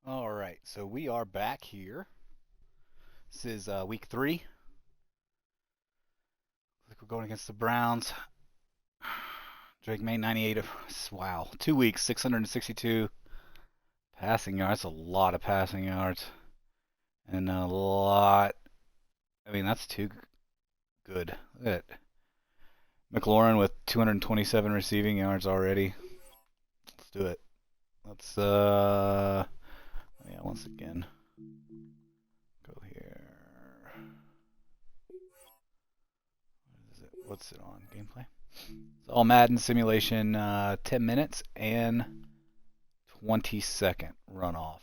All right, so we are back here. This is week 3. Like we're going against the Browns. Drake made 98 of, wow, 2 weeks, 662 passing yards. That's a lot of passing yards. And a lot, I mean, that's too good. Look at it. McLaurin with 227 receiving yards already. Let's do it. Let's, yeah, once again, go here. What's it on? Gameplay? It's All-Madden simulation, 10 minutes and 20-second runoff.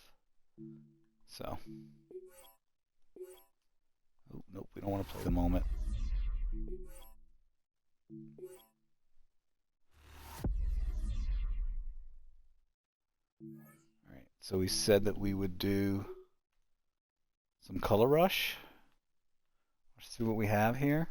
So, oh, nope, we don't want to play the moment. Alright, so we said that we would do some color rush. Let's see what we have here.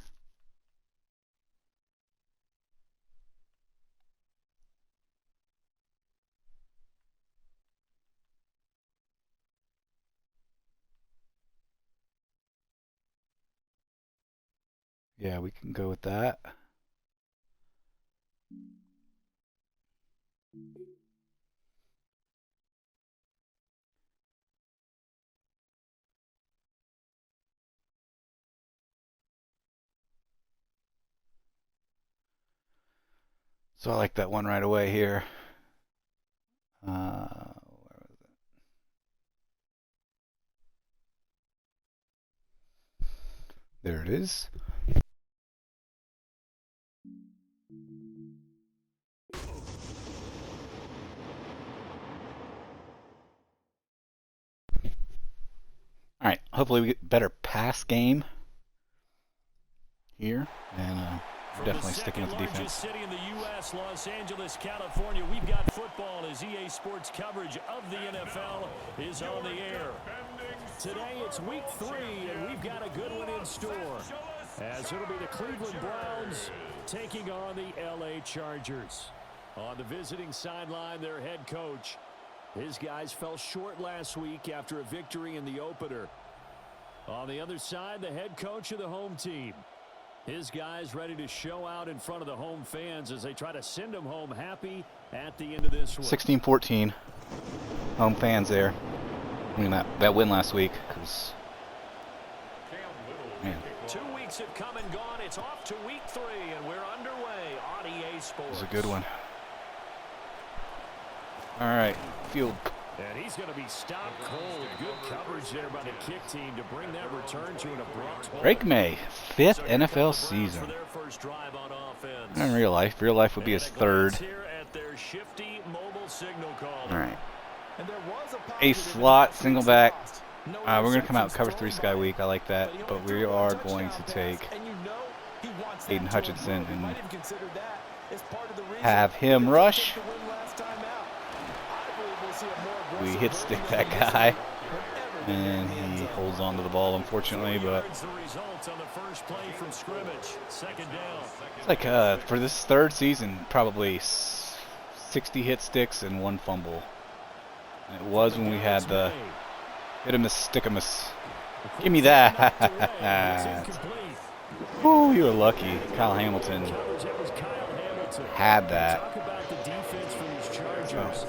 Yeah, we can go with that. So I like that one right away here. Where was it? There it is. All right, hopefully we get better pass game here, and we're definitely sticking with the defense. City in the U.S., Los Angeles, California. We've got football as EA Sports coverage of the NFL is on the air. Today it's week 3, and we've got a good one in store, as it'll be the Cleveland Browns taking on the L.A. Chargers. On the visiting sideline, their head coach. His guys fell short last week after a victory in the opener. On the other side, the head coach of the home team. His guys ready to show out in front of the home fans as they try to send them home happy at the end of this one. 16-14. Home fans there. I mean, that win last week was, man. 2 weeks have come and gone. It's off to week 3, and we're underway on EA Sports. It was a good one. All right, field. And he's going to be stopped cold. Good coverage there by the kick team to bring that return to an abrupt halt. Drake May, 5th NFL season. In real life would be his 3rd. All right. A slot, single back. We're going to come out cover 3 Sky Week. I like that. But we are going to take Aiden Hutchinson and have him rush. We hit stick that guy, and he holds on to the ball, unfortunately, but it's like for this 3rd season, probably 60 hit sticks and 1 fumble. And it was when we had the hit-a-miss, stick-a-miss. Give me that. Woo, you were lucky. Kyle Hamilton had that. So,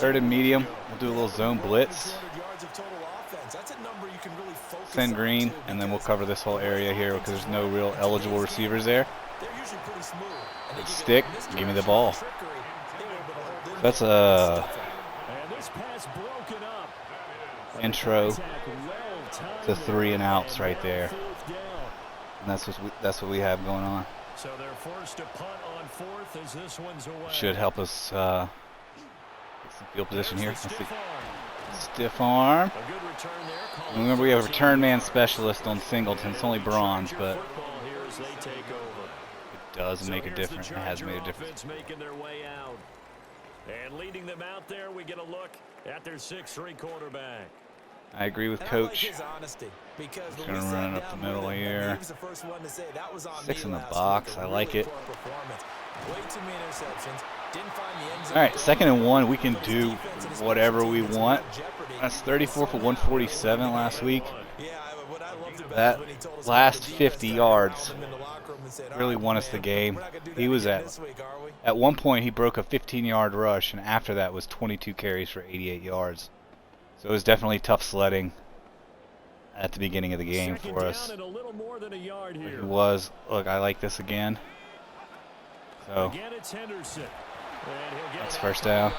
3rd and medium. We'll do a little zone blitz. Send green, and then we'll cover this whole area here because there's no real eligible receivers there. Good stick. Give me the ball. That's a intro to 3 and outs right there. And that's what we have going on. So they're forced to punt on 4th as this one's away. Should help us get some field position here. Let's see. Stiff arm. Remember, we have a return man specialist on Singleton. It's only bronze, but it does make a difference. It has made a difference. And leading them out there, we get a look at their 6'3" quarterback. I agree with Coach. He's going to run it up the middle here. 6 in the box. I like it. Way too many interceptions. All right, 2nd and 1. We can do whatever we want. That's 34 for 147 last week. That last 50 yards really won us the game. He was at one point he broke a 15-yard rush, and after that was 22 carries for 88 yards. So it was definitely tough sledding at the beginning of the game for us. It was. Look, I like this again. So that's first down.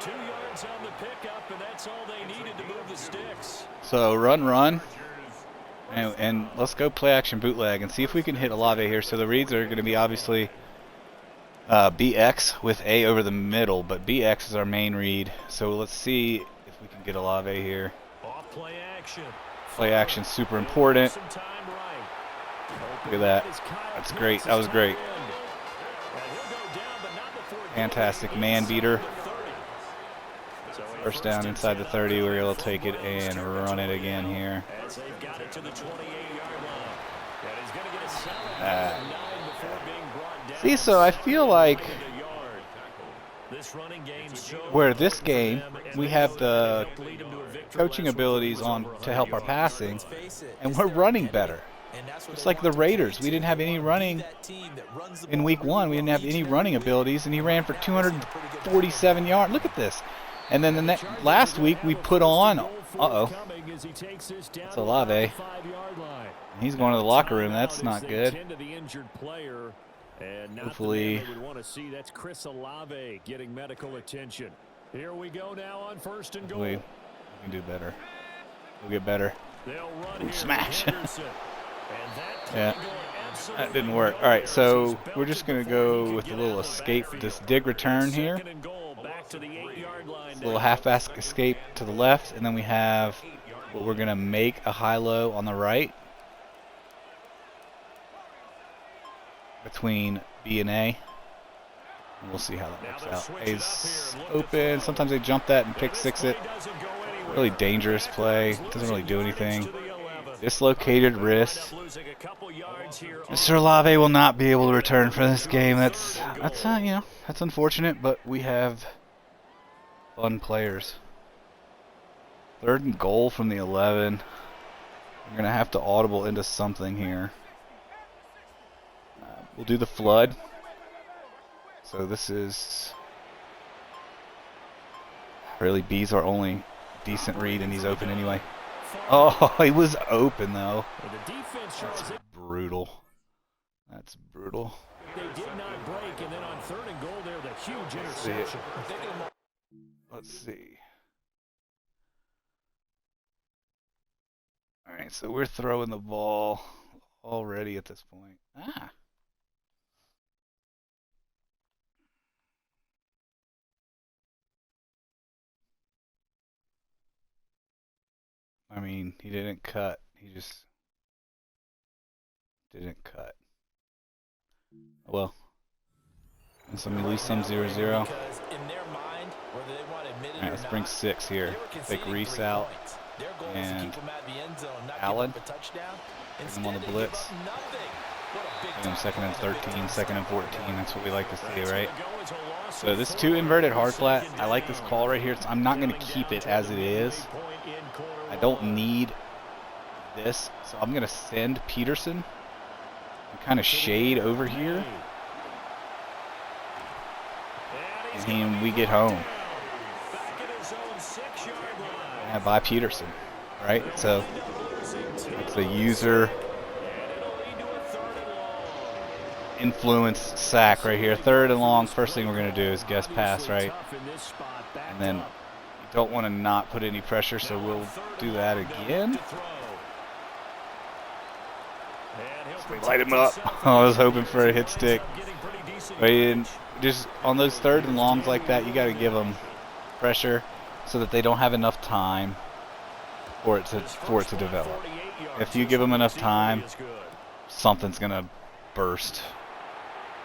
2 yards on the pickup, and that's all they needed to move the sticks. So run. And let's go play action bootleg and see if we can hit Olave here. So the reads are going to be obviously BX with A over the middle, but BX is our main read. So let's see if we can get Olave here. Off play action. Play action, super important. Look at that. That's great. That was great. Fantastic man beater. First down inside the 30. We're able to take it and run it again here. See, so I feel like where this game we have the coaching abilities on to help our passing, and we're running better. It's like the Raiders. We didn't have any running in week 1. We didn't have any running abilities, and he ran for 247 yards. Look at this. And then last week we put on, it's Olave. He's going to the locker room. That's not good. Hopefully, that's Chris Olave getting medical attention. Here we go now on 1st and goal. We can do better. We'll get better. Ooh, smash. Yeah, that didn't work. All right, so we're just going to go with a little escape, this dig return here. A little half-ass escape to the left, and then we have what we're going to make a high-low on the right between B and A. And we'll see how that works out. A's open. Sometimes they jump that and pick six it. Really dangerous play. Doesn't really do anything. Dislocated wrist. Mr. Olave will not be able to return for this game. That's unfortunate, but we have fun players. 3rd and goal from the 11. We're gonna have to audible into something here. We'll do the flood. So this is really B's our only decent read, and he's open anyway. Oh, he was open though. That's brutal. That's brutal. They did not break, and then on 3rd and goal there, the huge interception. Let's see. All right, so we're throwing the ball already at this point. I mean, he didn't cut. He just didn't cut. Well, and so we lose some 0-0. Alright, let's bring 6 here. Take Reese out and Allen. Put him on the blitz. Put him 2nd and 13, 2nd and 14. That's what we like to see, right? So this 2 inverted hard flat. I like this call right here. I'm not going to keep it as it is. I don't need this, so I'm going to send Peterson and kind of shade over here. And we get home. Yeah, by Peterson, right? So it's a user influence sack right here. 3rd and long. First thing we're going to do is guess pass, right? And then you don't want to not put any pressure, so we'll do that again. Light him up. I was hoping for a hit stick. But just on those 3rd and longs like that, you got to give them pressure so that they don't have enough time for it to develop. If you give them enough time, something's going to burst.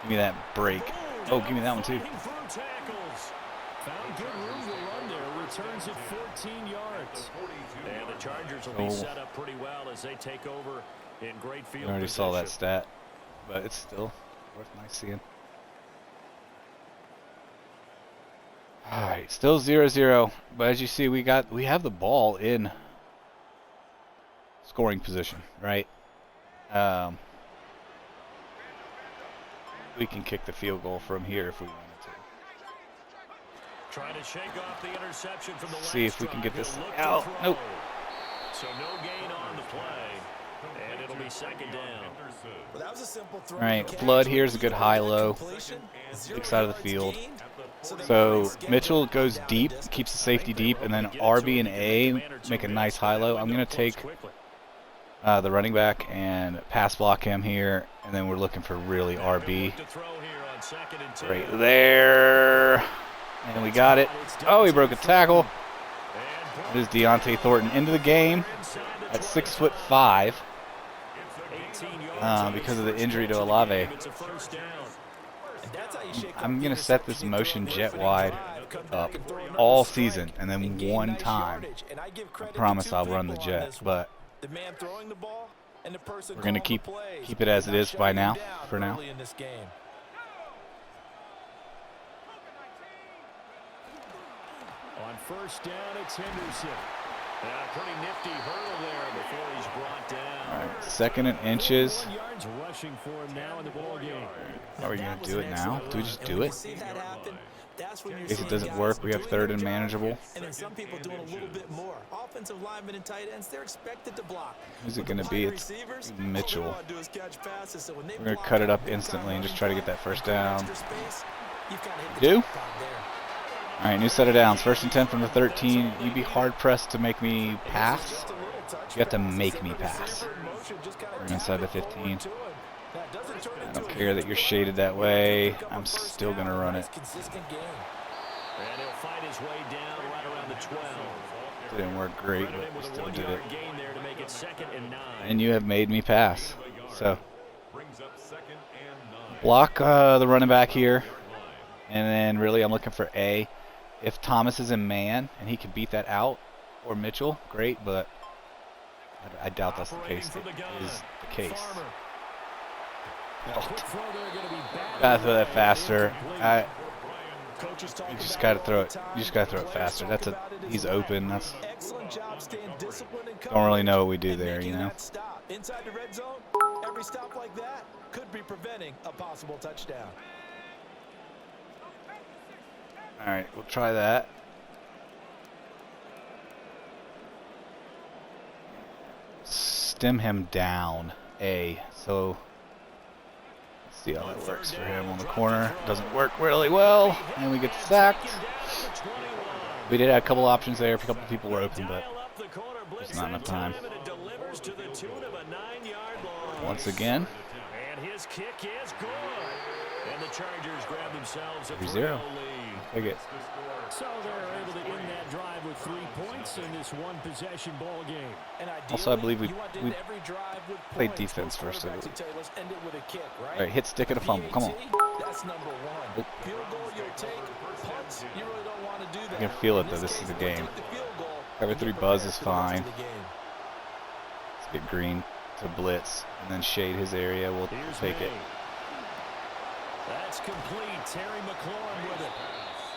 Give me that break. Oh, give me that one too. Found good room to run there. Returns at 14 yards. And the Chargers will be set up pretty well as they take over in great field. I already saw that stat, but it's still worth nice seeing. All right, still 0-0, but as you see, we have the ball in scoring position, right? We can kick the field goal from here if we wanted to. Trying to shake off the interception from the See if we can get this out. Nope. So no gain on the play, and it'll be second down. All right, Flood here is a good high-low, big side of the field. So Mitchell goes deep, keeps the safety deep, and then RB and A make a nice high-low. I'm going to take the running back and pass block him here, and then we're looking for really RB. Right there. And we got it. Oh, he broke a tackle. It is Deontay Thornton into the game at 6'5", because of the injury to Olave. I'm going to set this motion jet wide up all season, and then one time, I promise I'll run the jet, but we're going to keep it as it is for now. On first down, it's Henderson. A pretty nifty hurdle there before he's brought down. All right, 2nd and inches. Yards rushing for him now in the ball game. Are we going to do it now? Do we just do it? In case it doesn't work, we have 3rd and manageable. And then some people doing a little bit more. Offensive linemen and tight ends, they're expected to block. Who's it going to be? It's Mitchell. We're going to cut it up instantly and just try to get that first down. Do? All right, new set of downs. 1st and 10 from the 13. You'd be hard-pressed to make me pass. You have to make me pass. We're inside the 15. I don't care that you're shaded that way. I'm still going to run it. And he'll fight his way down right around the 12. Didn't work great, but we still did it. Gain there to make it 2nd and 9. And you have made me pass. So block the running back here. And then really I'm looking for A. If Thomas is in man and he can beat that out, or Mitchell, great, but I doubt that's the case. It is the case. Oh. Gotta throw that faster. You just gotta throw it. You just gotta throw it faster. He's open. Don't really know what we do there, you know. Inside the red zone, every stop like that could be preventing a possible touchdown. All right, we'll try that. Stem him down, A. So let's see how that works for him on the corner. Doesn't work really well, and we get sacked. We did have a couple options there. A couple people were open, but just not enough time. Once again. And his kick is good. And the Chargers grab themselves a 3-0. Take it. So they're able to end that drive with 3 points in this one possession ball game. Also, I believe we played defense first. All right, hit, stick, and a fumble. Come on. That's number 1. Field goal you'll take. Punts, you really don't want to do that. You can feel it though. This is a game. Cover 3 buzz is fine. Let's get Green to blitz and then shade his area. We'll take it. That's complete. Terry McLaurin with it.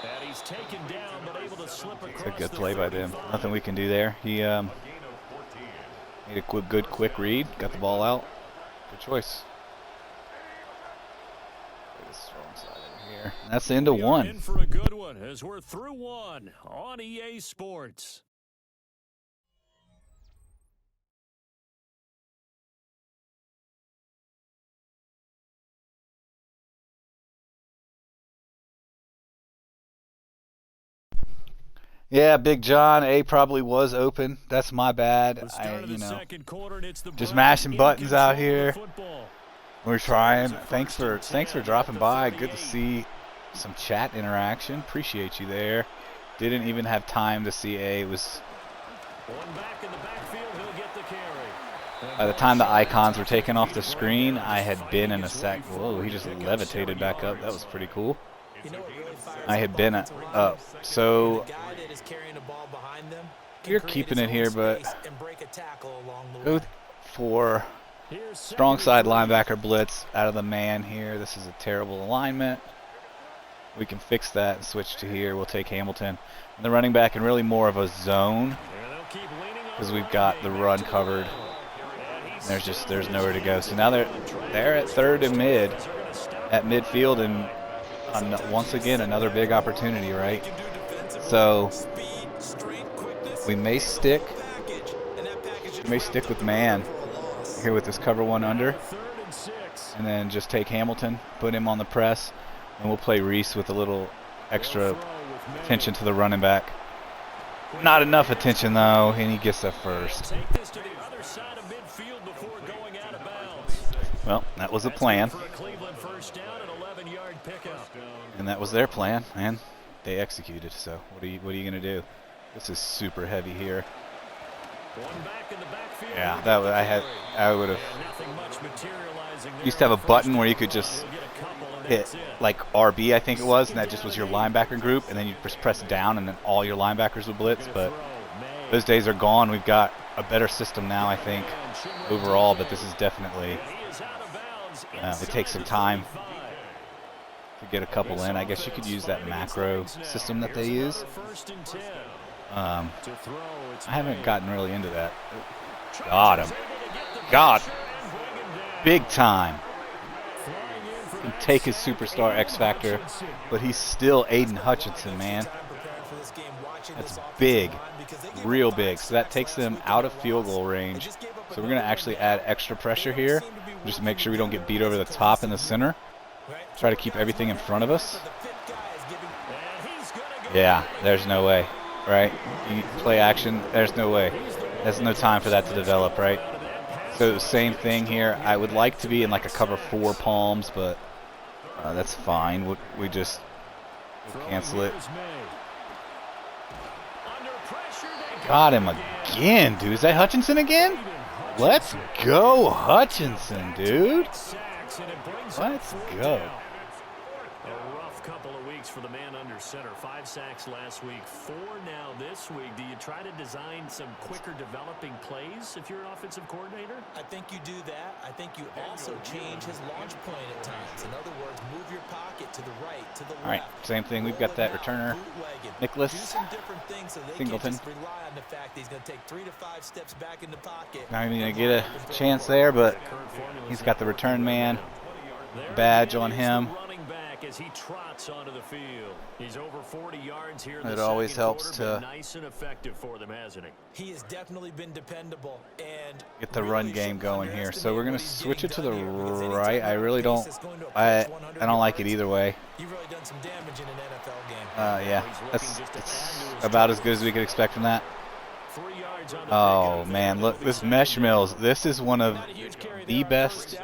And he's taken down, but able to slip across. It's a good play by them. Nothing we can do there. He made a good quick read. Got the ball out. Good choice. Strong side over here. And that's the end of one. In for a good one as we're through one on EA Sports. Yeah, Big John. A probably was open. That's my bad. Just mashing buttons out here. We're trying. Thanks for dropping by. Good to see some chat interaction. Appreciate you there. Didn't even have time to see A. It was by the time the icons were taken off the screen, I had been in a sack. Whoa, he just levitated back up. That was pretty cool. I had been up. So you're keeping it here, but go for strong side linebacker blitz out of the man here. This is a terrible alignment. We can fix that and switch to here. We'll take Hamilton. And the running back in really more of a zone because we've got the run covered. And there's nowhere to go. So now they're at third and mid, at midfield, and once again another big opportunity, right? So we may stick with man here with this cover one under, and then just take Hamilton, put him on the press, and we'll play Reese with a little extra attention to the running back. Not enough attention though, and he gets there first. Well, that was the plan, and that was their plan, and they executed. So what are you gonna do? This is super heavy here. Yeah, I would have used to have a button where you could just hit like RB, I think it was, and that just was your linebacker group, and then you just press down and then all your linebackers would blitz. But those days are gone. We've got a better system now, I think, overall, but this is definitely it takes some time to get a couple in. I guess you could use that macro system that they use. I haven't gotten really into that. Got him. God. Big time. Can take his superstar X Factor, but he's still Aiden Hutchinson, man. That's big. Real big. So that takes them out of field goal range. So we're going to actually add extra pressure here. Just make sure we don't get beat over the top in the center. Try to keep everything in front of us. Yeah, there's no way. Right? You play action, there's no way. There's no time for that to develop, right? So same thing here. I would like to be in like a cover 4 palms, but that's fine. We just cancel it. Got him again, dude. Is that Hutchinson again? Let's go, Hutchinson, dude. Let's go. Couple of weeks for the man under center. 5 sacks last week, 4 now this week. Do you try to design some quicker developing plays if you're an offensive coordinator? I think you do that. I think you also change his launch point at times. In other words, move your pocket to the right, to the left. All right, same thing. We've got that returner, Nicholas Singleton. Not even going to get a chance there, but he's got the return man badge on him. As he trots onto the field. He's over 40 yards here. It always helps to nice and effective for them, hasn't he? He has definitely been dependable and get the run game going here. So we're going to switch it to the right. I really don't I don't like it either way. You've really done some damage in an NFL game. Yeah. That's about as good as we could expect from that. Oh man, look, this mesh mills. This is one of the best.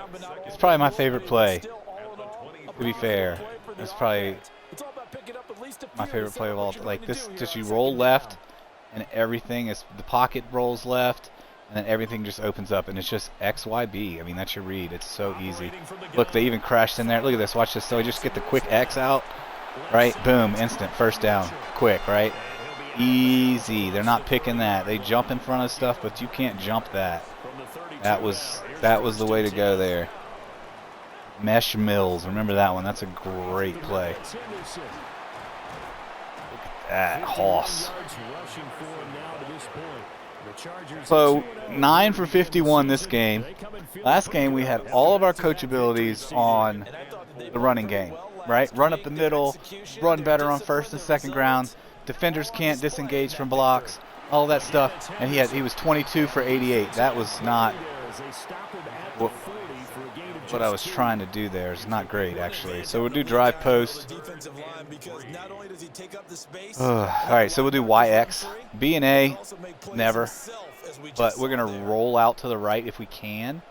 It's probably my favorite play. To be fair, it's probably my favorite play of all. Like this, just you roll left, and everything is the pocket rolls left, and then everything just opens up, and it's just X, Y, B. I mean, that's your read. It's so easy. Look, they even crashed in there. Look at this. Watch this. So we just get the quick X out, right? Boom, instant first down, quick, right? Easy. They're not picking that. They jump in front of stuff, but you can't jump that. That was the way to go there. Mesh Mills, remember that one? That's a great play. Look at that hoss. So 9 for 51 this game. Last game we had all of our coach abilities on the running game, right? Run up the middle, run better on first and second ground. Defenders can't disengage from blocks, all that stuff. And he was 22 for 88. That was not what I was trying to do there. It's not great, actually. So we'll do drive post. All right, so we'll do YX. B and A, never. But we're going to roll out to the right if we can.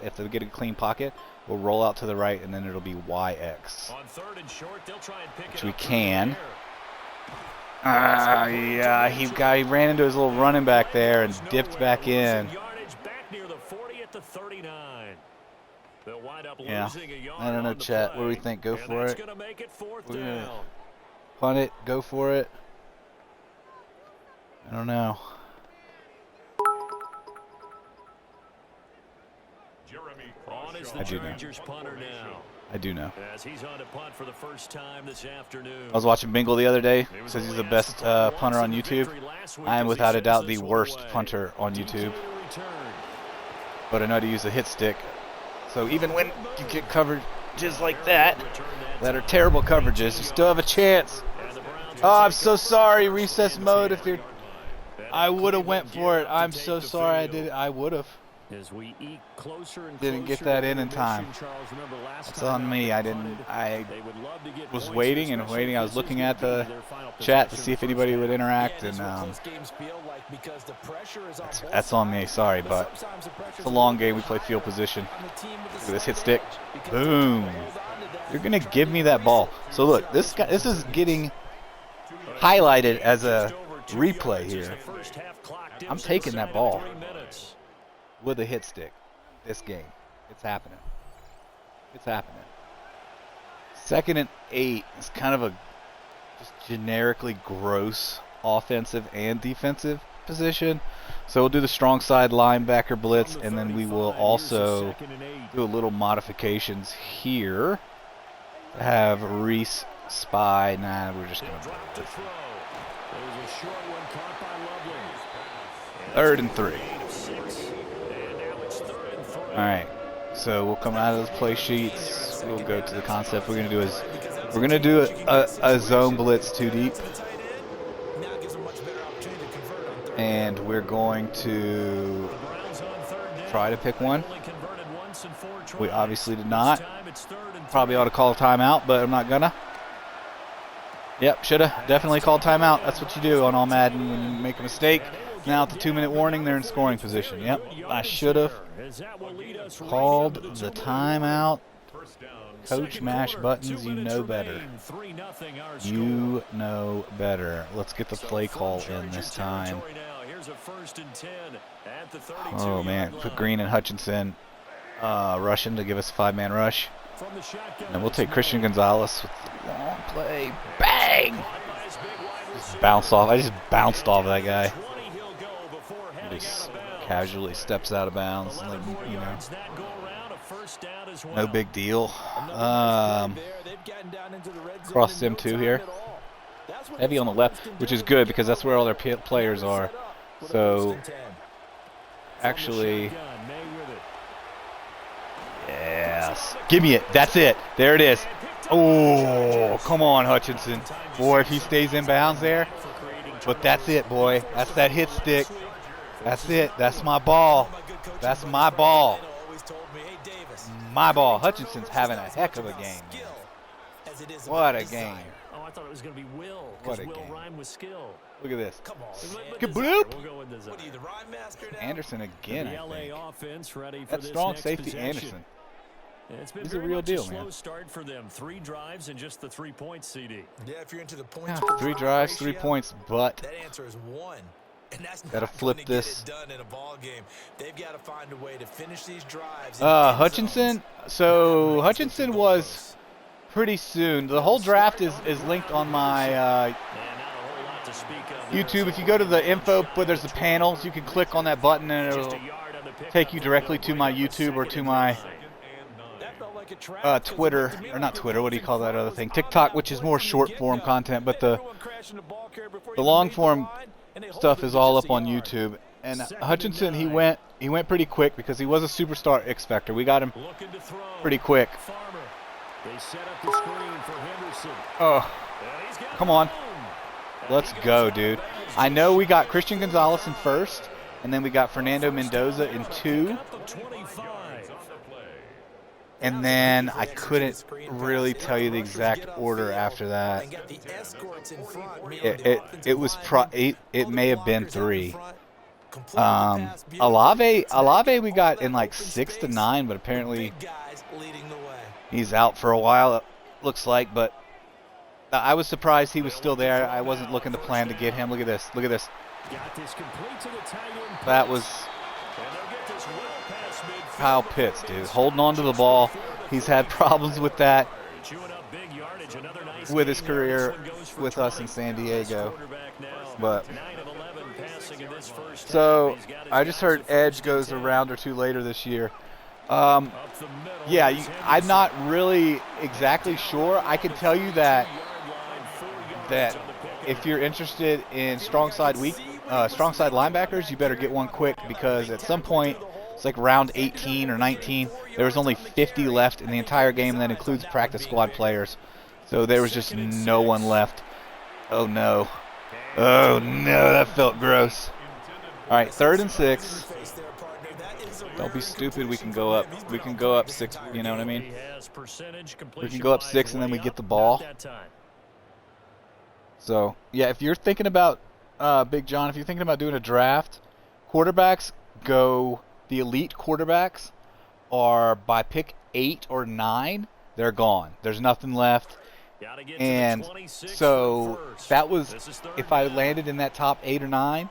If they get a clean pocket, we'll roll out to the right, and then it'll be YX. Which we can. Yeah, he ran into his little running back there and dipped back in. Yeah, I don't know, chat. What do we think? Go for it. Punt it. Go for it. I don't know. On is the Chargers punter now. I do know. As he's on to punt for the first time this afternoon. I was watching Bingle the other day. Says he's the best punter on YouTube. I am without a doubt the worst punter on YouTube. But I know how to use a hit stick. So even when you get coverages like that are terrible coverages, you still have a chance. Oh, I'm so sorry, recess mode. If you're, I would have went for it. I'm so sorry I did it. I would have. As we eat closer and Didn't get that in time. That's on me. I didn't. I was waiting and waiting. I was looking at the chat to see if anybody would interact, and that's on me. Sorry, but it's a long game. We play field position. Look at this hit stick. Boom. You're gonna give me that ball. So look, this is getting highlighted as a replay here. I'm taking that ball with a hit stick this game. It's happening. It's happening. 2nd and 8 is kind of a just generically gross offensive and defensive position. So we'll do the strong side linebacker blitz, and then we will also do a little modifications here. Have Reese spy. Nah, we're just going to blitz. 3rd and 3. Alright, so we'll come out of those play sheets. We'll go to the concept. We're going to do a zone blitz 2 deep. And we're going to try to pick one. We obviously did not. Probably ought to call a timeout, but I'm not gonna. Yep, shoulda definitely called timeout. That's what you do on All-Madden when you make a mistake. Now at the 2-minute warning, they're in scoring position. Yep, I should have called the timeout. Coach Mash Buttons, you know better. You know better. Let's get the play call in this time. Oh man, put Green and Hutchinson rushing to give us a 5-man rush. And we'll take Christian Gonzalez with the long play. Bang! Just bounced off. I just bounced off of that guy. He just casually steps out of bounds. Like, you know, no big deal. Cross them 2 here. Heavy on the left, which is good because that's where all their players are. So, actually, yes. Give me it. That's it. There it is. Oh, come on, Hutchinson. Boy, if he stays in bounds there. But that's it, boy. That's that hit stick. That's it. That's my ball. That's my ball. My ball. Hutchinson's having a heck of a game. What a game. Oh, I thought it was going to be Will. What a Will game. rhyme with skill. Look at this. Come on. Kabloop. We'll go with design. What are you, the rhyme master now? Anderson again, The I LA think. offense ready for That this strong next safety possession. Anderson. It's been He's a very real much deal, slow man. start for them. 3 drives and just the 3 points, CD. Yeah, if you're into the points. Yeah, 3 drives, 3 points, but That answer is 1. And that's gotta not flip gonna this. Get it done in a ball game. They've got to find a way to finish these drives. Hutchinson. So Hutchinson was pretty soon. The whole draft is linked on my YouTube. If you go to the info where there's the panels, you can click on that button and it'll take you directly to my YouTube or to my Twitter, or not Twitter, what do you call that other thing? TikTok, which is more short form content, but the long form stuff is all up on YouTube. And Hutchinson, he went pretty quick because he was a superstar X Factor. We got him pretty quick. Oh, come on. Let's go, dude. I know we got Christian Gonzalez in 1st, and then we got Fernando Mendoza in 2. And then I couldn't really tell you the exact order after that. It may have been 3. Alave we got in like 6 to 9, but apparently he's out for a while, it looks like. But I was surprised he was still there. I wasn't looking to plan to get him. Look at this. Look at this. That was Kyle Pitts, dude, holding on to the ball. He's had problems with that with his career with us in San Diego. But so I just heard Edge goes a round or 2 later this year. Yeah, I'm not really exactly sure. I can tell you that if you're interested in strong side linebackers, you better get one quick, because at some point, it's like round 18 or 19, there was only 50 left in the entire game, and that includes practice squad players. So there was just no one left. Oh no. Oh no, that felt gross. All right, 3rd and 6. Don't be stupid. We can go up. We can go up 6. You know what I mean? We can go up 6 and then we get the ball. So yeah, if you're thinking about Big John, if you're thinking about doing a draft, quarterbacks go. The elite quarterbacks are by pick 8 or 9. They're gone. There's nothing left. And so that was, if I landed in that top 8 or 9,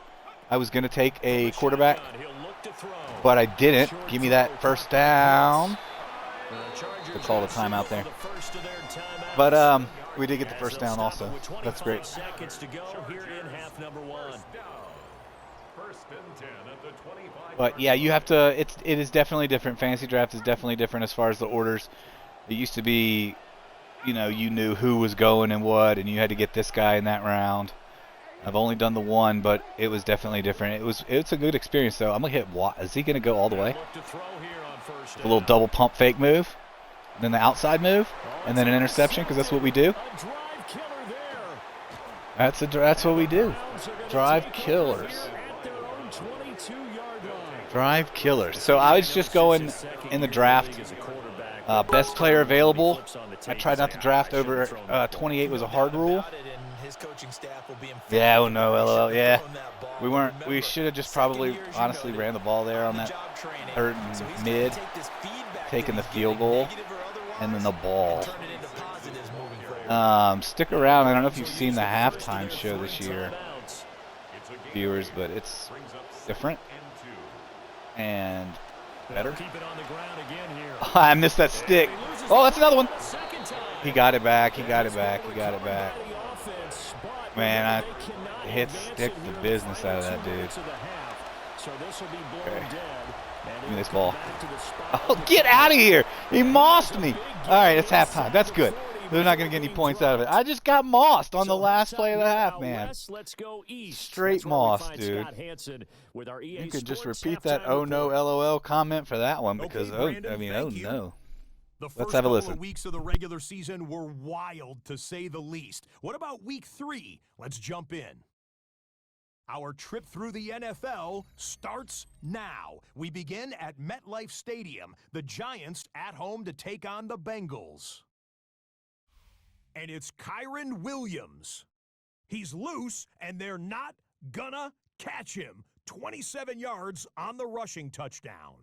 I was going to take a quarterback, but I didn't. Give me that first down. They called a timeout there. But we did get the first down also. That's great. But yeah, you have to. It is definitely different. Fantasy draft is definitely different as far as the orders. It used to be, you knew who was going and what, and you had to get this guy in that round. I've only done the one, but it was definitely different. It's a good experience though. I'm gonna hit Watt. Is he gonna go all the way? A little double pump fake move, and then the outside move, and then an interception, because that's what we do. That's what we do. Drive killers. Drive killers. So I was just going in the draft. Best player available. I tried not to draft over 28 was a hard rule. Yeah, oh no, LOL. Yeah, we should have just probably honestly ran the ball there on that 3rd and mid, taken the field goal, and then the ball. Stick around. I don't know if you've seen the halftime show this year, viewers, but it's different and better. I missed that stick. Oh, that's another one. He got it back. He got it back. He got it back. Man, I hit stick the business out of that dude. Okay. Give me this ball. Oh, get out of here. He mossed me. All right, it's halftime. That's good. They're not going to get any points out of it. I just got mossed on the last play of the half, man. Straight moss, dude. You could just repeat that "oh no, LOL" comment for that one, because oh no. Let's have a listen. The weeks of the regular season were wild, to say the least. What about week 3? Let's jump in. Our trip through the NFL starts now. We begin at MetLife Stadium. The Giants at home to take on the Bengals. And it's Kyren Williams. He's loose, and they're not gonna catch him. 27 yards on the rushing touchdown.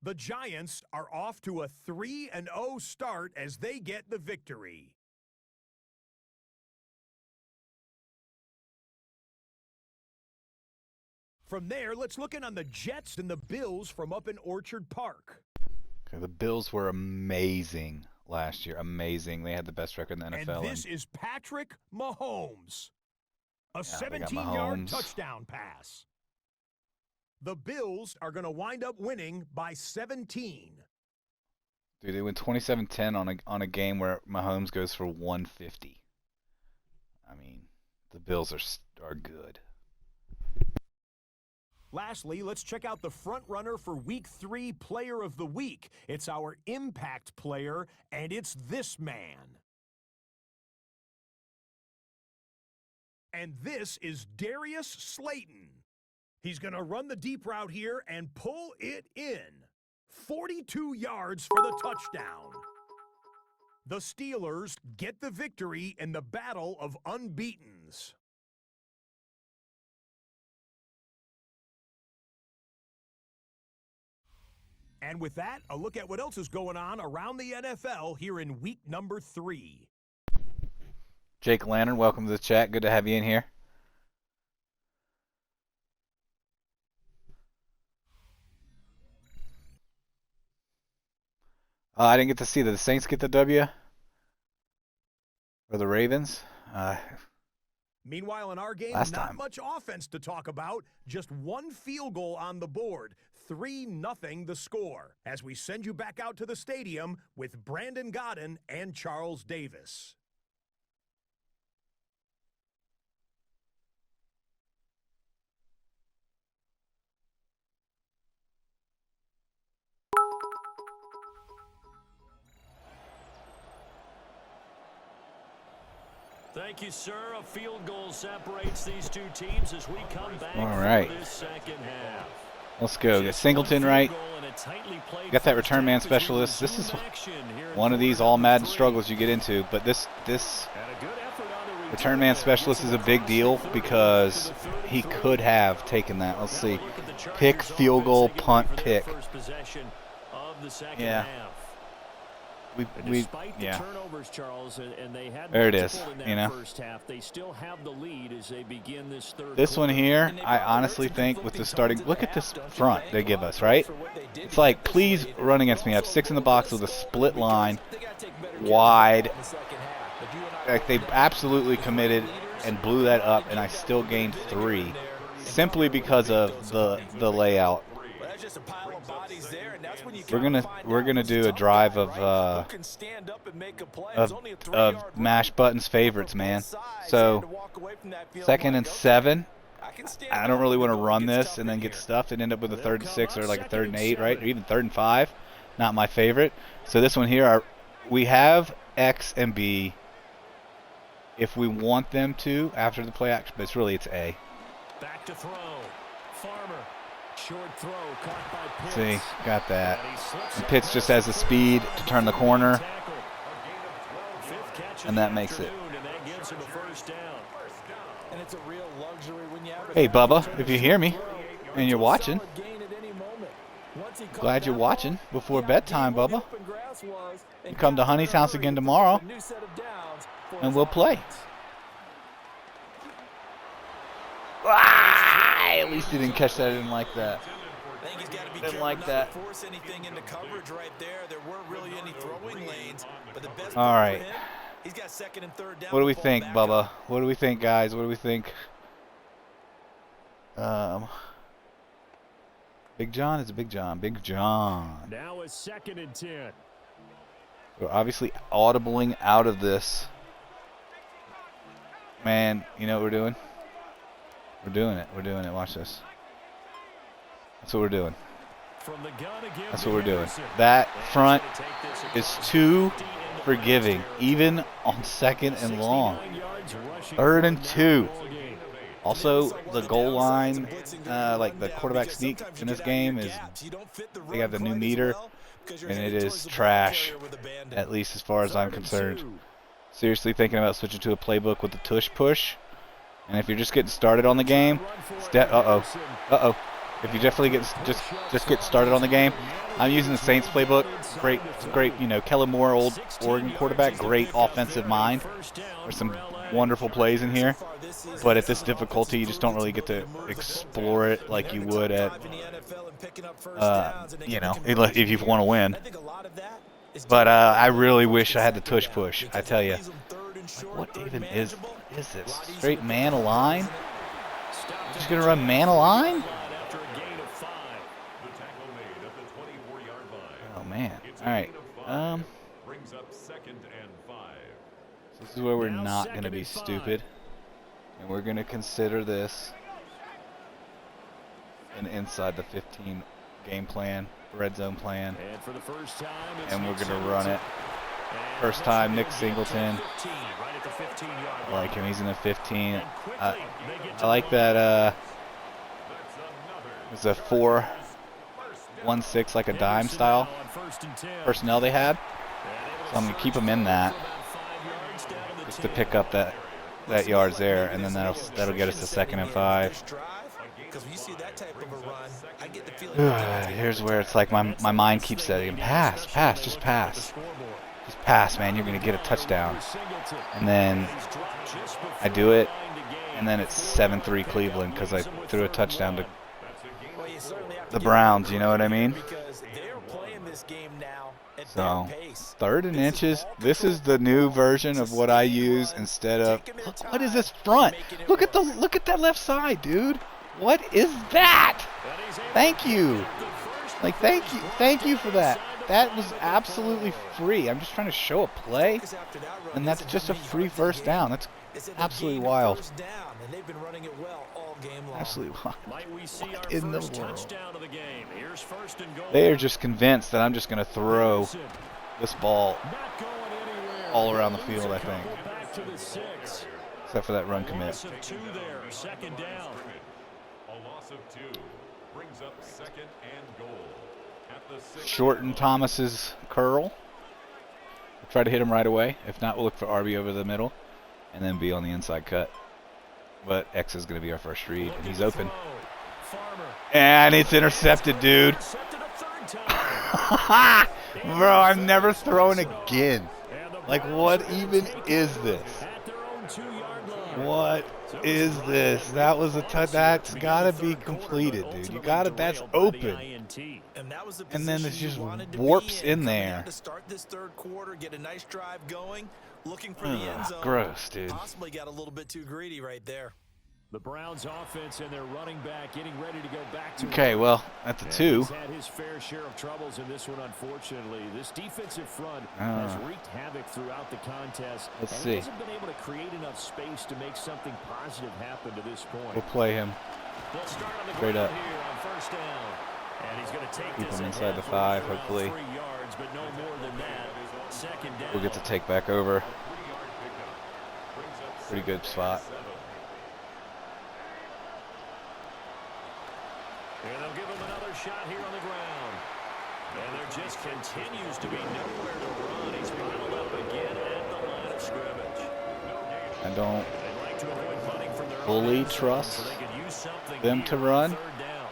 The Giants are off to a 3-0 start as they get the victory. From there, let's look in on the Jets and the Bills from up in Orchard Park. Okay, the Bills were amazing last year. Amazing. They had the best record in the NFL. And this is Patrick Mahomes. A 17-yard touchdown pass. The Bills are going to wind up winning by 17. Dude, they win 27-10 on a game where Mahomes goes for 150. I mean, the Bills are good. Lastly, let's check out the front runner for Week 3 Player of the Week. It's our impact player, and it's this man. And this is Darius Slayton. He's going to run the deep route here and pull it in. 42 yards for the touchdown. The Steelers get the victory in the battle of unbeatens. And with that, a look at what else is going on around the NFL here in week number 3. Jake Lantern, welcome to the chat. Good to have you in here. I didn't get to see the Saints get the W. Or the Ravens. Meanwhile, in our game, not much offense to talk about. Just one field goal on the board. 3-0 the score as we send you back out to the stadium with Brandon Godden and Charles Davis. Thank you, sir. A field goal separates these two teams as we come back for this second half. Let's go. Get Singleton right. Got that return man specialist. This is one of these all-Madden struggles you get into, but this return man specialist is a big deal because he could have taken that. Let's see. Pick, field goal, punt, pick. Yeah. Yeah. Turnovers, Charles, and they had there it is. You know. First half, they still have the lead as they begin this third. This one here, I honestly think with the starting, look at this front they give us, right? It's like, please run against me. I have 6 in the box with a split line, wide. Like they absolutely committed and blew that up, and I still gained 3 simply because of the layout. We're gonna do a drive of Mash Buttons favorites, man. So 2nd and 7. I don't really want to run this and then get stuffed and end up with a 3rd and 6 or like a 3rd and 8, right? Or even 3rd and 5. Not my favorite. So this one here, we have X and B if we want them to after the play action, but it's A. Back to throw. Farmer. Short throw caught by Pitts. See, got that. And Pitts just has the speed to turn the corner, and that makes it. Hey, Bubba, if you hear me and you're watching, glad you're watching before bedtime, Bubba. You come to Honey's house again tomorrow, and we'll play. At least he didn't catch that. I didn't like that. Didn't like that. All right. What do we think, Bubba? What do we think, guys? What do we think? Big John is a Big John. Big John. Now a 2nd and 10. We're obviously audibling out of this. Man, you know what we're doing? We're doing it. We're doing it. Watch this. That's what we're doing. That's what we're doing. That front is too forgiving, even on 2nd and long. 3rd and 2. Also, the goal line, like the quarterback sneak in this game is, they have the new meter, and it is trash, at least as far as I'm concerned. Seriously thinking about switching to a playbook with the tush push. And if you're just getting started on the game, if you definitely just get started on the game, I'm using the Saints playbook. Great, you know, Kellen Moore, old Oregon quarterback, great offensive mind. There's some wonderful plays in here, but at this difficulty, you just don't really get to explore it like you would at, you know, if you want to win. But I really wish I had the tush push. I tell you, what even is this? Straight man align? Just gonna run man align? Oh man! All right. This is where we're not gonna be stupid, and we're gonna consider this an inside the 15 game plan, red zone plan, and we're gonna run it. First time, Nick Singleton. I like him. He's in the 15. I like that. It's a 4-1-6, like a dime style personnel they had. So I'm gonna keep him in that, just to pick up that yards there, and then that'll get us to 2nd and 5. Here's where it's like my mind keeps saying, pass, just pass. Just pass, man. You're going to get a touchdown. And then I do it, and then it's 7-3 Cleveland because I threw a touchdown to the Browns. You know what I mean? So, 3rd and inches. This is the new version of what I use instead of. What is this front? Look at that left side, dude. What is that? Thank you. Like, thank you for that. That was absolutely free. I'm just trying to show a play, and that's just a free first down. That's absolutely wild. Absolutely wild. What in the world? They are just convinced that I'm just going to throw this ball all around the field, I think. Except for that run commit. Second down. A loss of 2 brings up second and goal. Shorten Thomas's curl. We'll try to hit him right away. If not, we'll look for RB over the middle and then be on the inside cut. But X is going to be our first read, and he's open. And it's intercepted, dude. Bro, I'm never throwing again. Like, what even is this? What is this? That was a touch. That's got to be completed, dude. You got it. That's open. And then it just warps in there. Gross, dude. Possibly got a little bit too greedy right there. The Browns offense and their running back getting ready to go back to Okay, well, at the 2. He's had his fair share of troubles in this one, unfortunately. This defensive front has wreaked havoc throughout the contest. Let's and see. He hasn't been able to create enough space to make something positive happen to this point. We'll play him. They'll start on the Straight up. here on first down. And he's going to take Keep this him inside the 5, around hopefully. 3 yards, but no more than that. Second down. We'll get to take back over. Pretty good spot. And they'll give him another shot here on the ground. And there just continues to be nowhere to run. He's piled up again at the line of scrimmage. I don't They'd like to avoid punting from their fully own end zone, trust so they could use something them here to on run. third down.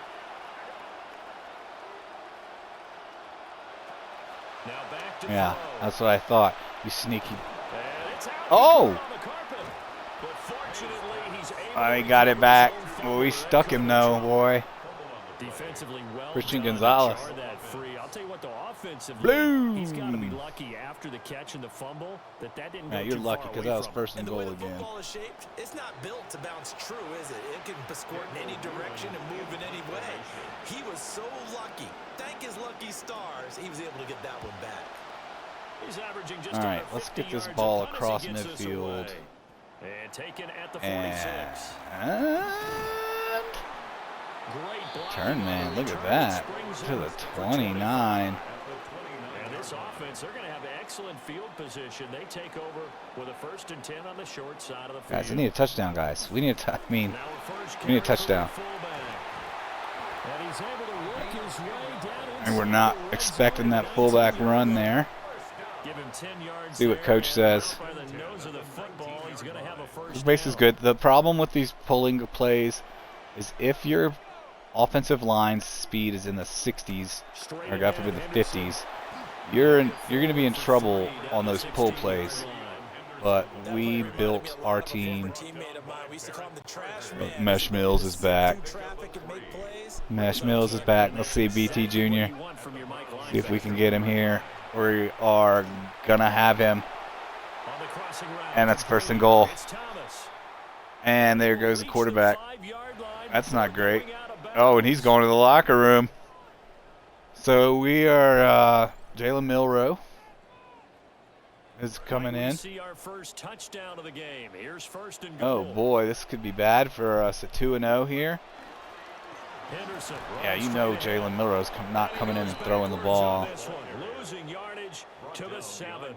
Now back to Yeah, throw. that's what I thought. You sneaky. And it's out Oh! on the carpet. But fortunately, he's able I to got it recover back. his own Well, we feet. stuck him though, boy. Defensively well Christian done to Gonzalez. jar that free. I'll tell you what, the offensively, Blue. he's got to be lucky after the catch and the fumble that didn't Yeah, go you're too lucky far because away that was from him. first and And the goal way the again. football is shaped, it's not built to bounce true, is it? It can squirt in any direction and move in any way. He was so lucky. Thank his lucky stars, he was able to get that one back. He's averaging just All right, under let's 50 get this yards ball a punt as across he gets this midfield. away. And taken at the 46. And Great block. turn, man. Look at that. To the 29. And this offense, they're going to have excellent field position. They take over with a 1st and 10 on the short side of the field. Guys, I need a touchdown, guys. We need a Now a first we need a carry for the touchdown. fullback. And he's able to work his way down And we're inside not the red expecting zone. that fullback run there. Give him 10 yards See what there, coach and says. by the nose of the football, he's going to have a first This base is down. good. The problem with these pulling plays is if your offensive line speed is in the 60s, or God forbid the 50s, you're going to be in trouble on those pull plays. But we built our team. Mesh Mills is back. Mesh Mills is back. Let's see BT Jr. See if we can get him here. We are going to have him. And that's 1st and goal. And there goes the quarterback. That's not great. Oh, and he's going to the locker room. So we are Jalen Milroe is coming in. Oh boy, this could be bad for us at 2-0 here. Yeah, you know Jalen Milroe's not coming in and throwing the ball. Losing yardage to the 7.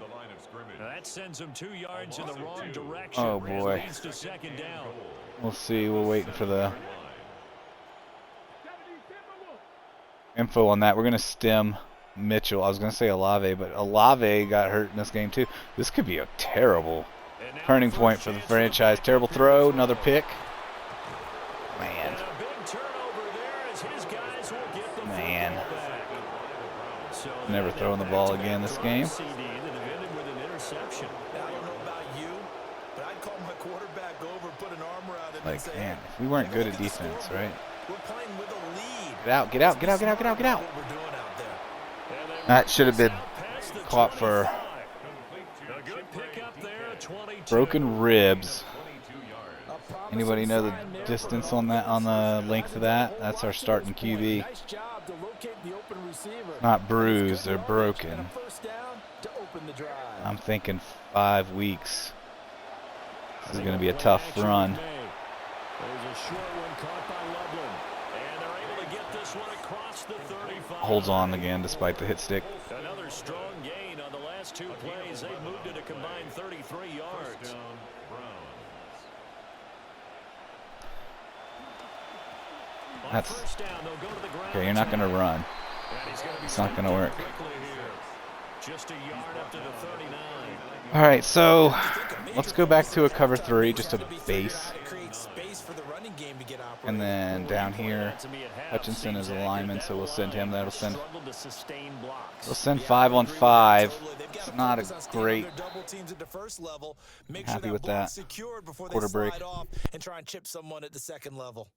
That sends him 2 yards in the wrong direction. Oh boy. Leads to 2nd down. We'll see. We're waiting for the info on that. We're going to stem Mitchell. I was going to say Olave, but Olave got hurt in this game too. This could be a terrible turning point for the franchise. Terrible throw. Another pick. Man. Man. Never throwing the ball again this game. I don't know about you, but I'd call my quarterback over, put an arm around him, and Like, say, man, if we weren't good at defense, right? we're playing with a lead. Get out, get out, get out, get out, get out, get out. What we're doing out there. That should have been caught for broken ribs. Anybody know the distance on that, on the length of that? That's our starting QB. Nice job to locate the open Not bruised, they're broken. I'm thinking 5 weeks. This is going to be a tough run. Holds on again despite the hit stick. Another strong gain on the last 2 plays. They've moved it a combined 33 yards. That's okay. You're not going to run. It's not going to work. Just a yard up to the 39. All right, so let's go back to a cover 3, just a base. And then down here, Hutchinson is a lineman, so we'll send him. We'll send 5 on 5. It's not a great. Happy with that. Quarter break. And try and chip someone at the second level.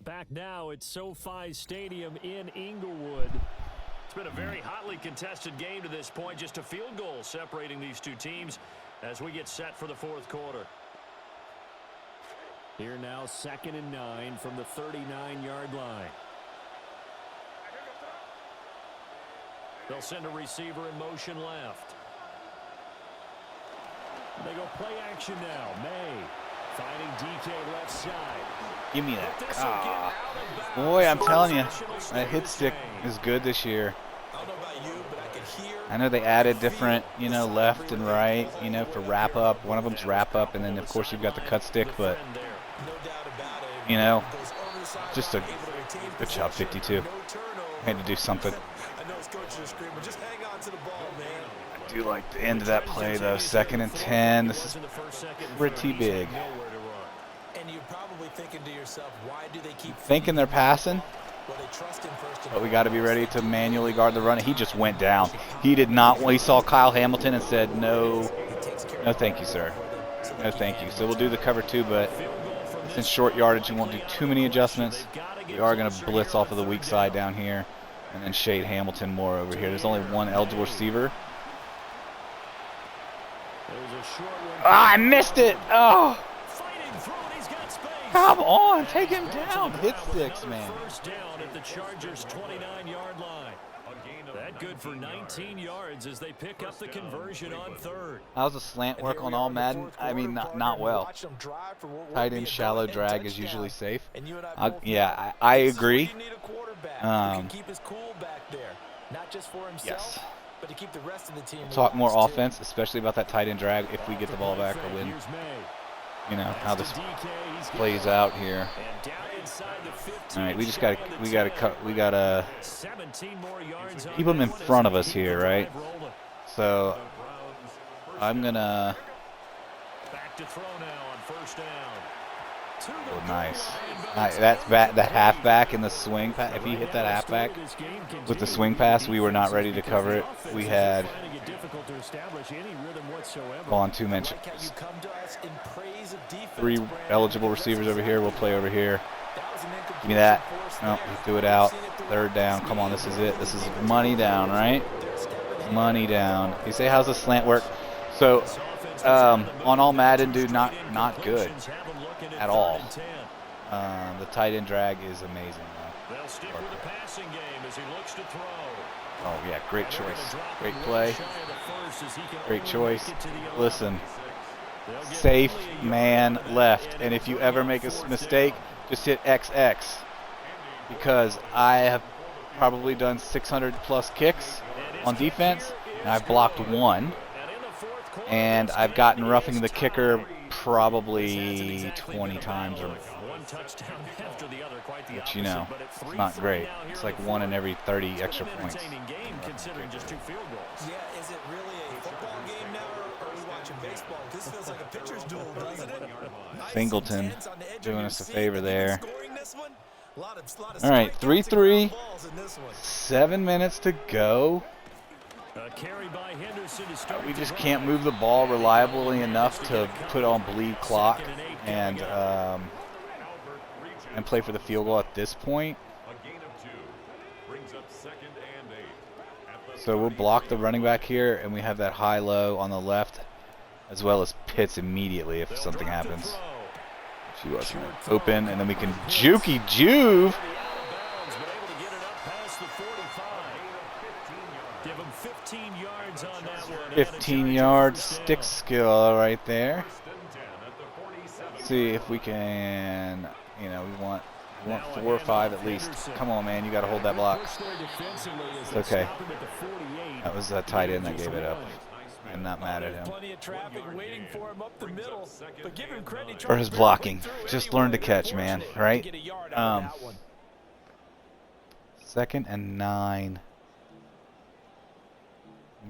Back now at SoFi Stadium in Inglewood. It's been a very hotly contested game to this point. Just a field goal separating these two teams as we get set for the fourth quarter. Here now, 2nd and 9 from the 39-yard line. They'll send a receiver in motion left. They go play action now. May finding DK left side. Give me that. Boy, I'm telling you, that hit stick is good this year. I know they added different, left and right, for wrap up. One of them's wrap up, and then of course you've got the cut stick, but just a good job, 52. I had to do something. I do like the end of that play though. 2nd and 10. This is pretty big. And you're probably thinking to yourself, why do they keep thinking they're passing? Well, they trust him first, but we got to be ready to manually guard the run. He just went down. He did not. He saw Kyle Hamilton and said, no, thank you, sir. No, thank you. So we'll do the cover 2, but since short yardage, we won't do too many adjustments. We are going to blitz off of the weak side down here and then shade Hamilton more over here. There's only one eligible receiver. I missed it. Oh. Come on, take him down. Hit sticks, man. First down at the Chargers' 29-yard line. That good for 19 yards as they pick up the conversion on 3rd. How's the slant work on All-Madden? I mean, not well. Tight end shallow drag is usually safe. Yeah, I agree. Yes. We'll talk more offense, especially about that tight end drag if we get the ball back or win. How this plays out here. All right, we gotta keep them in front of us here, right? So I'm gonna. Oh, nice. That halfback in the swing pass. If he hit that halfback with the swing pass, we were not ready to cover it. We had on 2 mentions. 3 eligible receivers over here. We'll play over here. Give me that. No, he threw it out. 3rd down. Come on, this is it. This is money down, right? Money down. You say, how's the slant work? So on All-Madden, dude, not good at all. The tight end drag is amazing, though. They'll stick with the passing game as he looks to throw. Oh, yeah, great choice. Great play. Great choice. Listen, safe man left. And if you ever make a mistake, just hit XX. Because I have probably done 600-plus kicks on defense, and I've blocked 1. And I've gotten roughing the kicker probably 20 times or more. Which, it's not great. It's like 1 in every 30 extra points. Yeah, is it really a football game now, or are we watching baseball? This feels like a pitcher's duel, doesn't it? Singleton doing us a favor there. All right, 3-3. 7 minutes to go. We just can't move the ball reliably enough to put on bleed clock and play for the field goal at this point. So we'll block the running back here, and we have that high-low on the left. as well as Pitts immediately if something happens. She wasn't open, and then we can jukey juve. 15 yards, stick skill right there. See if we can, you know, we want 4 or 5 at least. Come on, man, you got to hold that block. It's okay. That was a tight end that gave it up. I'm not mad at him. For his blocking. Just learn to catch, man, right? 2nd and 9.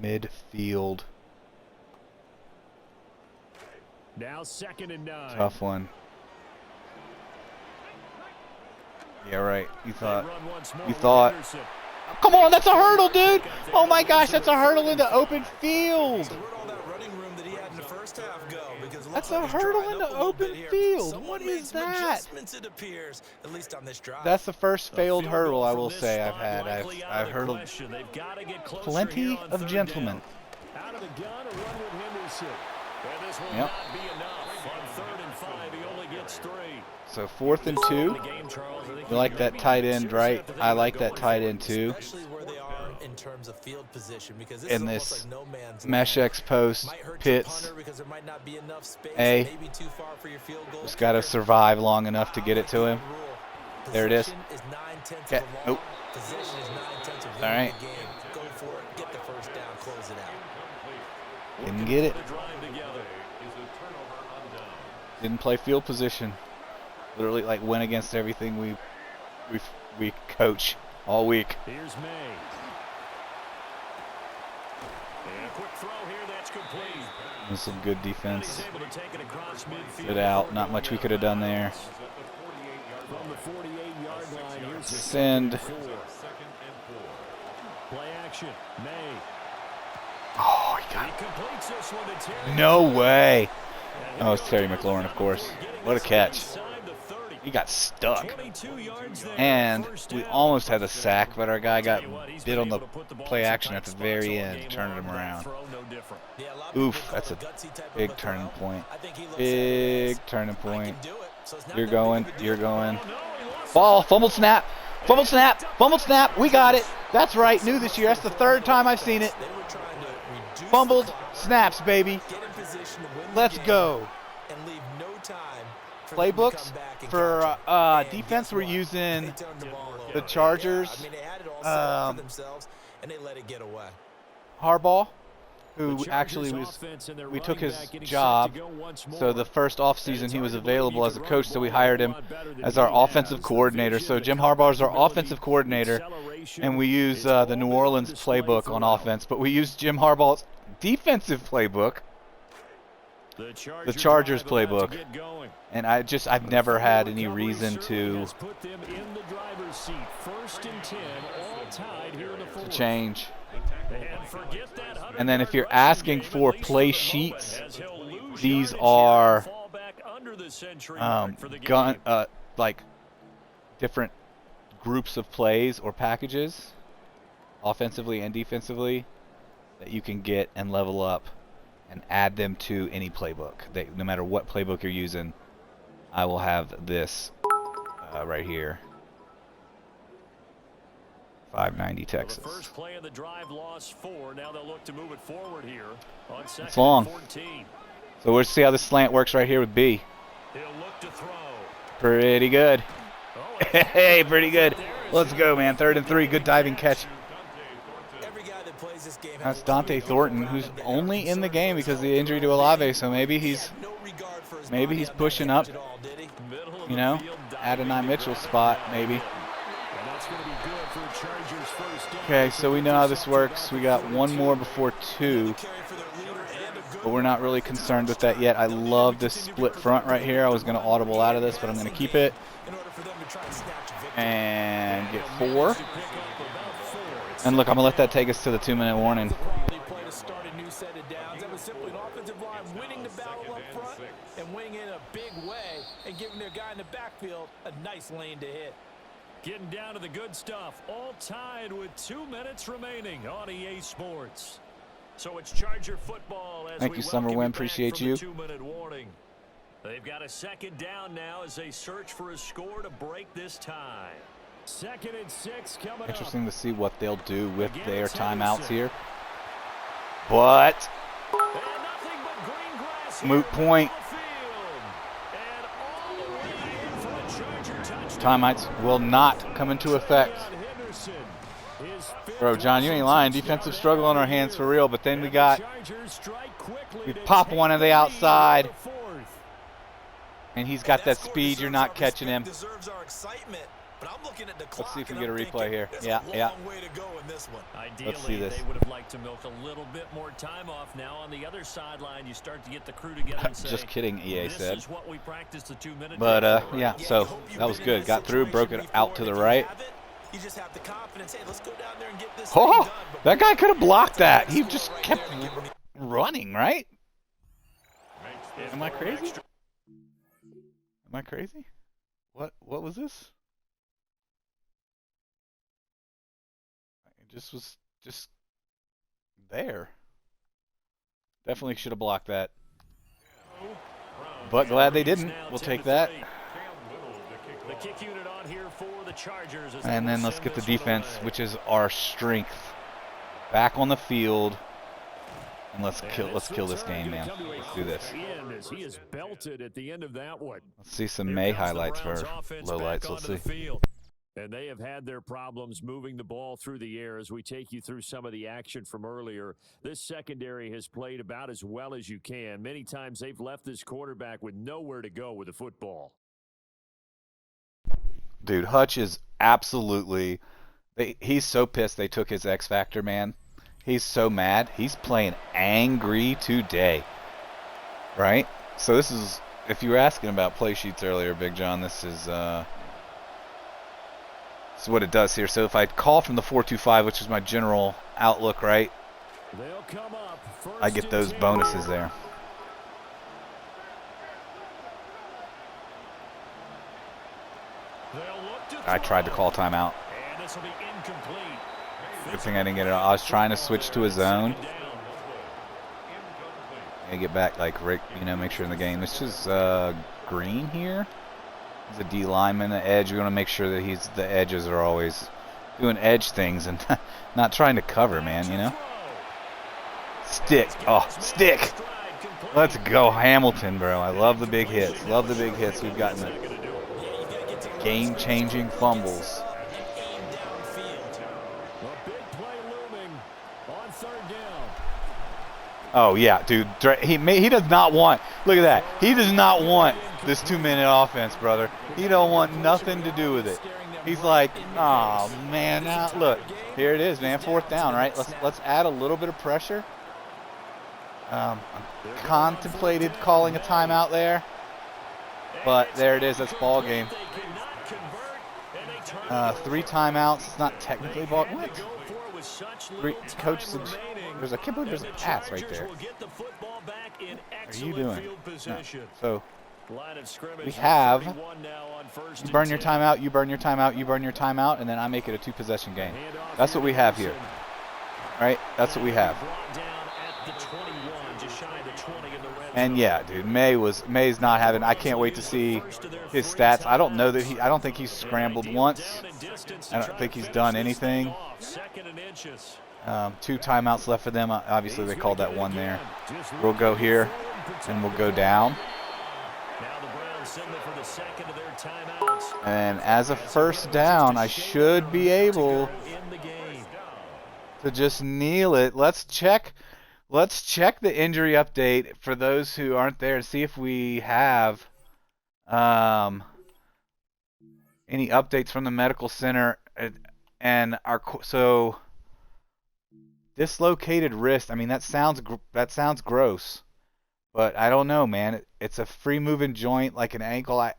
Midfield. Now 2nd and 9. Tough one. Yeah, right. You thought. Come on, that's a hurdle, dude. Oh my gosh, that's a hurdle into open field. That's a hurdle into open field. What is that? That's the first failed hurdle I will say I've had. I've hurdled plenty of gentlemen. Yep. So 4th and 2. You like that tight end, right? I like that tight end too. In this mesh X post, Pitts, A, just got to survive long enough to get it to him. There it is. Okay. Nope. All right. Didn't get it. Didn't play field position. Literally, like, went against everything we coach all week. Here's May. And a quick throw here, that's complete. There's some good defense. Good out. Not much we could have done there. From the 48-yard line, here's Send. Play action. May. Oh, he got it. No way. Oh, it's Terry McLaurin, of course. What a catch. He got stuck. And we almost had a sack, but our guy got bit on the play action at the very end, turning him around. Oof, that's a big turning point. Big turning point. You're going. Ball, fumbled snap. Fumbled snap. Fumbled snap. We got it. That's right. New this year. That's the 3rd time I've seen it. Fumbled snaps, baby. Let's go. Playbooks for defense, we're using the Chargers. Harbaugh, who actually we took his job. So the first offseason he was available as a coach, so we hired him as our offensive coordinator. So Jim Harbaugh is our offensive coordinator, and we use the New Orleans playbook on offense, but we use Jim Harbaugh's defensive playbook. The Chargers playbook, and I've never had any reason to change. And then if you're asking for play sheets, these are like different groups of plays or packages, offensively and defensively, that you can get and level up and add them to any playbook. No matter what playbook you're using, I will have this right here. 590 Texas. The first play of the drive lost 4. Now they'll look to move it forward here on 2nd it's long. 14. So we'll see how the slant works right here with B. He'll look to throw. Pretty good. Hey, pretty good. Let's go, man. 3rd and 3. Good diving catch. That's Dante Thornton, who's only in the game because of the injury to Olave, so maybe he's pushing up, you know, Adonai Mitchell's spot, maybe. Okay, so we know how this works. We got one more before 2, but we're not really concerned with that yet. I love this split front right here. I was going to audible out of this, but I'm going to keep it and get 4. And look, I'm going to let that take us to the 2-minute warning. Getting down to the good stuff. All tied with 2 minutes remaining on EA Sports. So it's Charger football as Thank we you, Summer welcome Win. back Appreciate from you. the 2-minute warning. They've got a second down now as they search for a score to break this tie. 2nd and 6 coming Interesting up. to see what they'll do with Again, their it's timeouts Henderson. here. But And nothing but green grass here moot point. on the field. And all the way in for a Charger touchdown. Timeouts will not come into effect. Henderson, his fifth Bro, John, you ain't lying. Defensive struggle on our hands for real. But then we got, we pop one of the outside. And he's got that speed. You're not catching him. Deserves our excitement, but I'm looking at the Let's see if we clock get a and I'm replay thinking here. there's Yeah, a yeah. long way to go in this one. Ideally, see this. they would have liked to milk a little bit more time off. Now on the other sideline, you start to get the crew together and say, Just kidding, EA this said. is what we practiced the 2-minute But, drill for. yeah, you so hope you've that was been in good. Got through, broke it situation out to before, the and if you right. haven't, you just have the confidence. Hey, let's go down there and get this thing Oh, done. But that guy could have blocked that. He score just right kept there and get me- running, right? Makes Am I crazy? Am I crazy? What was this? It just was just there. Definitely should have blocked that. But glad they didn't. We'll take that. The kick unit on here for the Chargers. as And they then will let's send get the this one defense, away. which is our strength, back on the field. And let's And kill this return game, gonna man. come to a Let's do this. quick end as he is belted at the end of that one. Let's see some Here May comes the highlights Browns for offense low back lights. Let's onto see. the field. And they have had their problems moving the ball through the air as we take you through some of the action from earlier. This secondary has played about as well as you can. Many times they've left this quarterback with nowhere to go with the football. Dude, Hutch is absolutely... he's so pissed they took his X Factor, man. He's so mad. He's playing angry today. Right? So this is... If you were asking about play sheets earlier, Big John, this is what it does here. So if I call from the 4-2-5, which is my general outlook, right? They'll come up first I get and those 10. bonuses there. They'll look to I tried to throw. call timeout. And this will be incomplete. Good thing I didn't get it. I was trying to switch to a zone. Second down. And get back, like, Rick, make sure in the game. This is Green here. He's a D lineman, the edge. We want to make sure that the edges are always doing edge things and not trying to cover, man, Stick. Oh, stick. Let's go, Hamilton, bro. I love the big hits. Love the big hits we've gotten. Game-changing fumbles. A big play looming on third down. Oh, yeah, dude. He does not want... Look at that. He does not want this 2-minute offense, brother. He don't want nothing to do with it. He's like, oh, man. Now, look, here it is, man. 4th down, right? Let's add a little bit of pressure. Contemplated calling a timeout there. But there it is. That's ball game. 3 timeouts. It's not technically ball. What? Coach, I can't believe there's a pass right there. What are you doing? No. So we have. You burn your timeout. You burn your timeout. You burn your timeout, and then I make it a 2-possession game. That's what we have here. Right? That's what we have. And yeah, dude, May's not having. I can't wait to see his stats. I don't know that I don't think he's scrambled once. I don't think he's done anything. 2 timeouts left for them. Obviously, they called that one there. We'll go here, and we'll go down. And as a 1st down, I should be able to just kneel it. Let's check the injury update for those who aren't there and see if we have any updates from the medical center and so dislocated wrist. I mean, that sounds gross, but I don't know, man. It's a free moving joint like an ankle. I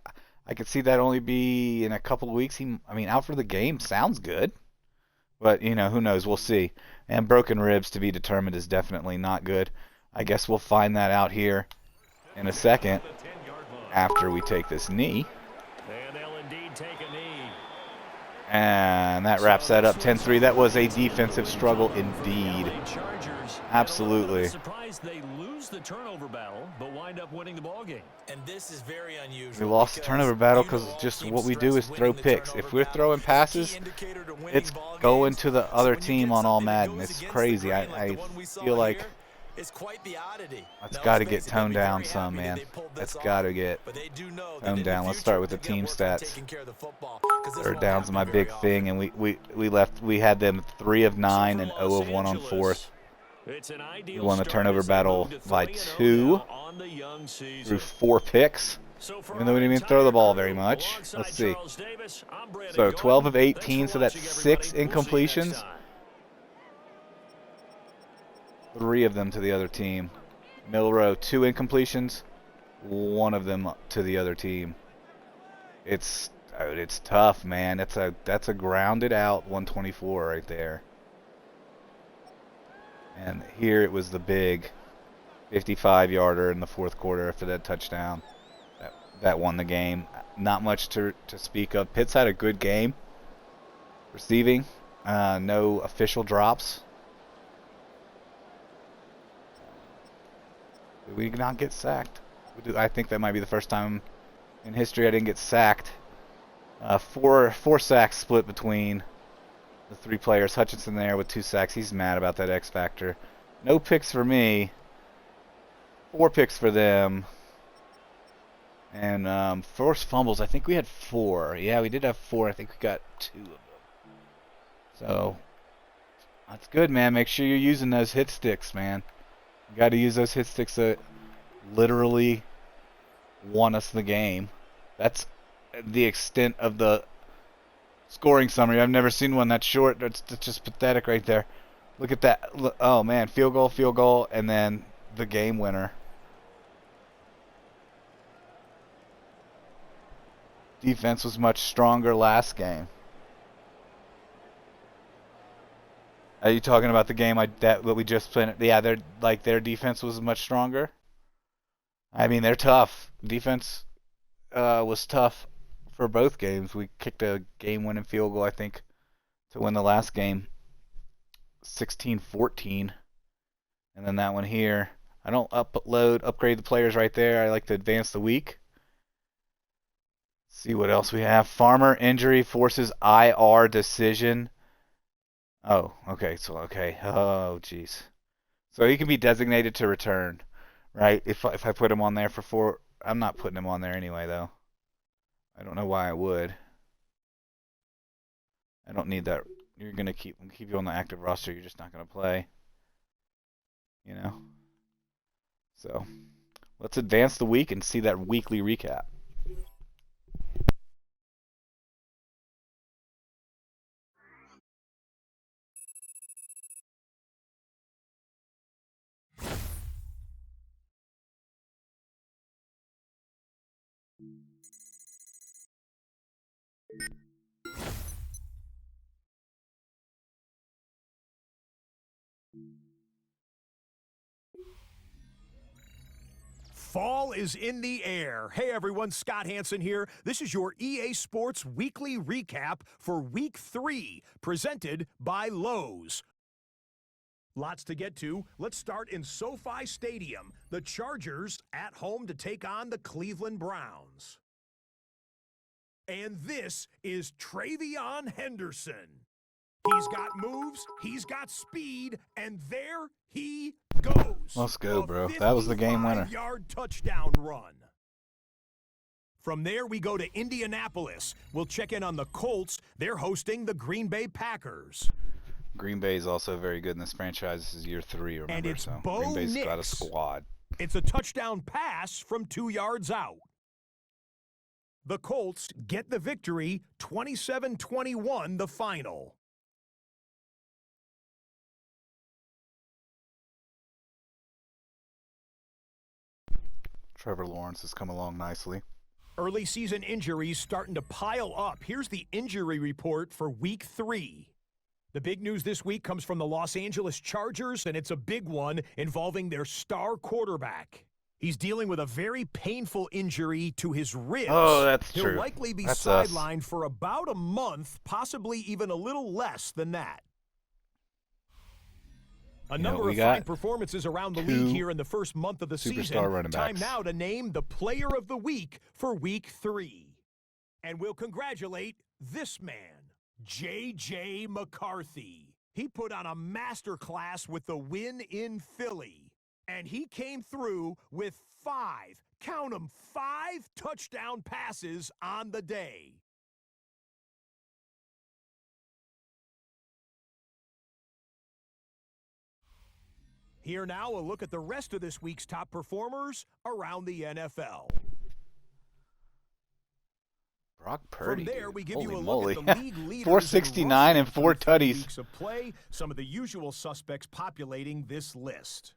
could see that only be in a couple of weeks. Out for the game sounds good, but who knows? We'll see. And broken ribs to be determined is definitely not good. I guess we'll find that out here in a second after we take this knee. And they'll indeed take a knee. And that wraps that up 10-3. That was a defensive struggle indeed. Absolutely. Surprised they lose the turnover battle, but wind up winning the ball game. And this is very unusual. We lost the turnover battle because just what we do is throw picks. If we're throwing passes, it's going to the other team on All-Madden. It's crazy. I feel like it's quite the oddity. That's got to get toned down some, man. That's got to get toned down. Let's start with the team stats. Third down's my big thing, and we had them 3 of 9 and 0 of 1 on fourth. We won the turnover battle by 2 through 4 picks, even though we didn't even throw the ball very much. Let's see. So 12 of 18, so that's 6 incompletions. 3 of them to the other team. Milrow, 2 incompletions, 1 of them to the other team. It's tough, man. That's a grounded out 124 right there. And here it was the big 55-yarder in the fourth quarter after that touchdown. That won the game. Not much to speak of. Pitts had a good game receiving. No official drops. Did we not get sacked? I think that might be the first time in history I didn't get sacked. 4 sacks split between the 3 players. Hutchinson there with 2 sacks. He's mad about that X factor. No picks for me. 4 picks for them. And forced fumbles. I think we had 4. Yeah, we did have 4. I think we got 2 of them. So that's good, man. Make sure you're using those hit sticks, man. You got to use those hit sticks that literally won us the game. That's the extent of the scoring summary. I've never seen one that short. That's just pathetic right there. Look at that. Oh, man. Field goal, and then the game winner. Defense was much stronger last game. Are you talking about the game that we just played? Yeah, their defense was much stronger. I mean, they're tough. Defense was tough for both games. We kicked a game-winning field goal, I think, to win the last game, 16-14. And then that one here. I don't upgrade the players right there. I like to advance the week. See what else we have. Farmer injury forces IR decision. Oh, okay. Oh, jeez. So he can be designated to return, right? If I put him on there for 4, I'm not putting him on there anyway, though. I don't know why I would. I don't need that. You're gonna keep you on the active roster. You're just not gonna play. You know. So let's advance the week and see that weekly recap. Fall is in the air. Hey everyone, Scott Hansen here. This is your EA Sports Weekly Recap for Week 3, presented by Lowe's. Lots to get to. Let's start in SoFi Stadium. The Chargers at home to take on the Cleveland Browns. And this is Travion Henderson. He's got moves, he's got speed, and there he goes. Let's go, bro. That was the game winner. 55-yard touchdown run. From there, we go to Indianapolis. We'll check in on the Colts. They're hosting the Green Bay Packers. Green Bay is also very good in this franchise. This is year 3, remember? And it's so Bo Green Bay's Nix. got a squad. It's a touchdown pass from 2 yards out. The Colts get the victory, 27-21 the final. Trevor Lawrence has come along nicely. Early season injuries starting to pile up. Here's the injury report for Week 3. The big news this week comes from the Los Angeles Chargers, and it's a big one involving their star quarterback. He's dealing with a very painful injury to his ribs. Oh, that's He'll true. likely be That's us. sidelined for about a month, possibly even a little less than that. A number of fine performances around the league here in the first month of the season. Time now to name the player of the week for Week 3. And we'll congratulate this man, J.J. McCarthy. He put on a masterclass with the win in Philly. And he came through with 5, count them, 5 touchdown passes on the day. Here now, a look at the rest of this week's top performers around the NFL. Brock Purdy. From there, we give Holy you a moly. look at the league leaders 469 and 4 tutties. Weeks of play, some of the usual suspects populating this list.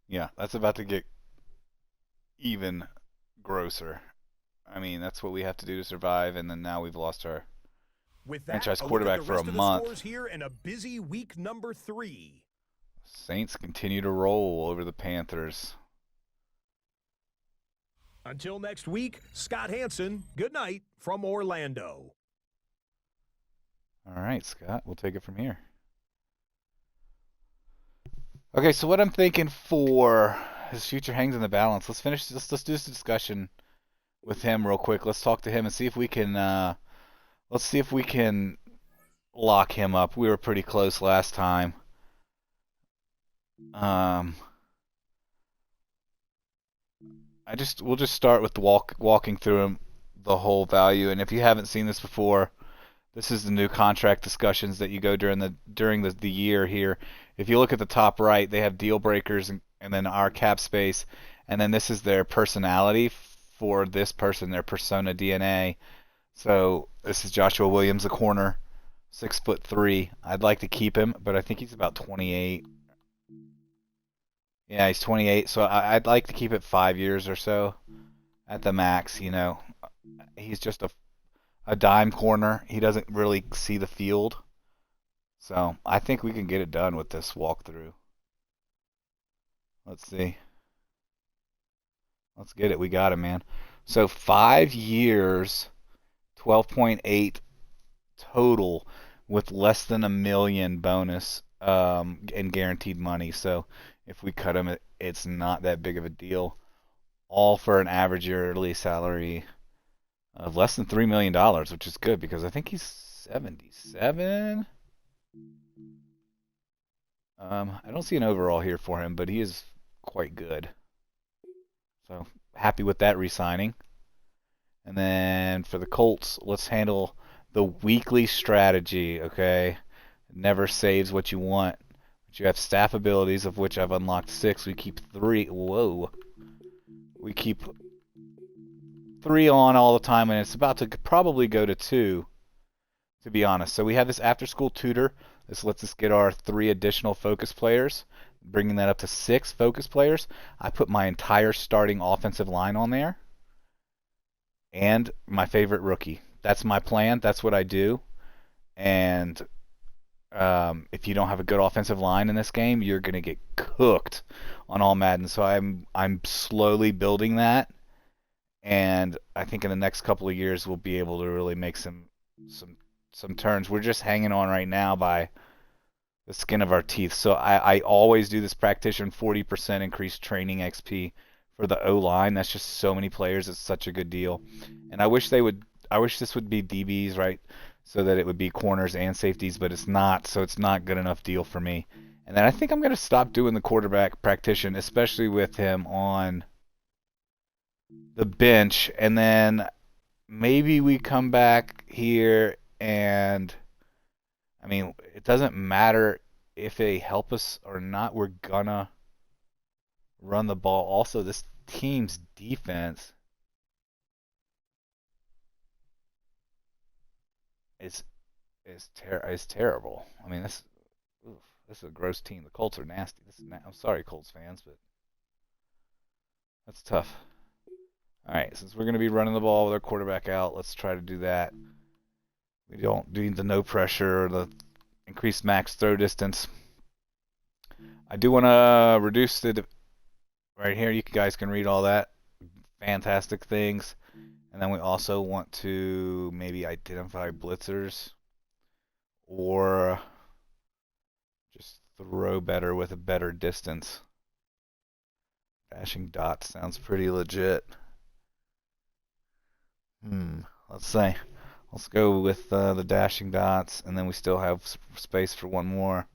Yeah, that's about to get even grosser. I mean, that's what we have to do to survive, and then now we've lost our franchise quarterback for a month. Here in a busy week number 3. Saints continue to roll over the Panthers. Until next week, Scott Hansen, good night from Orlando. All right, Scott, we'll take it from here. Okay, so what I'm thinking for his future hangs in the balance. Let's do this discussion with him real quick. Let's talk to him and see if we can lock him up. We were pretty close last time. We'll just start with the walking through him, the whole value. And if you haven't seen this before, this is the new contract discussions that you go during the year here. If you look at the top right, they have deal breakers and then our cap space, and then this is their personality for this person, their persona DNA. So this is Joshua Williams, the corner, 6'3". I'd like to keep him, but I think he's about 28. Yeah, he's 28, so I'd like to keep it 5 years or so at the max. You know, he's just a dime corner. He doesn't really see the field. So I think we can get it done with this walkthrough. Let's see. Let's get it. We got him, man. So 5 years, 12.8 total with less than $1 million bonus and guaranteed money. So if we cut him, it's not that big of a deal. All for an average yearly salary of less than $3 million, which is good because I think he's 77. I don't see an overall here for him, but he is quite good. So happy with that re-signing. And then for the Colts, let's handle the weekly strategy, okay? Never saves what you want. But you have staff abilities, of which I've unlocked 6. We keep 3. Whoa. We keep 3 on all the time, and it's about to probably go to 2, to be honest. So we have this after-school tutor. This lets us get our 3 additional focus players, bringing that up to 6 focus players. I put my entire starting offensive line on there, and my favorite rookie. That's my plan. That's what I do. And if you don't have a good offensive line in this game, you're going to get cooked on All-Madden. So I'm slowly building that, and I think in the next couple of years we'll be able to really make some turns. We're just hanging on right now by the skin of our teeth. So I always do this practitioner 40% increased training XP for the O-line. That's just so many players. It's such a good deal. And I wish this would be DBs, right? So that it would be corners and safeties, but it's not. So it's not good enough deal for me. And then I think I'm going to stop doing the quarterback practitioner, especially with him on the bench. And then maybe we come back here and, I mean, it doesn't matter if they help us or not. We're going to run the ball. Also, this team's defense is terrible. I mean, this is a gross team. The Colts are nasty. I'm sorry, Colts fans, but that's tough. All right, since we're going to be running the ball with our quarterback out, let's try to do that. We don't do the no pressure or the increased max throw distance. I do want to reduce right here. You guys can read all that. Fantastic things. And then we also want to maybe identify blitzers or just throw better with a better distance. Dashing dots sounds pretty legit. Let's say. Let's go with the dashing dots, and then we still have space for one more.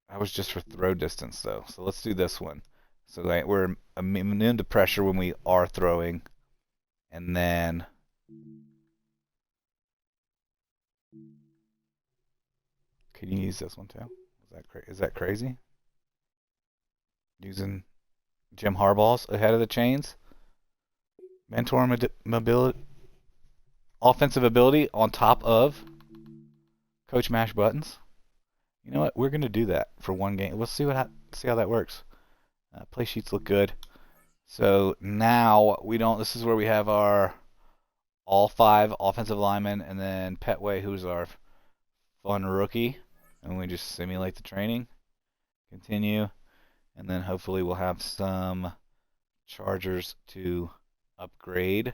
That was just for throw distance, though. So let's do this one. So that we're immune to pressure when we are throwing, and then can you use this one too? Is that crazy? Using Jim Harbaugh's ahead of the chains, mentor mobility, offensive ability on top of Coach Mash Buttons. You know what? We're gonna do that for one game. We'll see how that works. Play sheets look good. So now we don't. This is where we have our all 5 offensive linemen, and then Petway, who's our fun rookie, and we just simulate the training. Continue, and then hopefully we'll have some Chargers to upgrade.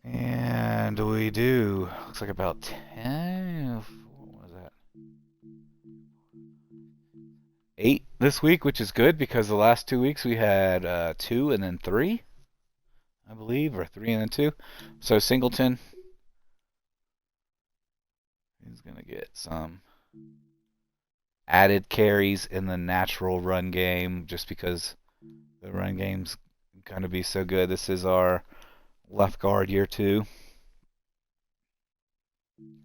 And we do. Looks like about 10. What was that? 8 this week, which is good because the last 2 weeks we had 2 and then 3, I believe, or 3 and then 2. So Singleton is going to get some added carries in the natural run game just because the run game's going to be so good. This is our left guard year 2.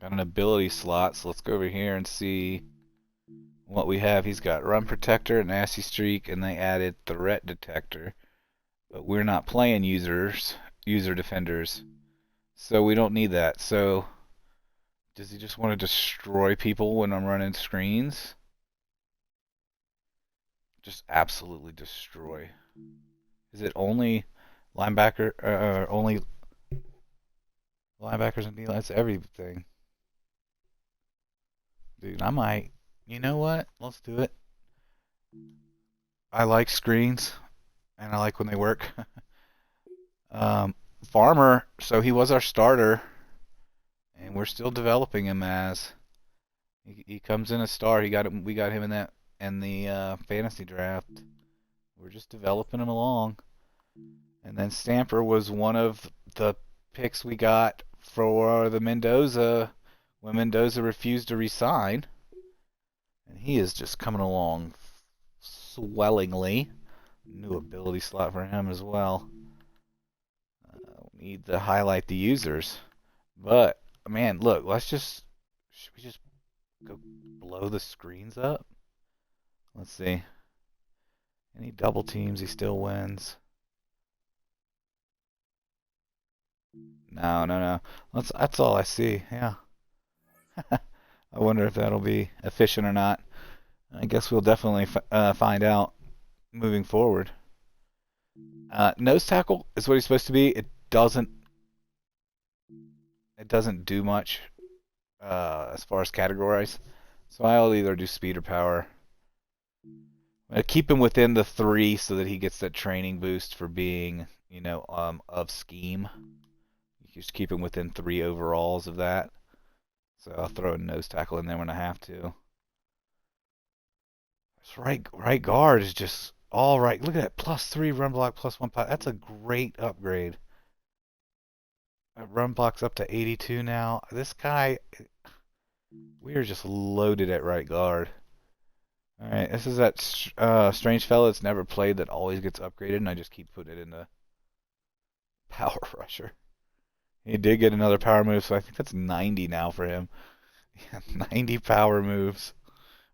Got an ability slot, so let's go over here and see what we have. He's got run protector, nasty streak, and they added threat detector. But we're not playing user defenders, so we don't need that. So does he just want to destroy people when I'm running screens? Just absolutely destroy. Is it only linebacker? Only linebackers and D-line? That's everything. Dude, I might. You know what? Let's do it. I like screens, and I like when they work. Farmer, so he was our starter, and we're still developing him as he comes in a star. We got him in the fantasy draft. We're just developing him along. And then Stamper was one of the picks we got for the Mendoza when Mendoza refused to resign. And he is just coming along swellingly. New ability slot for him as well. We need to highlight the users. But, man, look, should we just go blow the screens up? Let's see. Any double teams, he still wins. No. That's all I see, yeah. I wonder if that'll be efficient or not. I guess we'll definitely find out moving forward. Nose tackle is what he's supposed to be. It doesn't do much as far as categorize. So I'll either do speed or power. Keep him within the 3 so that he gets that training boost for being, of scheme. You just keep him within 3 overalls of that. So I'll throw a nose tackle in there when I have to. This right guard is just all right. Look at that, +3 run block, +1 pot. That's a great upgrade. That run block's up to 82 now. This guy, we are just loaded at right guard. All right, this is that strange fella that's never played that always gets upgraded, and I just keep putting it into power rusher. He did get another power move, so I think that's 90 now for him. Yeah, 90 power moves,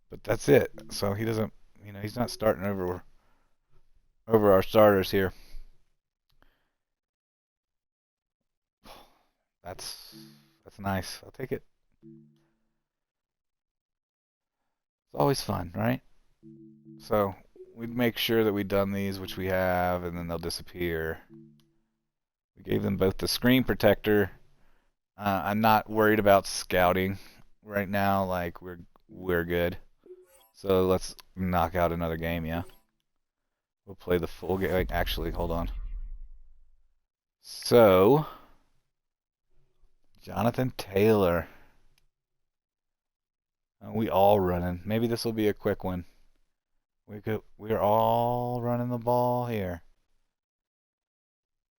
but that's it. So he doesn't, he's not starting over our starters here. That's nice. I'll take it. It's always fun, right? So we'd make sure that we've done these, which we have, and then they'll disappear. We gave them both the screen protector. I'm not worried about scouting right now. Like we're good. So let's knock out another game, yeah? We'll play the full game. Wait, actually, hold on. So, Jonathan Taylor. Are we all running? Maybe this will be a quick one. We're all running the ball here.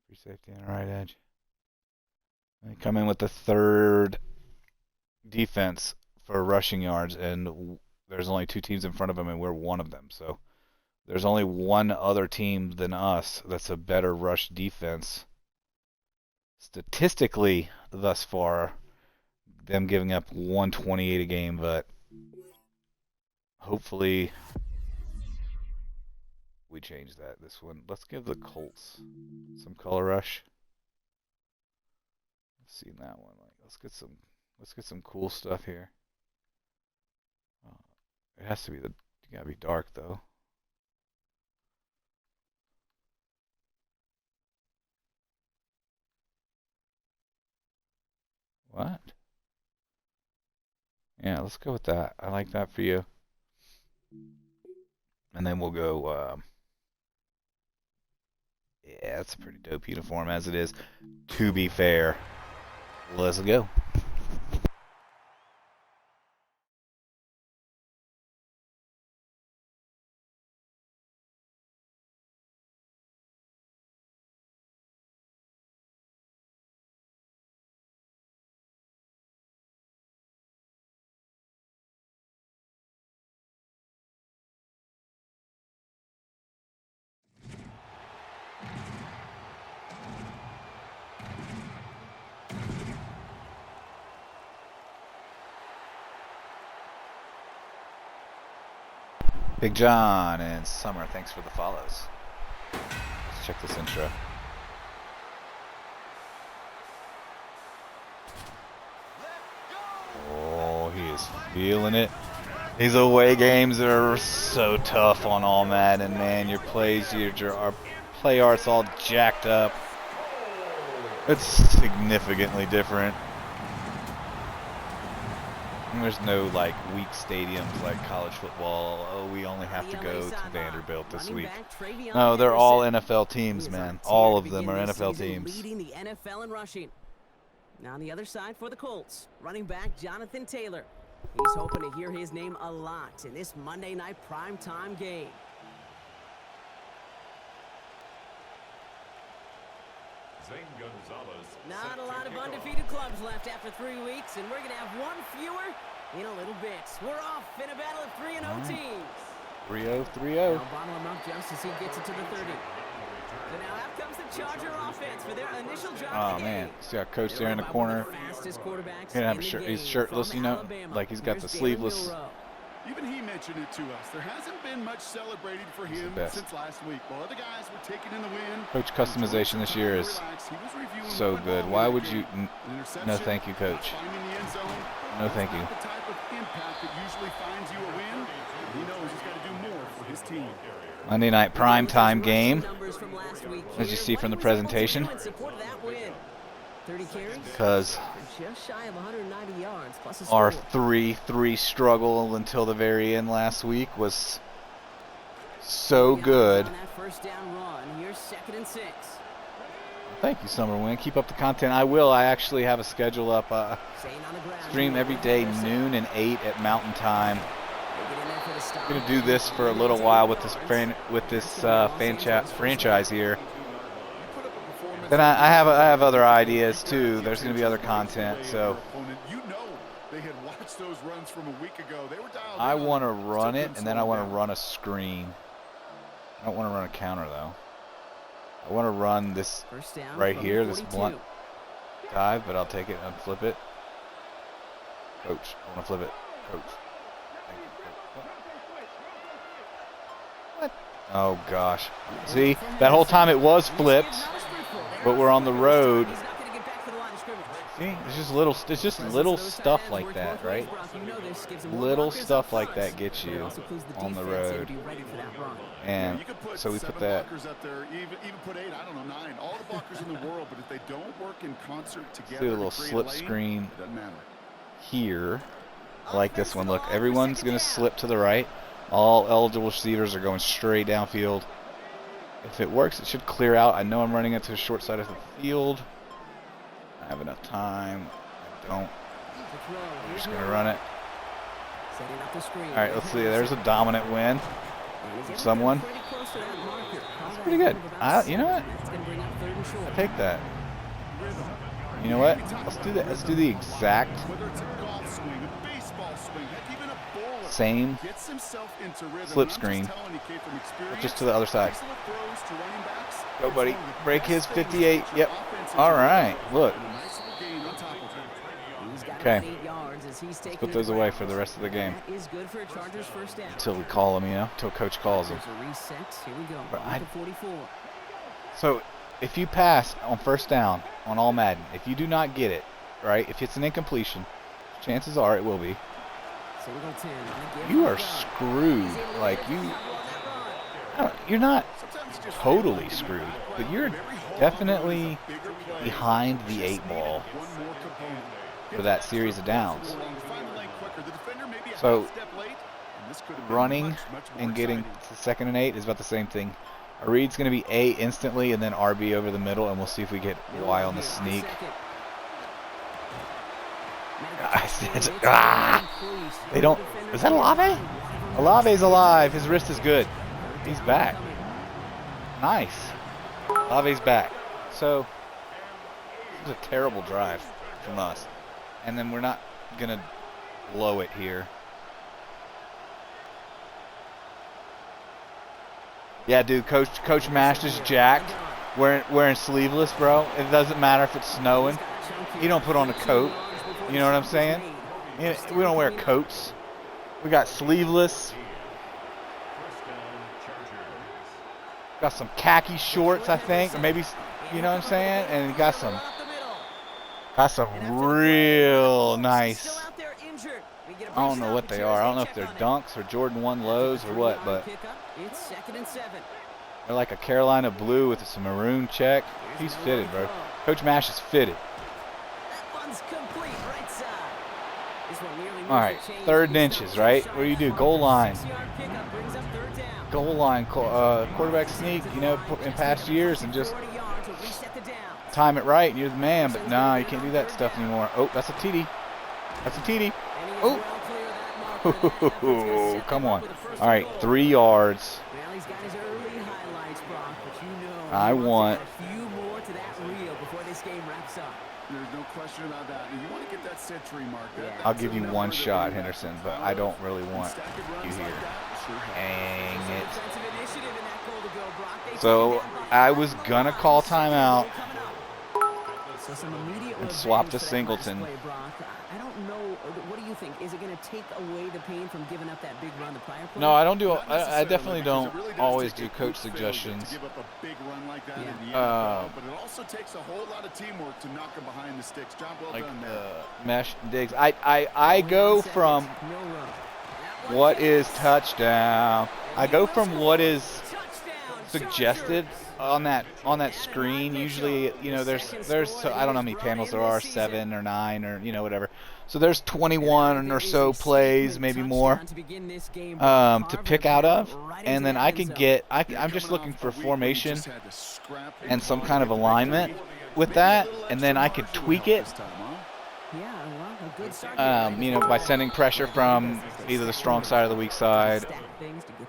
Free safety on the right edge. They come in with the third defense for rushing yards, and there's only 2 teams in front of them, and we're one of them. So there's only one other team than us that's a better rush defense. Statistically, thus far, them giving up 128 a game, but hopefully we change that this one. Let's give the Colts some color rush. Let's see that one. Let's get some cool stuff here. It has to be you gotta be dark though. What? Yeah, let's go with that. I like that for you. And then we'll go, yeah, it's a pretty dope uniform as it is. To be fair, let's go. Big John and Summer, thanks for the follows. Let's check this intro. Oh, he is feeling it. These away games are so tough on All-Madden, man. Your plays, our play art's all jacked up. It's significantly different. And there's no like weak stadiums like college football. Oh, we only have to go to Vanderbilt this week. No, they're all NFL teams, man. All of them are NFL teams. Leading the NFL in rushing. Now on the other side for the Colts, running back Jonathan Taylor. He's hoping to hear his name a lot in this Monday night primetime game. Zane Gonzalez. Not a lot of undefeated clubs left after 3 weeks, and we're going to have one fewer in a little bit. We're off in a battle of 3-0 teams. 3-0, 3-0. Now bottle him up just as he gets it to the 30. So now out comes the Charger offense for their initial drive. Oh man, see our coach there in the corner. He have a shirt. He's shirtless, you know, like he's got the sleeveless. Even he mentioned it to us. There hasn't been much celebrated for him since last week. While other guys were taking in the win. Coach customization this year is so good. Why would you? No, thank you, Coach. No, thank you. The type of impact that usually finds you a win. He knows he's got to do more for his team. Monday night primetime game. As you see from the presentation. Because our 3-3 struggle until the very end last week was so good. Thank you, Summerwind. Keep up the content. I will. I actually have a schedule up. Stream every day, noon and 8 at Mountain Time. I'm going to do this for a little while with this franchise here. Then I have other ideas too. There's going to be other content. So I want to run it, and then I want to run a screen. I don't want to run a counter though. I want to run this right here, this blunt dive, but I'll take it and flip it. Coach, I want to flip it. Coach. What? Oh gosh. See, that whole time it was flipped, but we're on the road. See, it's just little stuff like that, right? Little stuff like that gets you on the road. And so we put that. Even put 8, I don't know, 9. All the blockers in the world, but if they don't work in concert together, do a little slip screen here. I like this one. Look, everyone's going to slip to the right. All eligible receivers are going straight downfield. If it works, it should clear out. I know I'm running it to the short side of the field. I have enough time. I don't. I'm just going to run it. All right, let's see. There's a dominant win from someone. That's pretty good. You know what? I take that. You know what? Let's do that. Let's do the exact same flip screen, just to the other side. Go, buddy. Break his 58. Yep. All right. Look. Okay. Let's put those away for the rest of the game. Until we call them, you know, until coach calls them. So, if you pass on first down on All-Madden, if you do not get it, right, if it's an incompletion, chances are it will be, you are screwed. Like, you're not totally screwed, but you're definitely behind the 8-ball for that series of downs. So running and getting to 2nd and 8 is about the same thing. A read's going to be A instantly and then RB over the middle, and we'll see if we get Y on the sneak. They don't. Is that Olave? Olave's alive. His wrist is good. He's back. Nice. Olave's back. So this is a terrible drive from us. And then we're not going to blow it here. Yeah, dude, Coach Mash is jacked. Wearing sleeveless, bro. It doesn't matter if it's snowing. He don't put on a coat. You know what I'm saying? We don't wear coats. We got sleeveless. Got some khaki shorts, I think, or maybe, you know what I'm saying? And got some real nice. I don't know what they are. I don't know if they're Dunks or Jordan 1 lows or what, but they're like a Carolina blue with some maroon check. He's fitted, bro. Coach Mash is fitted. All right, 3rd and inches, right? What do you do? Goal line. Goal line, quarterback sneak, you know, in past years, and just time it right, and you're the man. But no, you can't do that stuff anymore. Oh, that's a TD. That's a TD. Oh. Come on. All right, 3 yards. I want. There's no question about that. And you want to get that century mark. I'll give you 1 shot, Henderson, but I don't really want you here. Dang it. So I was gonna call timeout and swap to Singleton. I don't know. What do you think? Is it going to take away the pain from giving up that big run the prior play? No, I don't do. I definitely don't always do coach suggestions. But it also takes a whole lot of teamwork to knock him behind the sticks. Job well done there. Mesh digs. I go from what is touchdown. I go from what is suggested on that screen. Usually, you know, there's so I don't know how many panels there are, 7 or 9 or, you know, whatever. So there's 21 or so plays, maybe more, to pick out of, and then I can get. I'm just looking for formation and some kind of alignment with that, and then I could tweak it. You know, by sending pressure from either the strong side or the weak side.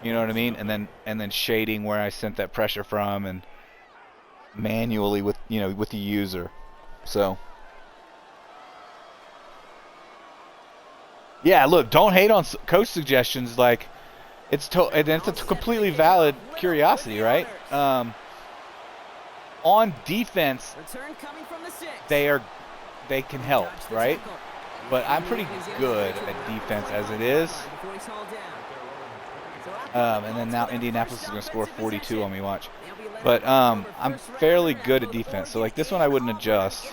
You know what I mean? And then shading where I sent that pressure from, and manually with the user. So yeah, look, don't hate on coach suggestions. Like it's a completely valid curiosity, right? On defense, they can help, right? But I'm pretty good at defense as it is. And then now Indianapolis is going to score 42 on me, watch. But I'm fairly good at defense. So like this one I wouldn't adjust.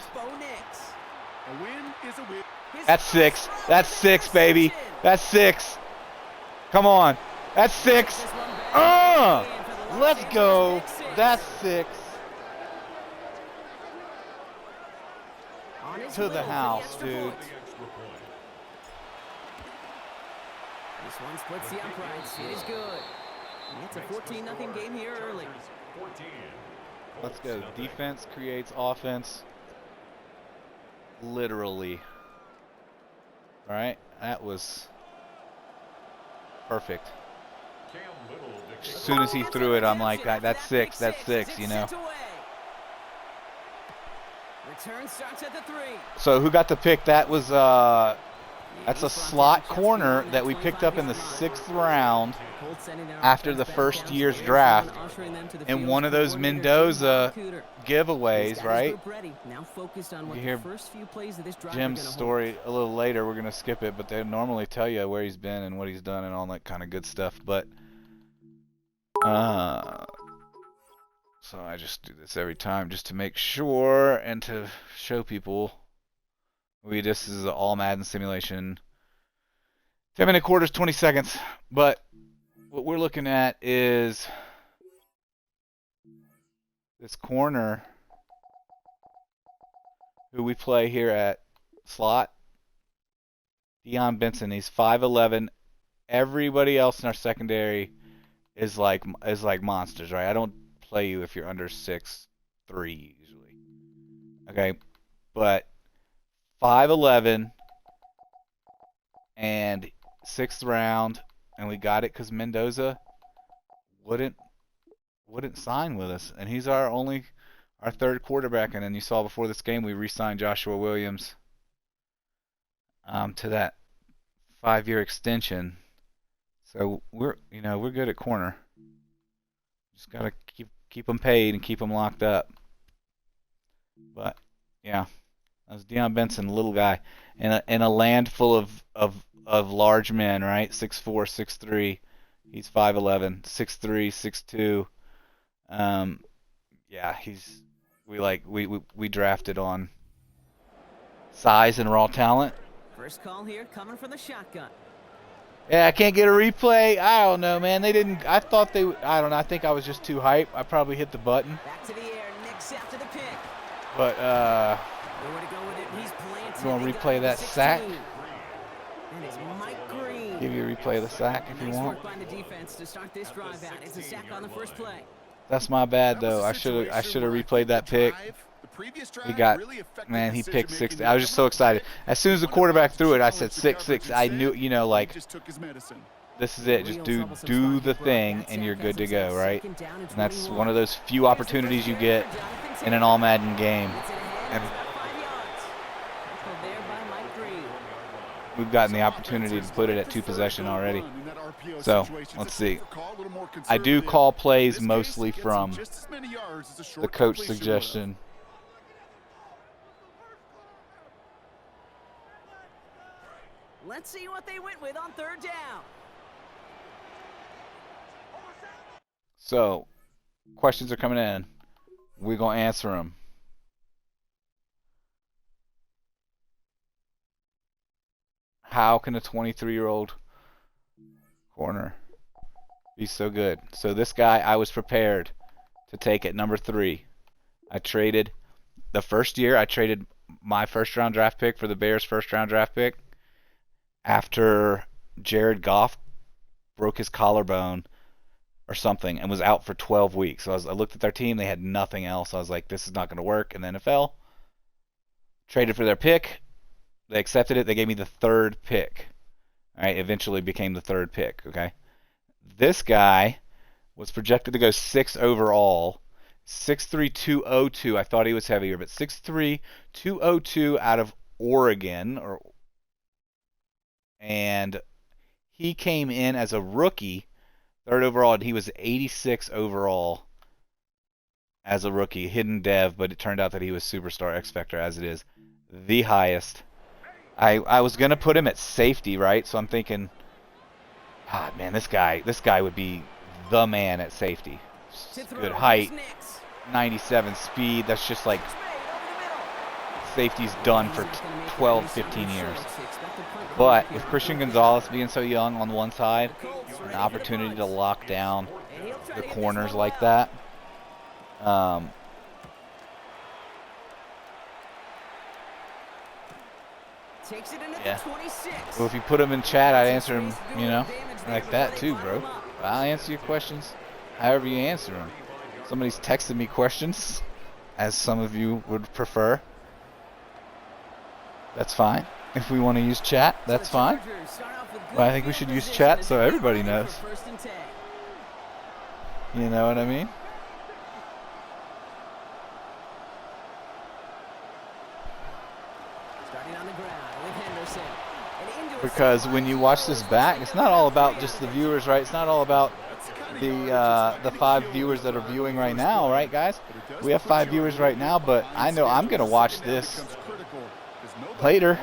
That's 6. That's 6, baby. That's 6. Come on. That's 6. Let's go. That's 6. To the house, dude. This one splits the uprights. It is good. And it's a 14-0 game here early. 14. Let's go. Defense creates offense. Literally. All right, that was perfect. Cam Little As soon as he threw it, I'm like, that's six, you know. Return starts at the 3. So who got the pick? That was that's a slot corner that we picked up in the 6th round after the first year's draft, and one of those Mendoza giveaways, right? You hear Jim's story a little later. We're gonna skip it, but they normally tell you where he's been and what he's done and all that kind of good stuff. But so I just do this every time just to make sure and to show people. This is an All-Madden simulation. 10-minute quarters, 20 seconds. But what we're looking at is this corner who we play here at slot. Deion Benson. He's 5'11". Everybody else in our secondary is like monsters, right? I don't play you if you're under 6'3" usually. Okay, but 5'11" and 6th round, and we got it because Mendoza wouldn't sign with us, and he's our 3rd quarterback. And then you saw before this game we re-signed Joshua Williams to that 5-year extension. So we're good at corner. Just gotta keep them paid and keep them locked up. But yeah. That was Deion Benson, little guy, in a land full of large men, right? 6'4", 6'3". He's 5'11", 6'3", 6'2". Yeah, we drafted on size and raw talent. First call here coming from the shotgun. Yeah, I can't get a replay. I don't know, man. They didn't. I thought they. I don't know. I think I was just too hype. I probably hit the button. Back to the air, Knicks after the pick. But you want to replay that sack? Give you a replay of the sack if you want. That's my bad though. I should have replayed that pick. He picked 6. I was just so excited. As soon as the quarterback threw it, I said 6-6. I knew, this is it. Just do the thing and you're good to go, right? And that's one of those few opportunities you get in an All-Madden game. And we've gotten the opportunity to put it at 2 possession already. So, let's see. I do call plays mostly from the coach suggestion. Let's see what they went with on 3rd down. So, questions are coming in. We're going to answer them. How can a 23-year-old corner be so good? So this guy, I was prepared to take at number 3. I traded the first year. I traded my first-round draft pick for the Bears' first-round draft pick after Jared Goff broke his collarbone or something and was out for 12 weeks. So I looked at their team. They had nothing else. I was like, this is not going to work in the NFL. Traded for their pick. They accepted it. They gave me the 3rd pick. All right, eventually became the 3rd pick, okay? This guy was projected to go 6 overall. 6'3", 202. I thought he was heavier, but 6'3", 202 out of Oregon. And he came in as a rookie, 3rd overall, and he was 86 overall as a rookie. Hidden dev, but it turned out that he was Superstar X Factor, as it is the highest. I was going to put him at safety, right? So I'm thinking, man, this guy would be the man at safety. Good height, 97 speed. That's just like safety's done for 12, 15 years. But with Christian Gonzalez being so young on one side, an opportunity to lock down the corners like that, Takes it into Yeah. the 26. Well, if you put them in chat, I'd answer them, you know, like that too, bro. I'll answer your questions however you answer them. Somebody's texting me questions, as some of you would prefer. That's fine. If we want to use chat, that's fine. But I think we should use chat so everybody knows. You know what I mean? Because when you watch this back, it's not all about just the viewers, right? It's not all about the 5 viewers that are viewing right now, right, guys? We have 5 viewers right now, but I know I'm gonna watch this later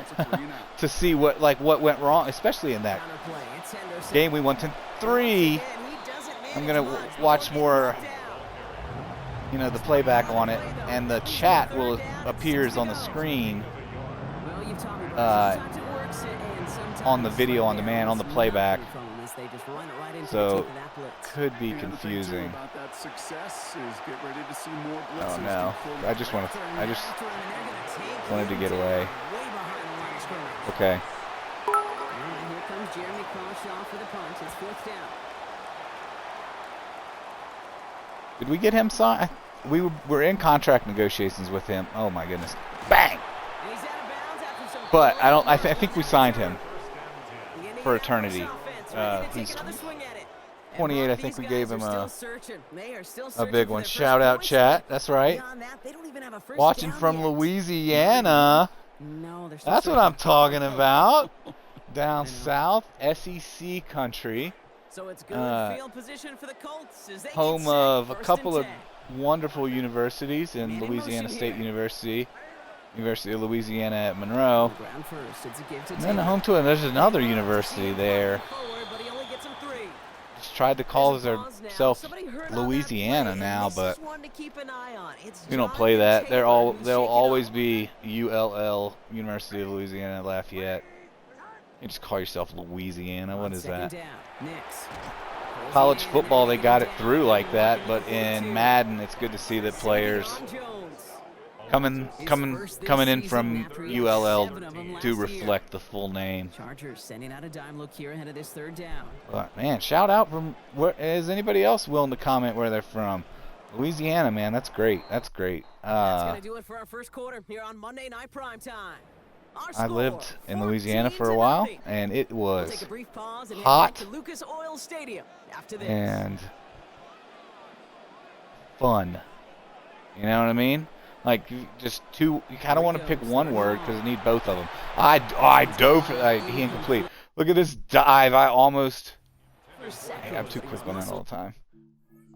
to see what went wrong, especially in that game we won 10-3. I'm gonna watch more, you know, the playback on it, and the chat will appears on the screen. On the video on demand, on the playback, so could be confusing. Oh no! I just wanted to get away. Okay. Did we get him signed? We were in contract negotiations with him. Oh my goodness! Bang! But I think we signed him for eternity. He's 28. I think we gave him a big one. Shout out chat. That's right. Watching from Louisiana. That's what I'm talking about. Down south, SEC country. Home of a couple of wonderful universities in Louisiana State University. University of Louisiana at Monroe. And then home to it, there's another university there. Just tried to call herself Louisiana now, but we don't play that. They'll always be ULL, University of Louisiana Lafayette. You just call yourself Louisiana. What is that? College football, they got it through like that, but in Madden, it's good to see that players coming in from ULL do reflect the full name. Chargers sending out a dime look here ahead of this 3rd down. But man, shout out from where is anybody else willing to comment where they're from? Louisiana, man, that's great. That's great. That's gonna do it for our first quarter here on Monday Night Primetime. I lived in Louisiana for a while, and it was hot and fun. You know what I mean? Like, just two, you kind of want to pick one word because you need both of them. I dove, he incomplete. Look at this dive. I'm too quick on that all the time.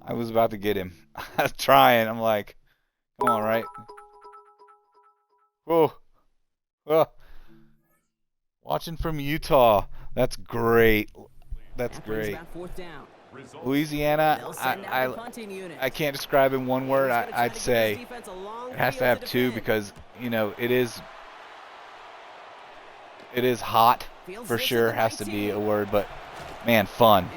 I was about to get him. I was trying. I'm like, come on, right? Whoa. Whoa. Watching from Utah. That's great. That's great. Louisiana, I can't describe in one word. I'd say it has to have 2 because, you know, it is hot for sure. Has to be a word, but man, fun.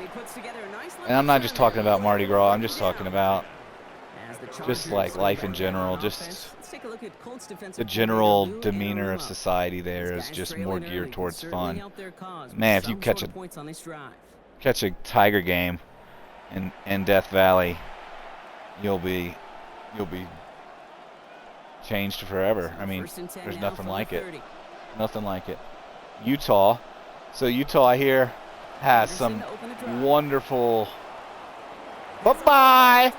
And I'm not just talking about Mardi Gras. I'm just talking about just like life in general. Just the general demeanor of society there is just more geared towards fun. Man, if you catch a Tiger game in Death Valley, you'll be changed forever. I mean, there's nothing like it. Nothing like it. Utah. So Utah, I hear, has some wonderful. Bye-bye.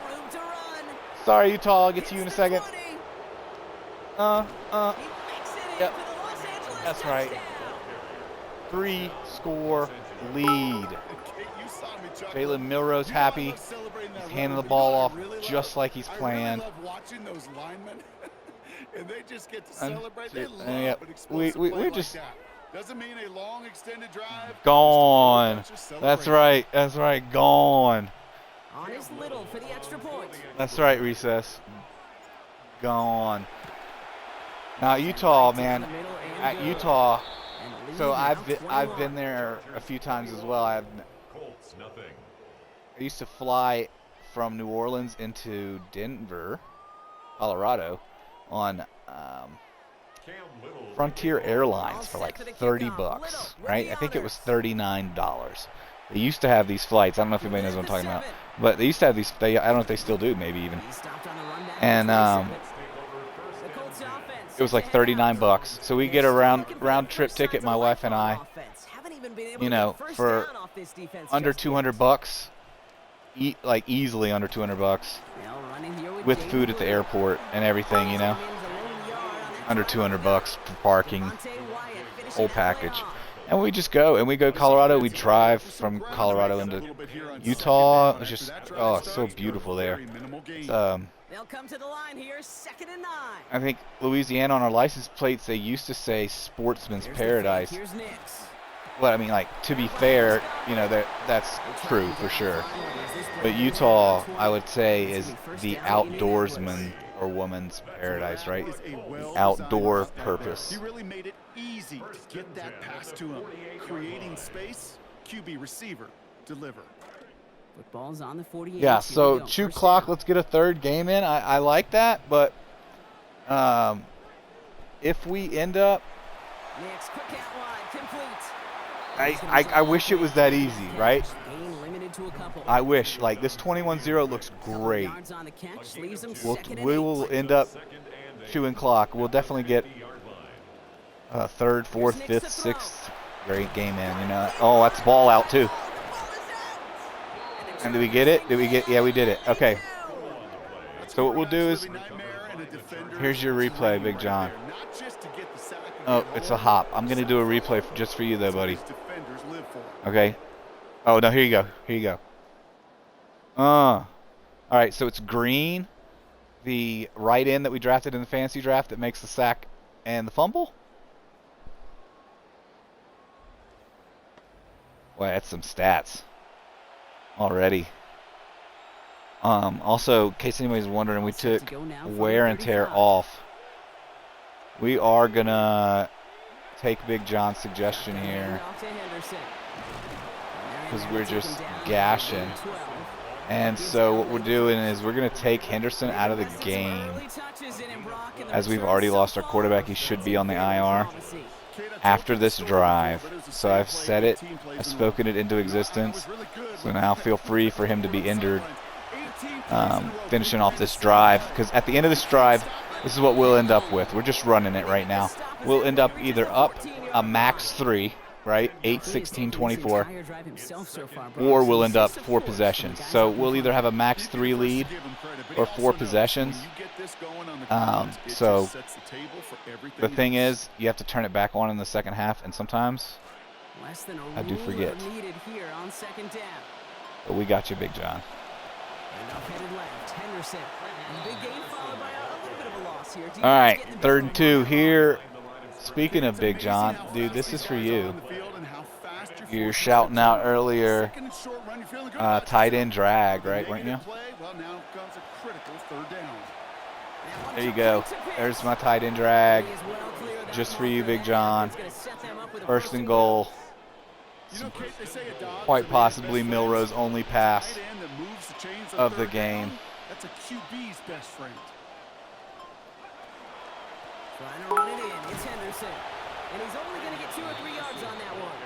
Sorry, Utah. I'll get to you in a second. Yep. That's right. 3-score lead. Jalen Milrose happy. He's handing the ball off just like he's planned. And they just get to celebrate. They love an we're just doesn't mean a long extended drive. Gone. That's right. That's right. Gone. On his little for the extra point. That's right, Recess. Gone. Now Utah, man. At Utah, so I've been there a few times as well. I used to fly from New Orleans into Denver, Colorado, on Frontier Airlines for like 30 bucks, right? I think it was $39. They used to have these flights. I don't know if anybody knows what I'm talking about, but they used to have these. I don't know if they still do, maybe even. And it was like 39 bucks. So we get a round trip ticket, my wife and I. You know, for under 200 bucks, like easily under 200 bucks, with food at the airport and everything. You know, under 200 bucks for parking, whole package. And we just go, and we go to Colorado. We drive from Colorado into Utah. It's just, oh, it's so beautiful there. They'll come to the line here, 2nd and 9. I think Louisiana, on our license plates, they used to say Sportsman's Paradise. Here's Nix. Well, I mean, like, to be fair, you know, that's true for sure. But Utah, I would say, is the outdoorsman or woman's paradise, right? Outdoor purpose. He really made it easy to get that pass to him. Creating space, QB receiver, deliver. Football's on the 48. Yeah, so chew clock, let's get a third game in. I like that, but if we end up, Nix, quick out wide, complete. I wish it was that easy, right? I wish. Like, this 21-0 looks great. We will end up chewing clock. We'll definitely get third, fourth, fifth, sixth great game in, you know. Oh, that's ball out too. And did we get it? Yeah, we did it. Okay. So what we'll do is, here's your replay, Big John. Oh, it's a hop. I'm going to do a replay just for you though, buddy. Okay. Oh, no, here you go. Here you go. All right, so it's green, the right end that we drafted in the fantasy draft that makes the sack and the fumble. Boy, that's some stats already. Also, in case anybody's wondering, we took wear and tear off. We are going to take Big John's suggestion here, because we're just gashing. And so what we're doing is we're going to take Henderson out of the game. As we've already lost our quarterback, he should be on the IR after this drive. So I've said it, I've spoken it into existence. So now feel free for him to be injured, finishing off this drive. Because at the end of this drive, this is what we'll end up with. We're just running it right now. We'll end up either up a max 3, right? 8, 16, 24. Or we'll end up 4 possessions. So we'll either have a max 3 lead or 4 possessions. So the thing is, you have to turn it back on in the second half, and sometimes I do forget. But we got you, Big John. All right, 3rd and 2 here. Speaking of Big John, dude, this is for you. You're shouting out earlier, tight end drag, right, weren't you? There you go. There's my tight end drag. Just for you, Big John. 1st and goal. Quite possibly Milroe's only pass of the game. That's a QB's best friend. Trying to run it in. It's Henderson. And he's only going to get 2 or 3 yards on that one.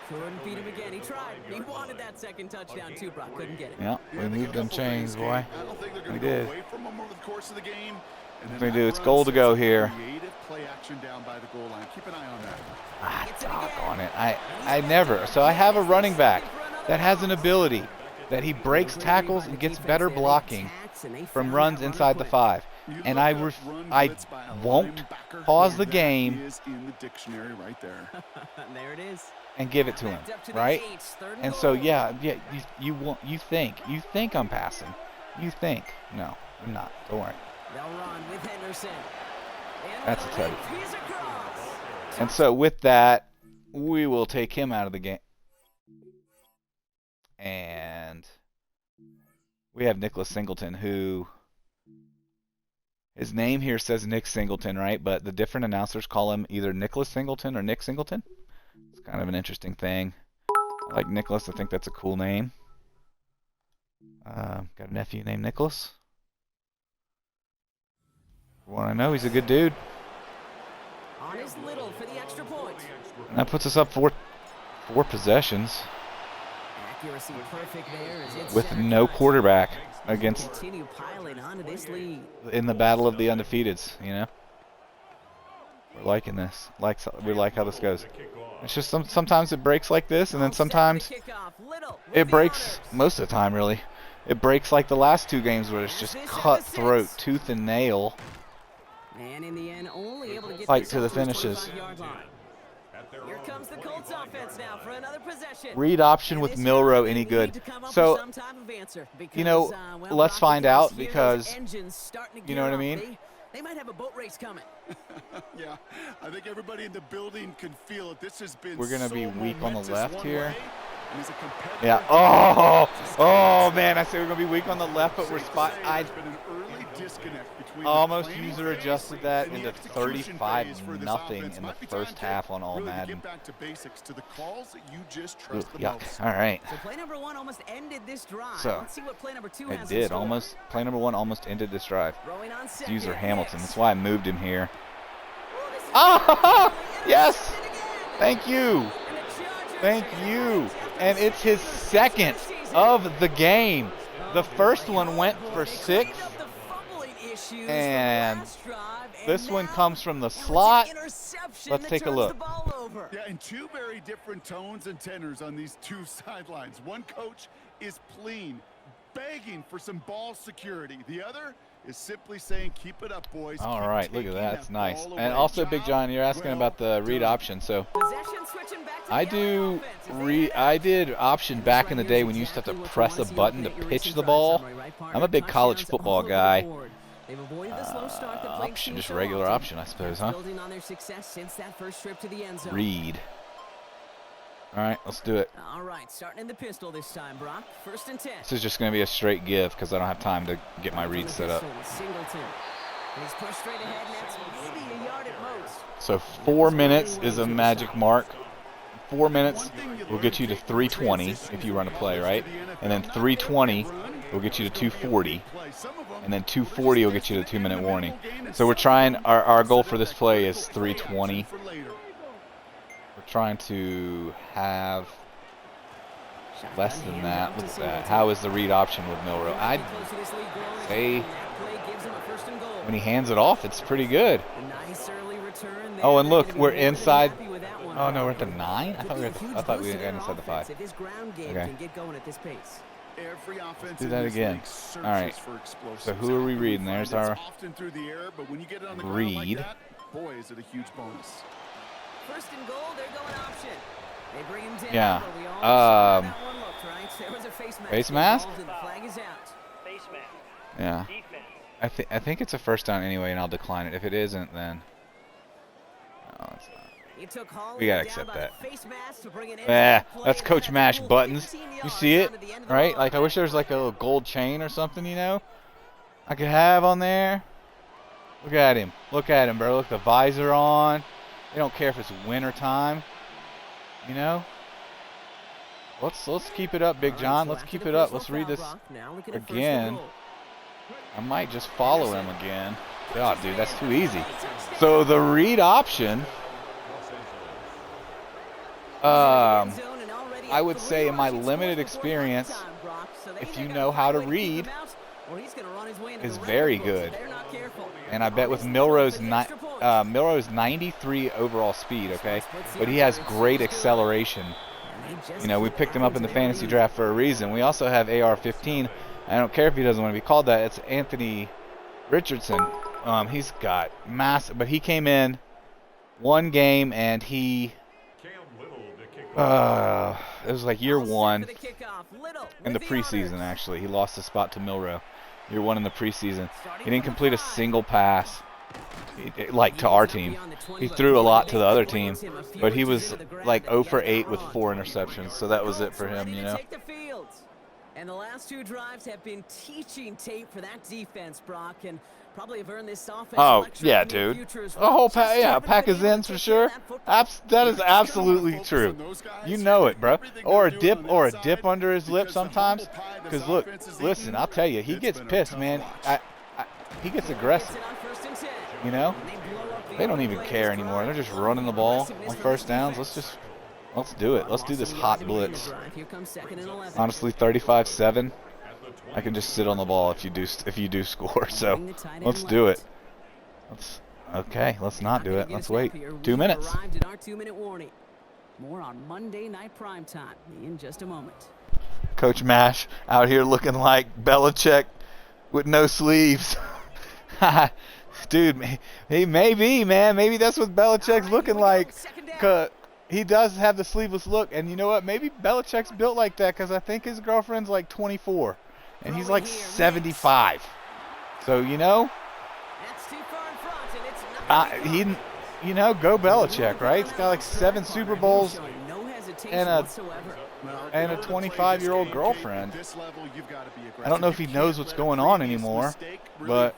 Couldn't beat him again. He tried. He wanted that second touchdown too, Brock. Couldn't get it. Yeah, we moved them chains, boy. We did. We do. It's goal to go here. Ah, doggone it. I never. So I have a running back that has an ability that he breaks tackles and gets better blocking from runs inside the 5. And I won't pause the game There it is. and give it to him, right? And so yeah, you think I'm passing. You think. No, I'm not. Don't worry. They'll run with Henderson. That's a tutty. And so with that, we will take him out of the game. And we have Nicholas Singleton, who his name here says Nick Singleton, right? But the different announcers call him either Nicholas Singleton or Nick Singleton. It's kind of an interesting thing. I like Nicholas. I think that's a cool name. Got a nephew named Nicholas. For what I know, he's a good dude. On his little for the extra point. And that puts us up four possessions. Accuracy perfect there as it's With no quarterback against continue piling onto this lead. in the battle of the undefeateds, you know. We're liking this. We like how this goes. It's just sometimes it breaks like this, and then sometimes it breaks most of the time, really. It breaks like the last two games where it's just cutthroat, tooth and nail. And in the end, only able to get Fight to the finishes. Here comes the Colts offense now for another possession. Read option with Milroe any good? So, you know, let's find out because, you know what I mean? They might have a boat race coming. Yeah, I think everybody in the building can feel it. This has been We're going to be weak on the left here. Yeah. Oh, man, I say we're going to be weak on the left, but we're almost user adjusted that into 35-0 in the first half on All-Madden. Yuck. All right. So play number 1 almost ended this drive. So, let's see what play number 2 has. It did. Play number 1 almost ended this drive. It's user Hamilton. That's why I moved him here. Oh, yes! Thank you. Thank you. And it's his second of the game. The first one went for 6. And this one comes from the slot. Let's take a look. Yeah, and two very different tones and tenors on these two sidelines. One coach is pleading, begging for some ball security. The other is simply saying, keep it up, boys. All right, look at that. That's nice. And also, Big John, you're asking about the read option. So I did option back in the day when you used to have to press a button to pitch the ball. I'm a big college football guy. Option, just regular option, I suppose, huh? Read. All right, let's do it. All right, starting in the pistol this time, Brock. 1st and 10. This is just going to be a straight give because I don't have time to get my read set up. He's pushed straight ahead, and that's maybe a yard at most. So 4 minutes is a magic mark. 4 minutes will get you to 320 if you run a play, right? And then 320 will get you to 240. And then 240 will get you to 2-minute warning. So we're trying, our goal for this play is 320. We're trying to have less than that. Look at that. How is the read option with Milroe? I'd say when he hands it off, it's pretty good. Oh, and look, we're inside. Oh, no, we're at the 9? I thought we were inside the 5. Okay. Let's do that again. All right. So who are we reading? There's our read. Boy, is it a huge bonus. 1st and goal, they're going option. They bring him down. Yeah. But we all that one looked, right? There was a face mask. Face mask? The flag is out. Face mask. Yeah. I think it's a first down anyway, and I'll decline it. If it isn't, then no, it's not. We gotta accept that. Yeah, that's Coach Mash Buttons. You see it, right? Like I wish there was like a little gold chain or something, you know, I could have on there. Look at him, bro. Look, the visor on. They don't care if it's winter time, you know. Let's keep it up, Big John. Let's keep it up. Let's read this again. I might just follow him again. Oh, dude, that's too easy. So the read option. I would say in my limited experience, if you know how to read, is very good. And I bet with Milroe's 93 overall speed, okay? But he has great acceleration. You know, we picked him up in the fantasy draft for a reason. We also have AR-15. I don't care if he doesn't want to be called that. It's Anthony Richardson. He's got massive, but he came in one game and he it was like year 1 in the preseason, actually. He lost his spot to Milroe. Year 1 in the preseason. He didn't complete a single pass, like to our team. He threw a lot to the other team, but he was like 0 for 8 with 4 interceptions, so that was it for him, you know. And the last 2 drives have been teaching tape for that defense, Brock, and probably have earned this offense. Oh, yeah, dude. A whole pack, yeah, a pack of Zens for sure. That is absolutely true. You know it, bro. Or a dip under his lip sometimes. Because look, listen, I'll tell you, he gets pissed, man. He gets aggressive. You know? They don't even care anymore. They're just running the ball on first downs. Let's do it. Let's do this hot blitz. Honestly, 35-7. I can just sit on the ball if you do score. So let's do it. Let's not do it. Let's wait 2 minutes. More on Monday Night Primetime in just a moment. Coach Mash out here looking like Belichick with no sleeves. Dude, he may be, man. Maybe that's what Belichick's looking like. Cause he does have the sleeveless look. And you know what? Maybe Belichick's built like that because I think his girlfriend's like 24. And he's like 75. So, you know, go Belichick, right? He's got like 7 Super Bowls and a 25-year-old girlfriend. I don't know if he knows what's going on anymore, but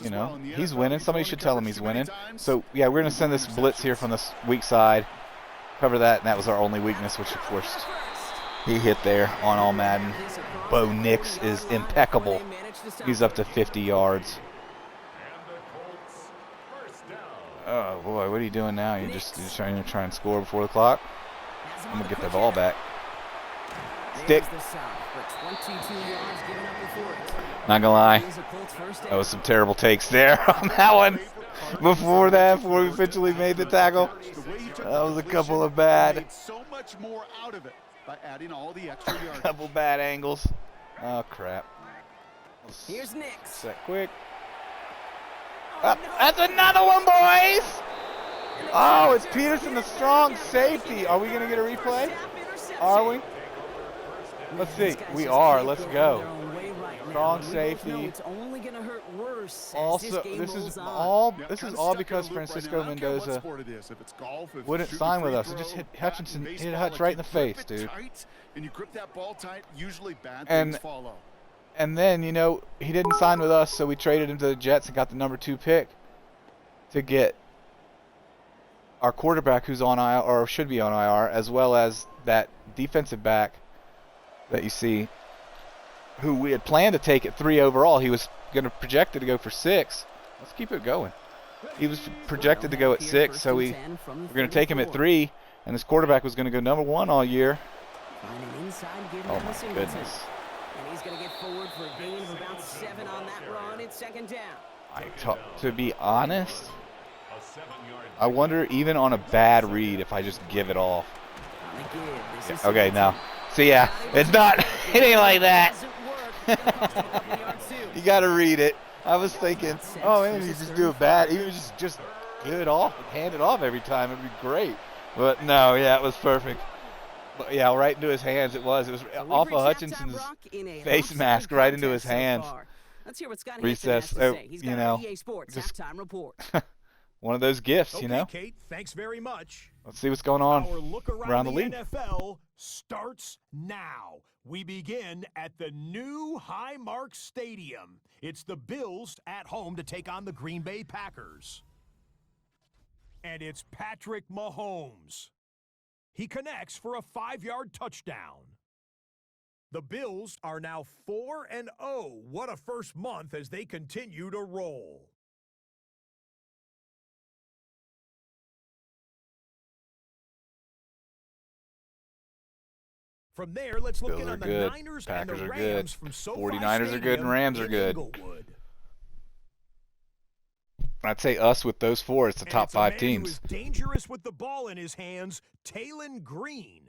you know, he's winning. Somebody should tell him he's winning. So yeah, we're gonna send this blitz here from this weak side, cover that, and that was our only weakness, which of course he hit there on All-Madden. Bo Nix is impeccable. He's up to 50 yards. Oh boy, what are you doing now? You're trying to try and score before the clock. I'm gonna get the ball back. Stick. Not gonna lie, that was some terrible takes there on that one. Before we eventually made the tackle, that was a couple of bad. Couple bad angles. Oh crap. Here's Nix. Set quick. That's another one, boys! Oh, it's Peterson, the strong safety. Are we going to get a replay? Are we? Let's see. We are. Let's go. Strong safety. Also, this is all because Francisco Mendoza wouldn't sign with us. It just hit Hutchinson, hit Hutch right in the face, dude. And then, you know, he didn't sign with us, so we traded him to the Jets and got the number 2 pick to get our quarterback who's on IR, or should be on IR, as well as that defensive back that you see, who we had planned to take at 3 overall. He was going to projected to go for 6. Let's keep it going. He was projected to go at 6, so we're going to take him at 3, and this quarterback was going to go number 1 all year. Oh my goodness. And he's going to get forward for a gain of about 7 on that run. It's second down. To be honest, I wonder even on a bad read if I just give it off. Yeah, okay, now. So yeah, it's not. It ain't like that. You got to read it. I was thinking, oh man, you just do it bad. Even just give it off, hand it off every time. It'd be great. But no, yeah, it was perfect. But yeah, right into his hands it was. It was off of Hutchinson's face mask right into his hands. Let's hear what Scott Recess, you know, just one of those gifts, you know. Kate, thanks very much. Let's see what's going on Our look around the league. NFL starts now. We begin at the new Highmark Stadium. It's the Bills at home to take on the Green Bay Packers. And it's Patrick Mahomes. He connects for a 5-yard touchdown. The Bills are now 4-0. What a first month as they continue to roll. From there, let's look in on the Niners and the Rams from SoFi 49ers are good and Rams are good. Inglewood. I'd say us with those 4, it's the top 5 teams. Who is dangerous with the ball in his hands, Talon Green.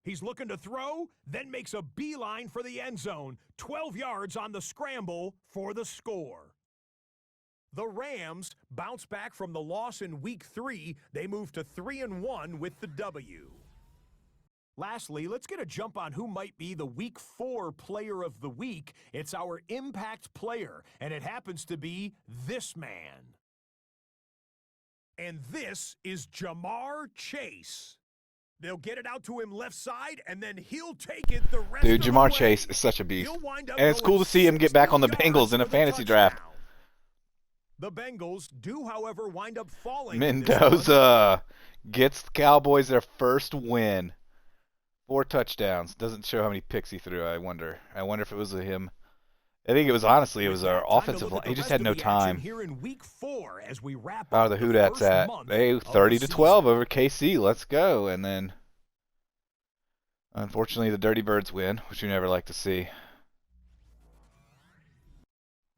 He's looking to throw, then makes a beeline for the end zone. 12 yards on the scramble for the score. The Rams bounce back from the loss in Week 3. They move to 3-1 with the W. Lastly, let's get a jump on who might be the Week 4 Player of the Week. It's our impact player, and it happens to be this man. And this is Jamar Chase. They'll get it out to him left side, and then he'll take it the rest Dude, of the Jamar way. Chase is such a beast. And it's cool to see him get back on the Bengals in a fantasy draft. The Bengals do, however, wind up falling. Mendoza gets the Cowboys their first win. 4 touchdowns. Doesn't show how many picks he threw. I wonder if it was him I think it was honestly, it was our Time to offensive look line. at He the just rest had of no the action time. here in week 4 as we wrap How are up the the Hoodats first at? month They of the 30 to 12 season. over KC. Let's go. And then, unfortunately, the Dirty Birds win, which you never like to see.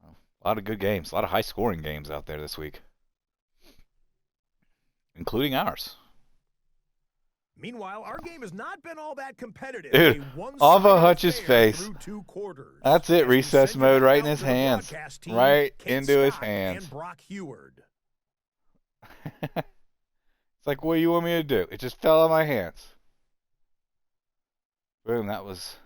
A lot of good games, a lot of high-scoring games out there this week, including ours. Meanwhile, our game has not been all that competitive. Dude, A one-sided off of Hutch's affair face. through 2 quarters. That's it, As we recess send mode you right back in out his to the hands. broadcast team, Right Kate into his Scott hands. and Brock Heward. It's like, what do you want me to do? It just fell out of my hands. Boom, that was...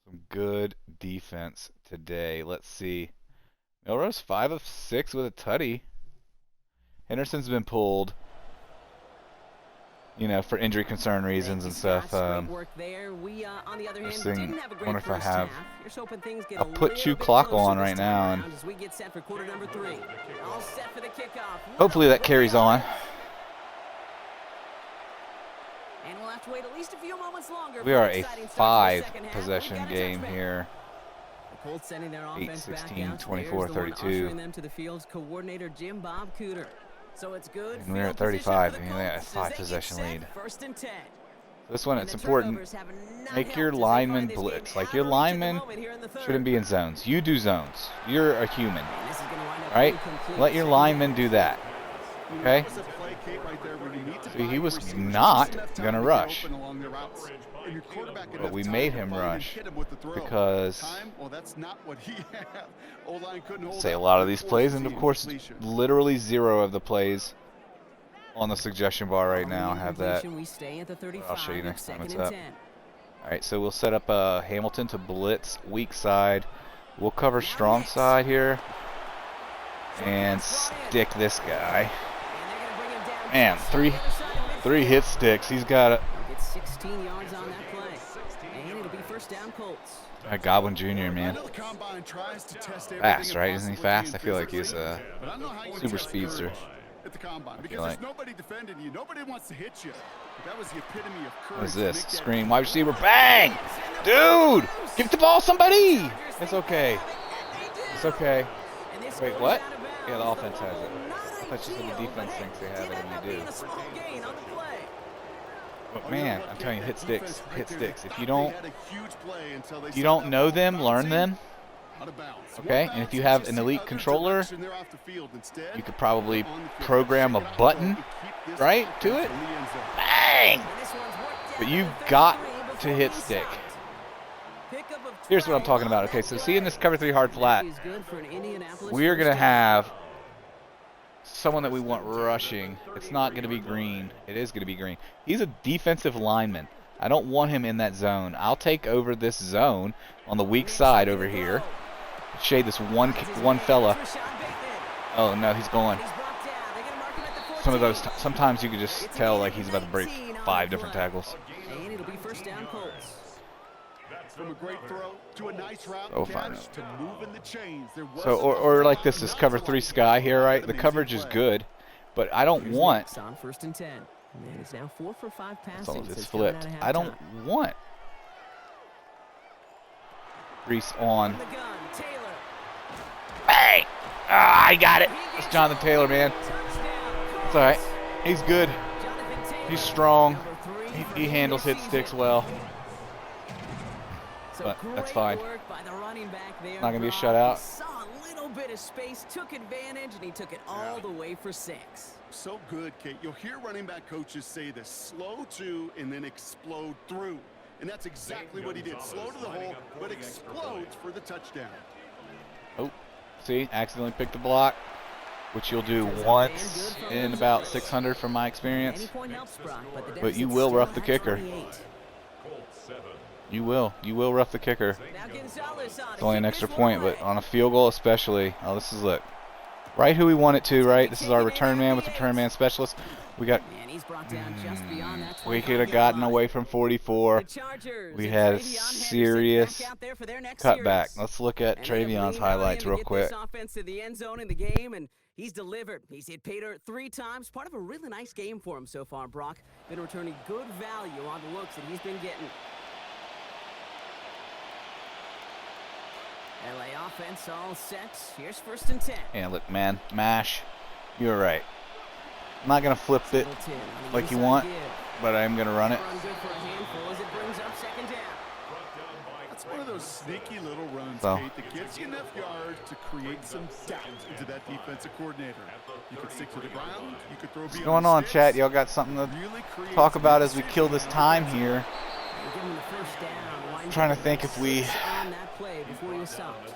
some good defense today. Let's see. Milrose 5 of 6 with a tutty. Henderson's been pulled, you know, for injury concern reasons and stuff. Work there. We, on the other hand, seeing- didn't have a great wonder if I first have half. Here's hoping things get a a put little you bit clock closer on this right time now, around and as we get set for quarter number 3. All set for the kickoff. hopefully that carries on. And we'll have to wait at least a few moments longer. We for are an a exciting start to the second half. 5-possession We've got a game touchback. here. The Colts sending their 8, offense back 16, out. 24, There's the one 32. ushering them to the field's coordinator, Jim Bob Cooter. So it's good. And we're at field position 35. for I the mean, they got a Colts as they get 5-possession set, lead. 1st and 10. This one, And it's the important. turnovers have not Make your helped as they linemen find this blitz. game Like, out your of reach at the linemen moment here in the third. shouldn't be in zones. You do zones. You're a human. And this is gonna wind up Right? incomplete. Let your linemen do that. Okay? That was a play, Kate, right there where you need to See, find he was receivers not just enough time gonna to get rush. open along their routes. And your quarterback But enough we time made to him find and rush hit him with the throw. because Time? Well, that's not what he had. O-line couldn't hold say a up. lot of these Forced plays, to and see of course, incompletion. literally 0 of the plays on the suggestion bar right now have that. We stay at the 35. I'll show you next time it's 2nd and up. 10. All right, so we'll set up Hamilton to blitz weak side. We'll cover strong side here and stick this guy. And they're gonna bring him down Man, just on the other side of 3 midfield. hit sticks. He's got it. Get 16 yards on that play. And it'll be 1st down Colts. Godwin Jr., I man. know the combine tries to test everything Fast, it right? Isn't he possibly fast? can I feel like he's physically, but I don't know how you super test speedster. courage at the combine because like. there's nobody defending you. Nobody wants to hit you. But that was the epitome of courage. What is to this? make that Screen, wide receiver, bang! Dude! Give the ball somebody! It's okay. It's okay. And this Wait, goes what? out of bounds. Yeah, the offense has it. Not I thought you said the ideal, defense but thinks they have it, did and end up they do. being a small gain on the play. But man, I'm telling you, hit sticks, hit sticks. If you don't, you don't know them, learn them. Okay, Okay, and if you have an elite controller, you could probably program a button, right, to it. Bang! And this one's worked out But you've at the got 33 to before hit the stick. sack. Pickup of Here's what I'm 12 talking about. on Okay, that so play. see in this cover 3 hard flat, That is good for an Indianapolis we're first gonna down. have someone that we want rushing. It's not gonna be Green. It is gonna be Green. He's a defensive lineman. I don't want him in that zone. I'll take over this zone on the weak side over here. Shade this one fella. Oh no, he's going. Some of those, sometimes you could just tell like he's about to break 5 different tackles. And it'll be 1st down Colts. From a great throw to a nice route Oh, catch fine. to moving the chains. There So, wasn't or a like lot this is not cover to 3 like. sky here, right? The Amazing coverage is play. good, but I don't Here's want. Knox on 1st and 10. And it's now 4 for 5 It's, passing. it's since coming flipped. out of I don't halftime. want Reese on. From the gun, Taylor. Bang! Ah, I got it. It's Jonathan Taylor, man. Touchdown, It's all right. Colts. He's good. Jonathan Taylor, He's strong. number 3 for He him handles this hit season. sticks well. So but that's great fine. work by the running back there, Not gonna be a Brock. shutout. He saw a little bit of space, took advantage, and he took it all the way for 6. So good, Kate. You'll hear running back coaches say this: slow to and then explode through. And that's exactly what he did. Slow to the hole, but explodes for the touchdown. Oh, see, accidentally picked the block, which you'll do once in about 600 from my experience. Any point helps, Brock, but the But you deficit's will still rough the at kicker. 28. You will rough the kicker. Now Gonzalez on It's only an extra point, but on a field goal especially. Oh, this is it. right who we want it to, right? This is our return man with return man specialist. We got. And he's brought down just beyond that We 25 could have gotten line. away from 44. The Chargers We and had a Travion Henderson serious back out there for their next cutback. series. Let's look at And they have Travion's leaned on him highlights to real get quick. this offense to the end zone in the game, and he's delivered. He's hit pay dirt 3 times. Part of a really nice game for him so far, Brock. Been returning good value on the looks that he's been getting. LA offense all set. Here's 1st and 10. And look, man, Mash, you're right. I'm not going to flip it Singleton on the like you inside want, give. but I'm going to run it. Run good for a handful as it brings up 2nd down. That's one of those sneaky little runs, So. Kate, that gets you enough yards to create some doubt into that defensive coordinator. You could stick to the ground. You could throw What's beyond going the on, sticks. chat? Y'all got something to Really create talk some about as we position kill this time offense. here? We'll give him the 1st down. I'm trying to think if we On that play before he was stopped.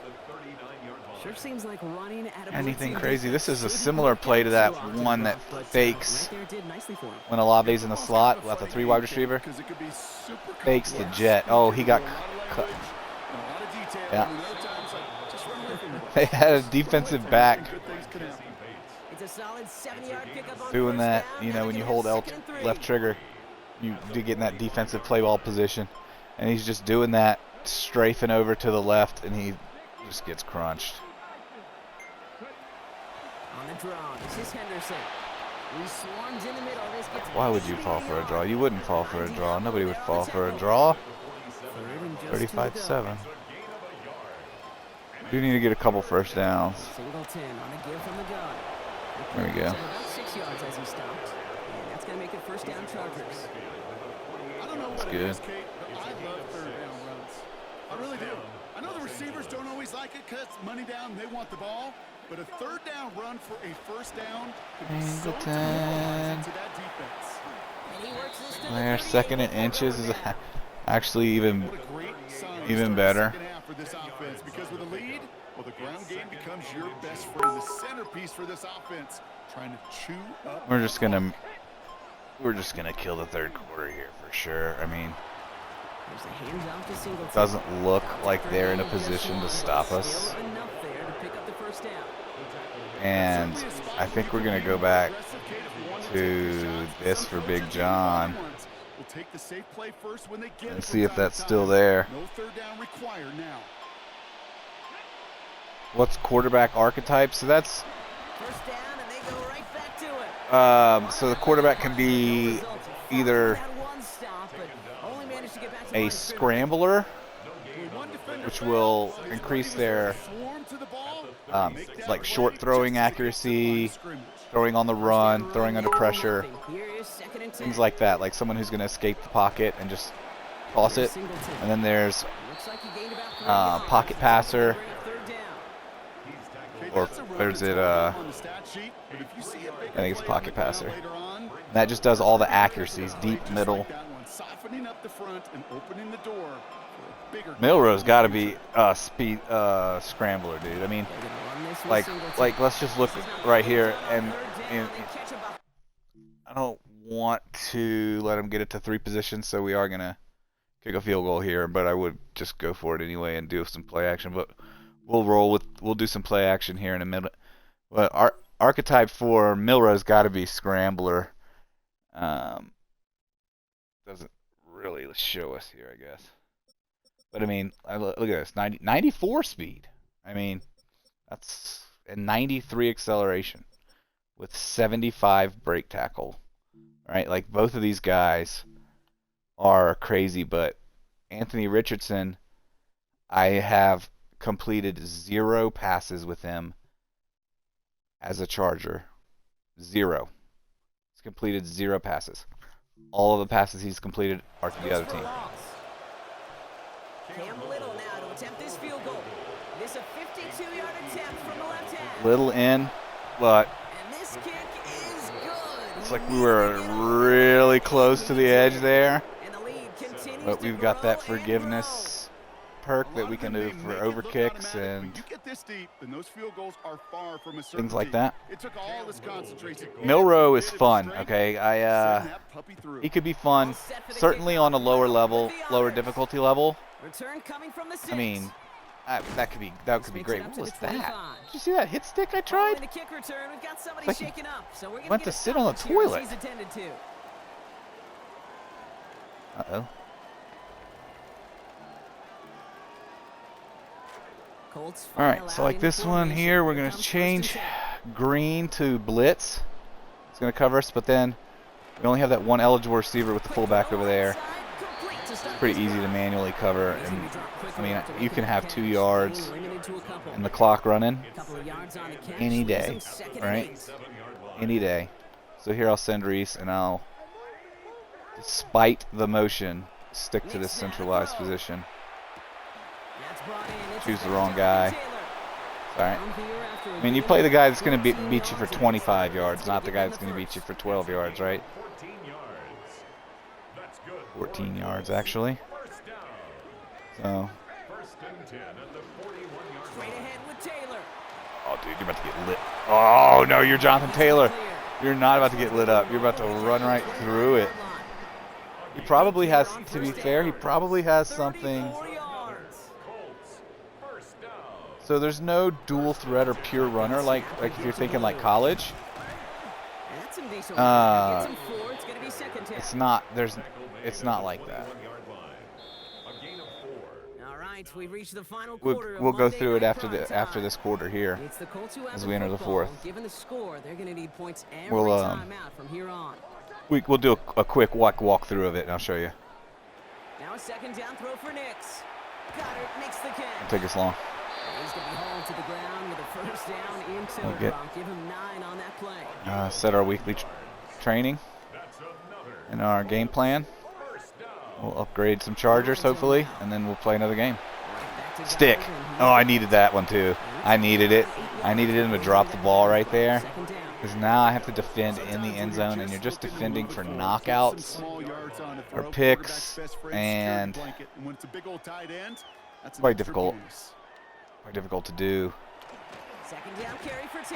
Sure seems like running at a anything blitzing crazy. This is a shouldn't similar work play out to that too often, one that but, right fakes there did nicely for him. when Olave's in the slot with the 3 wide receiver. Because it could be super Fakes the complex. jet. Oh, he got A lot of cut. language, and a lot of detail, Yeah. and other times, like, just run away from it. They had a defensive back Good things can happen. It's a solid 70-yard pickup on doing 1st that. down, You know, and when they you can hold have L 2nd and 3. left trigger, you do get in that defensive play ball position. And he's just doing that, strafing over to the left, and he just gets crunched. On the draw, this is Henderson. He swarms in the middle. This gets Why would you fall for a draw? You wouldn't fall for a draw. Nobody would fall for a draw. 35-7. Do need to get a couple 1st downs. Singleton on a give from the gun. There we go. About 6 yards as he stopped. And that's going to make it 1st down Chargers. I don't know That's what good. it is, Kate, but I love 3rd down runs. I really do. I know the receivers don't always like it because money down, they want the ball. But a 3rd down run for a 1st down could be so Singleton. demoralizing to that defense. And he works this to the There, 38. 2nd and inches is actually even What a great sign to Even start better. the second half for this offense, because with a lead, well, the ground game becomes your best friend, the centerpiece for this offense, trying to chew up. we're just gonna kill the 3rd quarter here for sure. I mean, There's a handoff to Singleton. doesn't look like they're in a position to stop us. Still enough there to pick up the 1st down. And I think we're gonna go back to this for Big John We'll take the safe play first when they get and it see from if time that's to still time. there. No 3rd down required now. What's quarterback archetype? So that's 1st down, and they go right back to it. so the quarterback can be either Had one stop, but only managed to get back to the a line of scrimmage. scrambler, One defender which will increase their swarm to the ball, make that like play short throwing just to get to the line accuracy, of scrimmage. throwing on the run, throwing under pressure, Here is 2nd and 10. things like that. Like someone who's going to escape the pocket and just toss it. Singleton. And then there's Looks like he gained about 3 yards. pocket passer, Bring up 3rd down. Okay, or that's a run there's that's it, not on the stat sheet, but if you see a bigger I think it's play on pocket the ground passer. later on, that just does all the accuracies, deep, just middle. like that one, softening up the front and opening the door for a bigger Milrose got to be a speed scrambler, dude. I mean, They're gonna run this with like Singleton. let's just look right here, and 3rd down, they catch about I don't want to let him get it to 3 positions, so we are gonna kick a field goal here, but I would just go for it anyway and do some play action. But we'll do some play action here in a minute. But our archetype for Milrose got to be scrambler. Doesn't really show us here, I guess. But I mean, look at this, 94 speed. I mean, that's a 93 acceleration with 75 break tackle. Right? Like both of these guys are crazy, but Anthony Richardson, I have completed 0 passes with him as a Charger. 0. He's completed 0 passes. All of the passes he's completed are to the other team. Cam Little now to attempt this field goal. This a 52-yard attempt from the left hand. Little in, but And this kick is good. it's like we were really close to the edge there. And the lead continues But to we've got grow that and grow. forgiveness perk that we can do for over kicks and you get this deep, then those field goals are far from a things like certainty. that. It took all this concentration. Milrow is Bit of fun, strength, okay? send that puppy through. He could be fun, certainly on a lower level, lower difficulty level. Return coming from the 6. I mean, That could be great. What was that? 25. Did you see that hit stick I Following tried? the kick return, we've got somebody It's like shaken up, so we're gonna went get to a sit on the stoppage here as toilet. he's attended to. Uh-oh. Colts All right, file so out like in this one formation. here, we're Here going to comes first change and 10. green to blitz. It's going to cover us, but then we only have that one eligible receiver with the fullback over there. It's pretty easy to manually cover, and I mean, you can have 2 yards and the clock running any day, right? Any day. So here I'll send Reese, and I'll, despite the motion, stick to this centralized position. Choose the wrong guy. Sorry. I mean, you play the guy that's going to beat you for 25 yards, not the guy that's going to beat you for 12 yards, right? 14 yards, actually. So. Oh, dude, you're about to get lit. Oh, no, you're Jonathan Taylor. You're not about to get lit up. You're about to run right through it. He probably has, to be fair, he probably has something. So there's no dual threat or pure runner like if you're thinking like college. It's not like that. All right, we've reached the final We'll quarter. go through it after this quarter here as we enter the fourth. Given the score, they're going to need points every We'll time out from here on. we'll do a quick walk through of it, and I'll show you. Now a second down throw for Nix. Goddard makes the catch. It'll take us long. He's going to be hauled to the ground with a first down in tow. Give him 9 on that play. Set our weekly training and our game plan. We'll upgrade some Chargers, hopefully, and then we'll play another game. Stick. Oh, I needed that one, too. I needed it. I needed him to drop the ball right there. Because now I have to defend in the end zone, and you're just defending for knockouts or picks, and quite difficult. Quite difficult to do.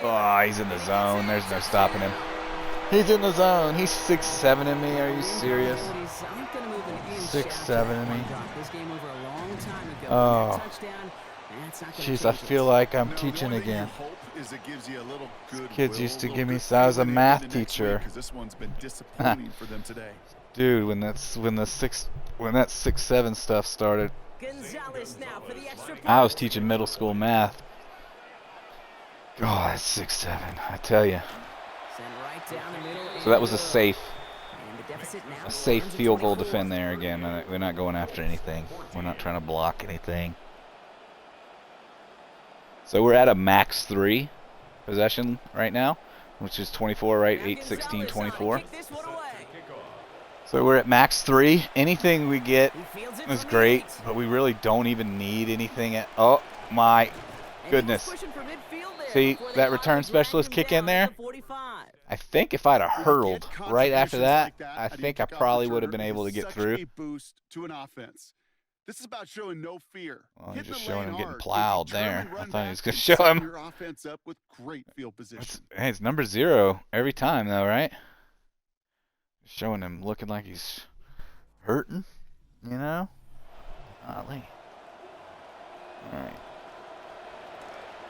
Oh, he's in the zone. There's no stopping him. He's in the zone. He's 6'7" in me. Are you serious? 6'7" in me. Oh. Jeez, I feel like I'm teaching again. Kids used to give me, so I was a math teacher. Dude, when that 6'7" stuff started, I was teaching middle school math. God, that's 6'7", I tell you. So that was a safe field goal defend there again. We're not going after anything. We're not trying to block anything. So we're at a max 3 possession right now, which is 24, right? 8, 16, 24. So we're at max 3. Anything we get is great, but we really don't even need anything at. Oh my goodness! See that return specialist kick in there? I think if I'd have hurled right after that, I think I probably would have been able to get through. This is about showing no fear. Well, he's just showing him getting plowed there. I thought he was going to show him. Your offense up with great field position. Hey, it's number 0 every time, though, right? Showing him looking like he's hurting, you know? Golly. All right.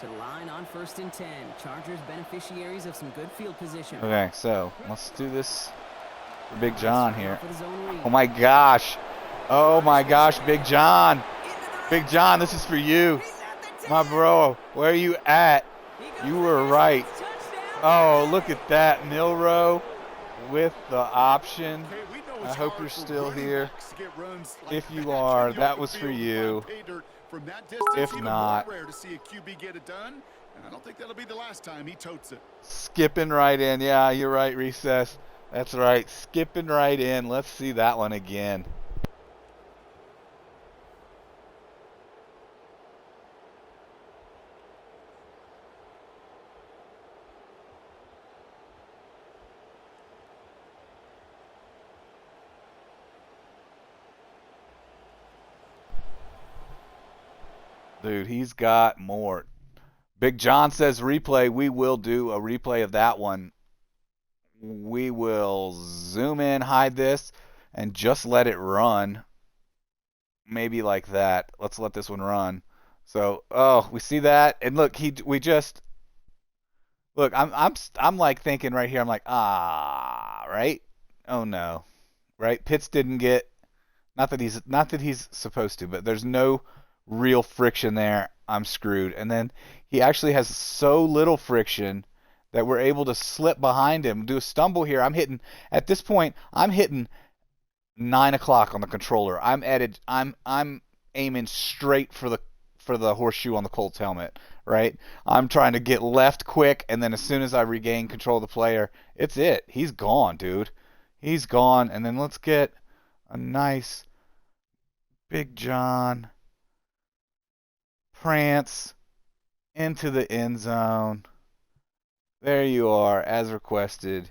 To the line on 1st and 10. Chargers beneficiaries of some good field position. Okay, so let's do this for Big John here. Oh my gosh. Oh my gosh, Big John. Big John, this is for you. My bro, where are you at? You were right. Oh, look at that. Milrow with the option. I hope you're still here. If you are, that was for you. If not, I don't think that'll be the last time he totes it. Skipping right in. Yeah, you're right, Recess. That's right. Skipping right in. Let's see that one again. Dude, he's got more. Big John says replay. We will do a replay of that one. We will zoom in, hide this, and just let it run. Maybe like that. Let's let this one run. So, oh, we see that, and look, I'm like thinking right here. I'm like, right? Oh no, right? Pitts didn't get, not that he's supposed to, but there's no real friction there. I'm screwed. And then he actually has so little friction that we're able to slip behind him, do a stumble here. At this point, I'm hitting 9 o'clock on the controller. I'm aiming straight for the horseshoe on the Colts helmet, right? I'm trying to get left quick, and then as soon as I regain control of the player, it's it. He's gone, dude. He's gone. And then let's get a nice Big John prance into the end zone. There you are, as requested.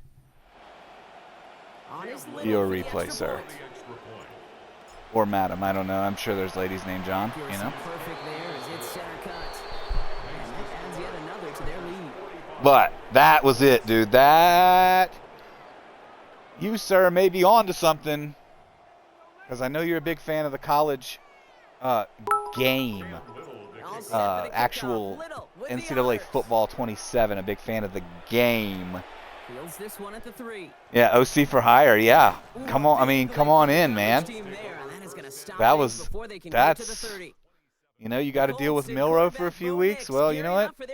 Your replay, sir. Or madam, I don't know. I'm sure there's ladies named John, you know. But that was it, dude. You, sir, may be on to something. Because I know you're a big fan of the college game. Actual NCAA football 27. A big fan of the game. Fields this one at the 3. Yeah, OC for hire. Yeah. Come on. I mean, come on in, man. That's, you know, you got to deal with Milroe for a few weeks. Well, you know what? Why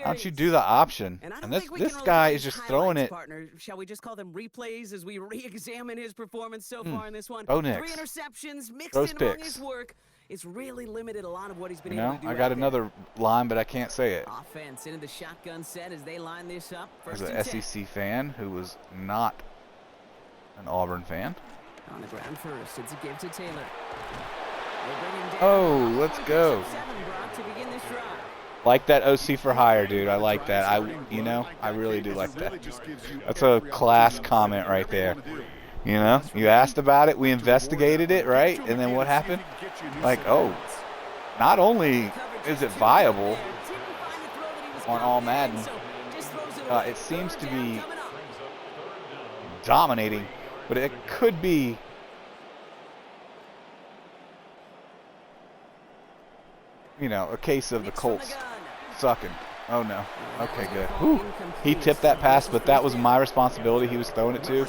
don't you do the option? And this guy is just throwing it. Shall we just call them replays as we re-examine his performance so far in this one? Bo 3 Nix. interceptions mixed Those in among picks. his work. It's really limited a lot of what he's been You able know, to do. I got another line, but I can't say it. Offense into the shotgun set as they line this up. As First an and 10. SEC fan who was not an Auburn fan. On the ground first, it's a give to Taylor. They bring him down. Oh, let's go. 7, Brock, to begin this drive. Like that OC for hire, dude. I like that. I really do like that. That's a class comment right there. You know, you asked about it, we investigated it, right? And then what happened? Like, oh, not only is it viable on All-Madden, it seems to be dominating, but it could be you know, a case of the Colts sucking. Oh no. Okay, good. Whew. He tipped that pass, but that was my responsibility. He was throwing it to,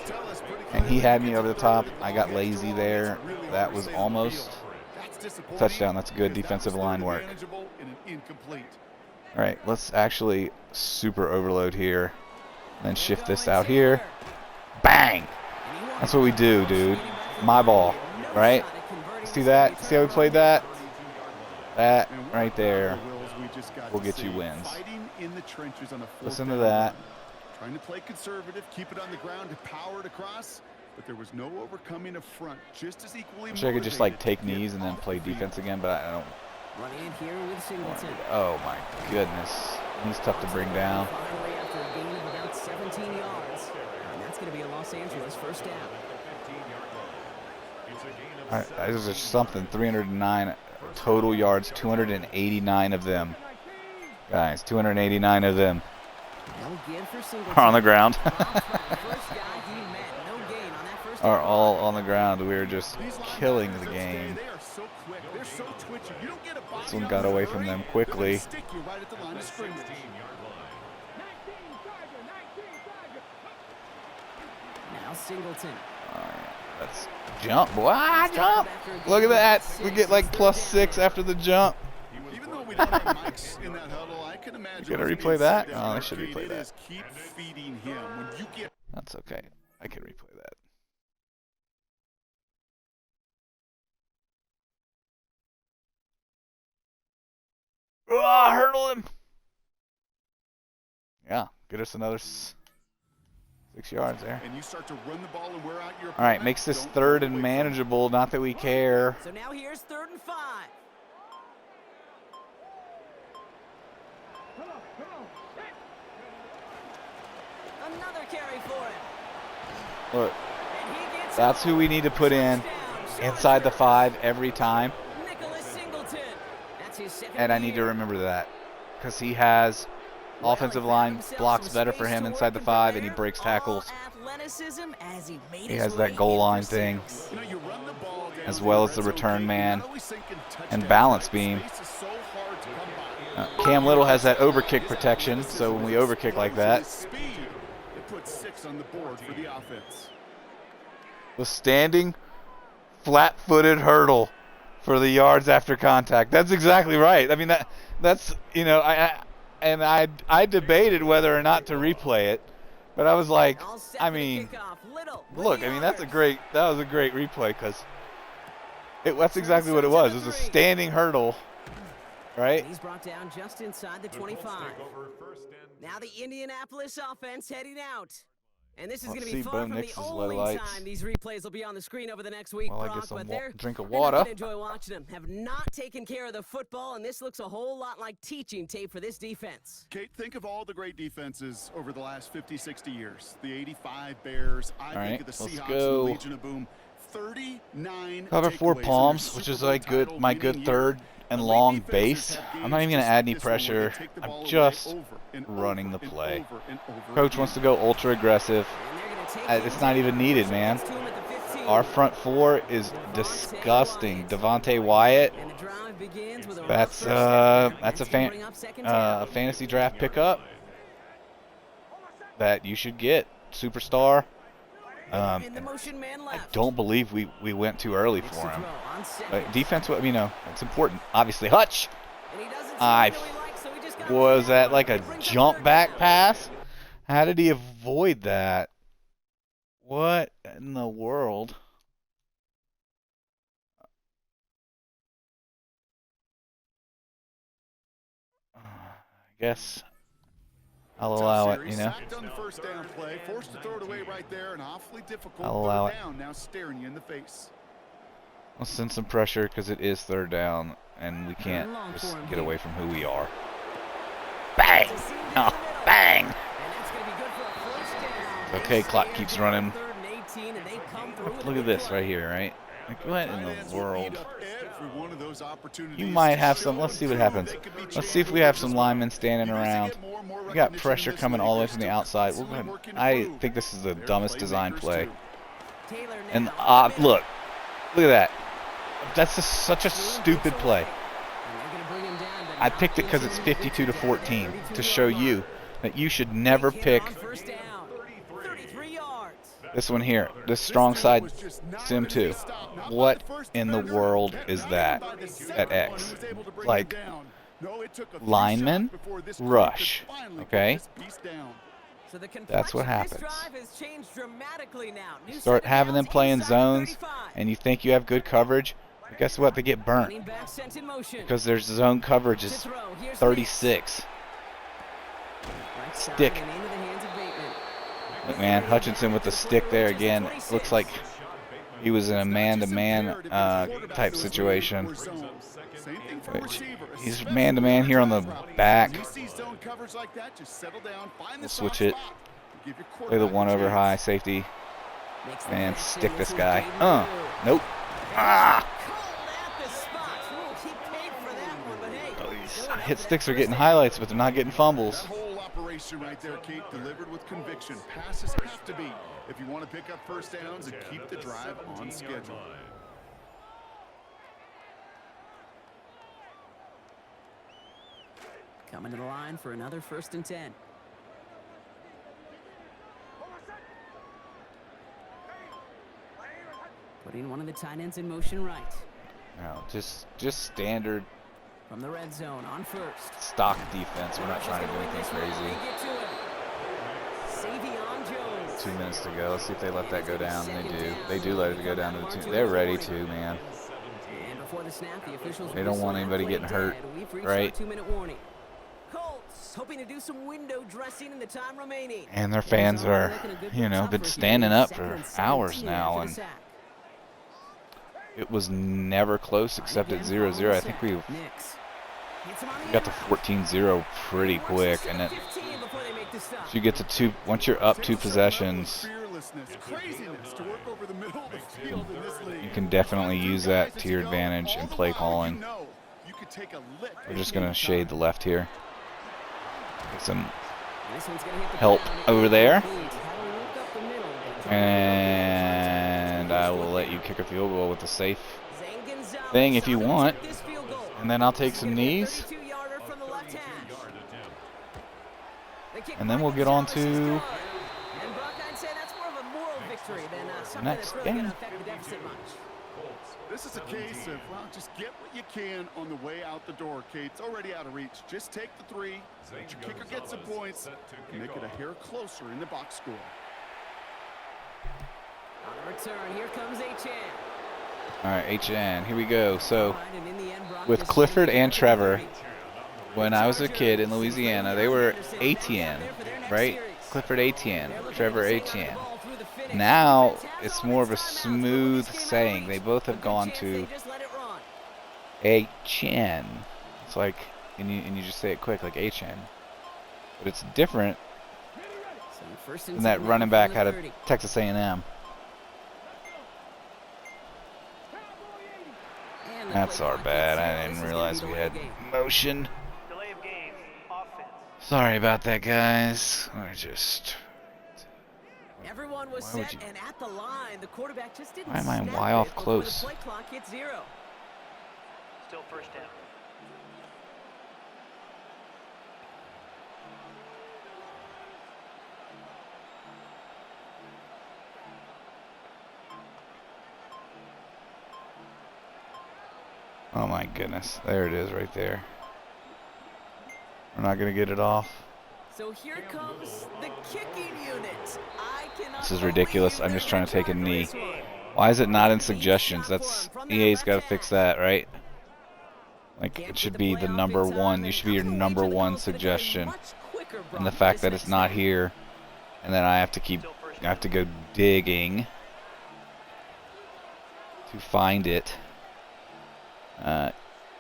and he had me over the top. I got lazy there. That was almost touchdown. That's good defensive line work. All right, let's actually super overload here, then shift this out here. Bang! That's what we do, dude. My ball, right? See that? See how we played that? That right there will get you wins. Listen to that. Trying to play conservative, keep it on the ground, to power it across, but there was no overcoming a front. Just as equally. Wish I could just like take knees and then play defense again, but I don't. Running in here with Singleton. Oh my goodness, he's tough to bring down. Finally, after a gain of about 17 yards, and that's going to be a Los Angeles first down. All right, this is something. 309 total yards, 289 of them. Guys, 289 of them are on the ground. Are all on the ground. We're just killing the game. This one got away from them quickly. Now Singleton. All right, let's jump, boy. Jump! Look at that. We get like +6 after the jump. Even though we don't have mics in that huddle, I can imagine. You gotta replay that? Oh, I should replay that. Keep feeding him when you get. That's okay. I can replay that. Oh, hurdle him. Yeah, get us another 6 yards there. And you start to run the ball and wear out your. All right, makes this third and manageable. Not that we care. So now here's 3rd and 5. Another carry for him. Look, that's who we need to put in inside the 5 every time. And I need to remember that because he has offensive line blocks better for him inside the 5, and he breaks tackles. He has that goal line thing, as well as the return man and balance beam. Cam Little has that overkick protection, so when we overkick like that, the standing flat-footed hurdle for the yards after contact. That's exactly right. I mean, that's I debated whether or not to replay it, but I was like, I mean, look, I mean, that was a great replay, because that's exactly what it was. It was a standing hurdle, right? He's brought down just inside the 25. Now the Indianapolis offense heading out. And this is going to be far from the only time these replays will be on the screen over the next week, Well, I Brock, guess I'll but they're drink of not water. gonna enjoy watching them. Have not taken care of the football, and this looks a whole lot like teaching tape for this defense. Kate, think of all the great defenses over the last 50, 60 years. The 85 Bears. I think of the Seahawks and the Legion of Boom. 39 Cover 4 takeaways palms, in which their is Super Bowl like title my winning good year. third and Elite long defenses base. have I'm not even games going to add any just this one where pressure. they take the I'm ball away just over and running over the and play. over and over Coach again. wants to go ultra aggressive. It's not even needed, man. Our front 4 is disgusting. Devontae Wyatt, that's a fantasy draft pickup that you should get. Superstar. I don't believe we went too early for him. Defense, it's important. Obviously, Hutch. Was that like a jump back pass? How did he avoid that? What in the world? I guess I'll allow it, you know. I'll allow it. I'll send some pressure because it is third down and we can't just get away from who we are. Bang! Oh, bang! Okay, clock keeps running. Look at this right here, right? Like, what in the world? You might have some. Let's see what happens. Let's see if we have some linemen standing around. We got pressure coming all the way from the outside. I think this is the dumbest design play. And look at that. That's just such a stupid play. I picked it because it's 52-14 to show you that you should never pick this one here, this strong side sim 2. What in the world is that at X? Like, lineman, rush, okay? That's what happens. You start having them playing zones, and you think you have good coverage, but guess what? They get burnt because their zone coverage is 36. Stick. Look, man, Hutchinson with the stick there again. Looks like he was in a man-to-man type situation. He's man-to-man here on the back. We'll switch it. Play the one over high safety. And stick this guy. Nope. Ah! Oh, these hit sticks are getting highlights, but they're not getting fumbles. Right there, Kate, delivered with conviction. Passes have to be if you want to pick up first downs and keep the drive on schedule. Coming to the line for another 1st and 10. Putting one of the tight ends in motion right. No, just standard from the red zone on first. Stock defense. We're not trying to do anything crazy. 2 minutes to go. Let's see if they let that go down. They do. They do let it go down to the 2. They're ready to, man. They don't want anybody getting hurt, right? Hoping to do some window dressing in the time remaining. And their fans are, been standing up for hours now, and it was never close except at 0-0. I think we got to 14-0 pretty quick, and it, if you get to 2, once you're up 2 possessions, you can definitely use that to your advantage in play calling. We're just going to shade the left here. Get some This one's gonna hit the help ground. over there. Had to look up the middle, but And I will let you kick a field goal with a safe Zane Gonzalez thing if you gonna want. take this field goal. And then I'll take He's some gonna get a knees. 32-yarder from the left hash. The kick And then by we'll get on Gonzalez is to good. And Brock, I'd say that's more of a moral victory than something next that's really game. gonna affect the deficit much. This is a case of, well, just get what you can on the way out the door, Kate. It's already out of reach. Just take the three, let your kicker get some points, and make it a hair closer in the box score. On the return, here comes H.N. All right, HN, here we go. So All right, and in the end, Brock, with this is Clifford gonna and be Trevor, 30. when I was a kid in Louisiana, they were ATN, right? Clifford ATN, Trevor ATN. Now it's more of a smooth saying. They both have gone to HN. It's like, and you just say it quick, like HN. But it's different than that running back out of Texas A&M. That's our bad. I didn't realize we had motion. Delay of game. Offense. Sorry about that, guys. I just... Everyone was Why would set you- and at the line. The quarterback just didn't Why am I snap way it off before close? The play clock hit 0. Still first down. Oh my goodness. There it is right there. We're not going to get it off. So here comes the kicking unit. I cannot This is ridiculous. believe I'm just they're trying to take a gonna try knee. for this one. Why is it not in suggestions? That's EA's got to fix that, right? Like, it should be the number one. You should be your number one suggestion. And the fact that it's not here, and then I have to go digging to find it,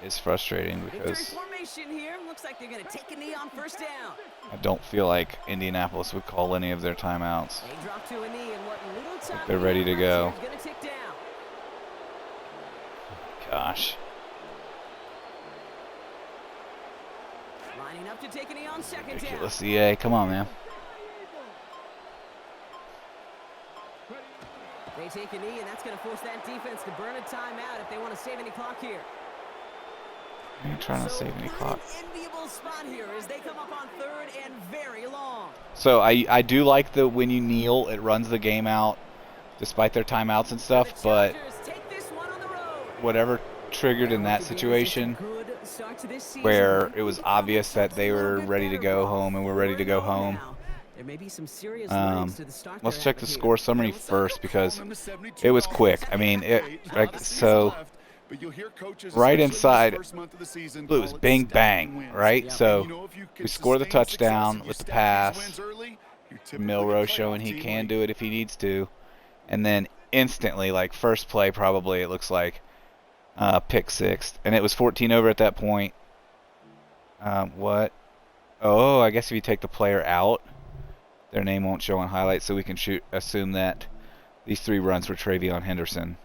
is frustrating Victory because formation here. Looks like they're going to take a knee on first down. I don't feel like Indianapolis would call any of their timeouts. They drop to a knee, and what little time they're ready to go. is going to tick down. Gosh. Lining up to take a knee on second down. Ridiculous, EA. Come on, man. They take a knee, and that's going to force that defense to burn a timeout if they want to save any clock here. I ain't trying to save any clock. An enviable spot here as they come up on third and very long. So I do like the when you kneel, it runs the game out, despite their timeouts and stuff. But Chargers take this one on the road. whatever triggered in that situation, Good start to this season. where it was obvious that they were ready to go home and we're ready to go home. There may be some serious legs to the start Let's they're check at the here. score summary first because it was quick. I mean, like so. Right inside, it was bang bang, right? So we score the touchdown with the pass. Milrow showing he can do it if he needs to, and then instantly, like first play probably, it looks like pick six, and it was 14 over at that point. What? Oh, I guess if you take the player out, their name won't show on highlights, so we can assume that these 3 runs were Travion Henderson,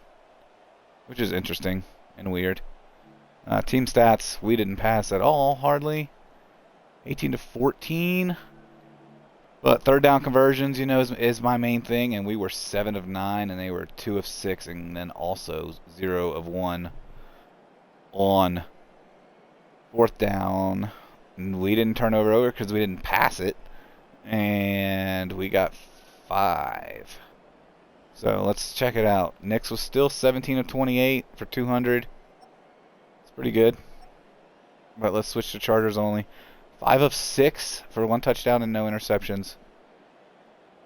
which is interesting and weird. Team stats, we didn't pass at all, hardly. 18 to 14. But third down conversions, you know, is my main thing, and we were 7 of 9, and they were 2 of 6, and then also 0 of 1 on fourth down. And we didn't turn over because we didn't pass it, and we got 5. So let's check it out. Nix was still 17 of 28 for 200. It's pretty good. But let's switch to Chargers only. 5 of 6 for 1 touchdown and no interceptions.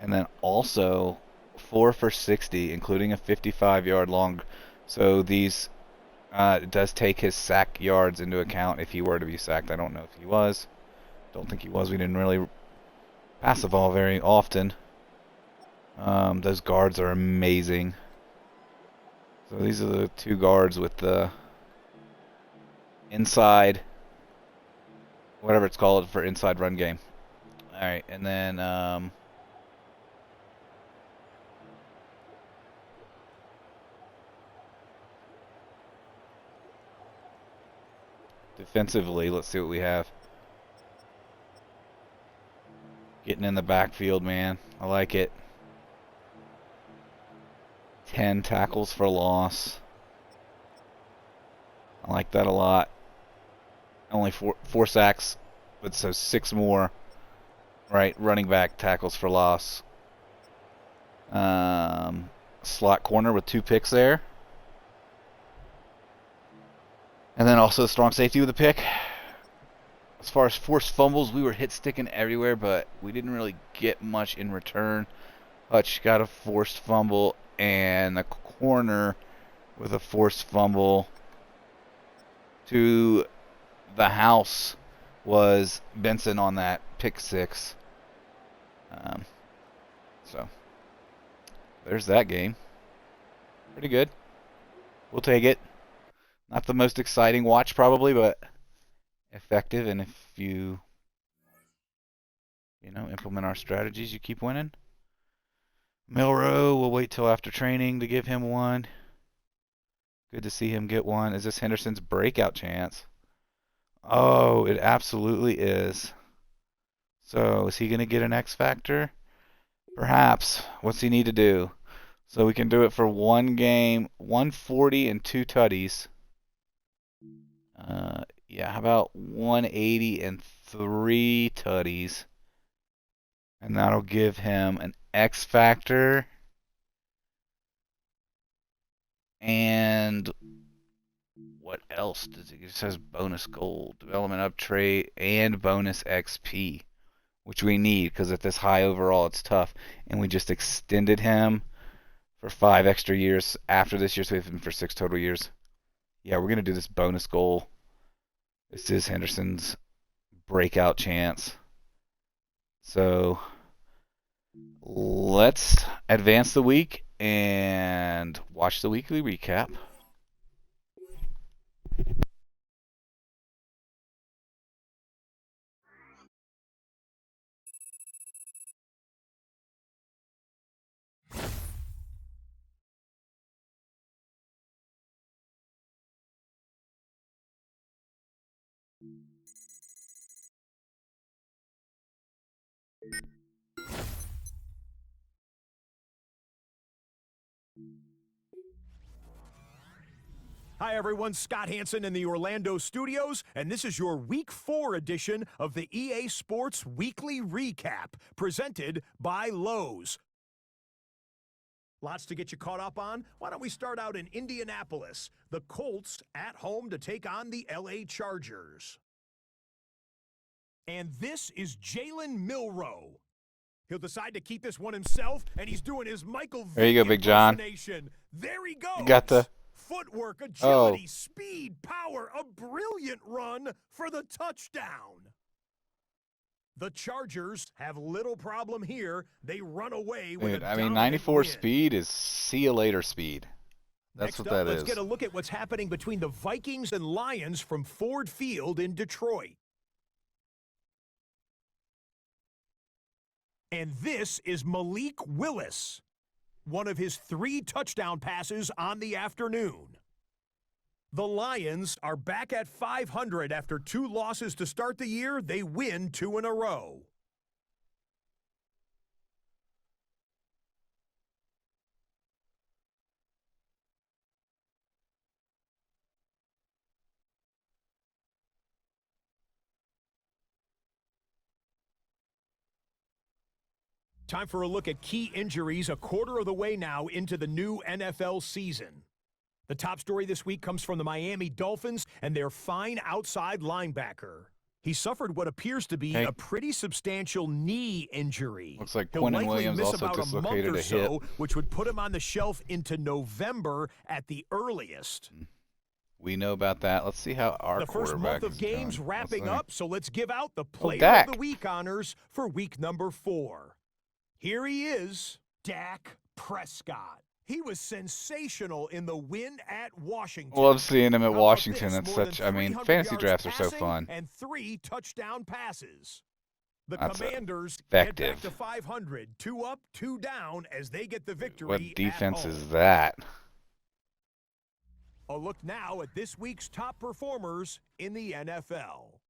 And then also 4 for 60, including a 55-yard long. So these it does take his sack yards into account if he were to be sacked. I don't know if he was. Don't think he was. We didn't really pass the ball very often. Those guards are amazing. So these are the 2 guards with the inside, whatever it's called for inside run game. Alright, and then defensively, let's see what we have. Getting in the backfield, man. I like it. 10 tackles for loss. I like that a lot. Only four sacks, but so 6 more. Right, running back tackles for loss. Slot corner with 2 picks there. And then also strong safety with a pick. As far as forced fumbles, we were hit sticking everywhere, but we didn't really get much in return. Hutch got a forced fumble, and the corner with a forced fumble to the house was Benson on that pick 6. So there's that game. Pretty good. We'll take it. Not the most exciting watch probably, but effective. And if you implement our strategies, you keep winning. Milrow, we'll wait till after training to give him one. Good to see him get one. Is this Henderson's breakout chance? Oh, it absolutely is. So is he going to get an X Factor? Perhaps. What's he need to do? So we can do it for one game, 140 and 2 tutties. Yeah, how about 180 and 3 tutties? And that'll give him an X Factor. And what else does it? It says bonus gold, development upgrade, and bonus XP, which we need because at this high overall, it's tough. And we just extended him for 5 extra years after this year, so we have him for 6 total years. Yeah, we're gonna do this bonus goal. This is Henderson's breakout chance. So let's advance the week and watch the weekly recap. Hi, everyone. Scott Hansen in the Orlando studios, and this is your Week 4 edition of the EA Sports Weekly Recap, presented by Lowe's. Lots to get you caught up on. Why don't we start out in Indianapolis? The Colts at home to take on the LA Chargers. And this is Jalen Milrow. He'll decide to keep this one himself, and he's doing his Michael Vick There you go, Big John. impersonation. There he goes. You got the footwork, agility, speed, power, a brilliant run for the touchdown. The Chargers have little problem here. They run away with Dude, a I mean, dominant 94 win. speed is see you later speed. That's Next what up, that let's is. get a look at what's happening between the Vikings and Lions from Ford Field in Detroit. And this is Malik Willis, one of his 3 touchdown passes on the afternoon. The Lions are back at 500 after 2 losses to start the year. They win 2 in a row. Time for a look at key injuries a quarter of the way now into the new NFL season. The top story this week comes from the Miami Dolphins and their fine outside linebacker. He suffered what appears to be a pretty substantial knee injury. Looks like He'll Quinnen likely Williams miss also about a month dislocated or a so, hip. which would put him on the shelf into November at the earliest. We know about that. Let's see how our The first quarterback month of is games doing. wrapping up, so let's give out the Player Dak. of the Week honors for week number 4. Here he is, Dak Prescott. He was sensational in the win at Washington. Love seeing him How at about Washington. this? That's More than such, I mean, 300 fantasy yards drafts are so passing fun. And 3 touchdown passes. The That's Commanders effective. get back to 500, 2 up, 2 down as they get the victory. What defense at home. is that? A look now at this week's top performers in the NFL.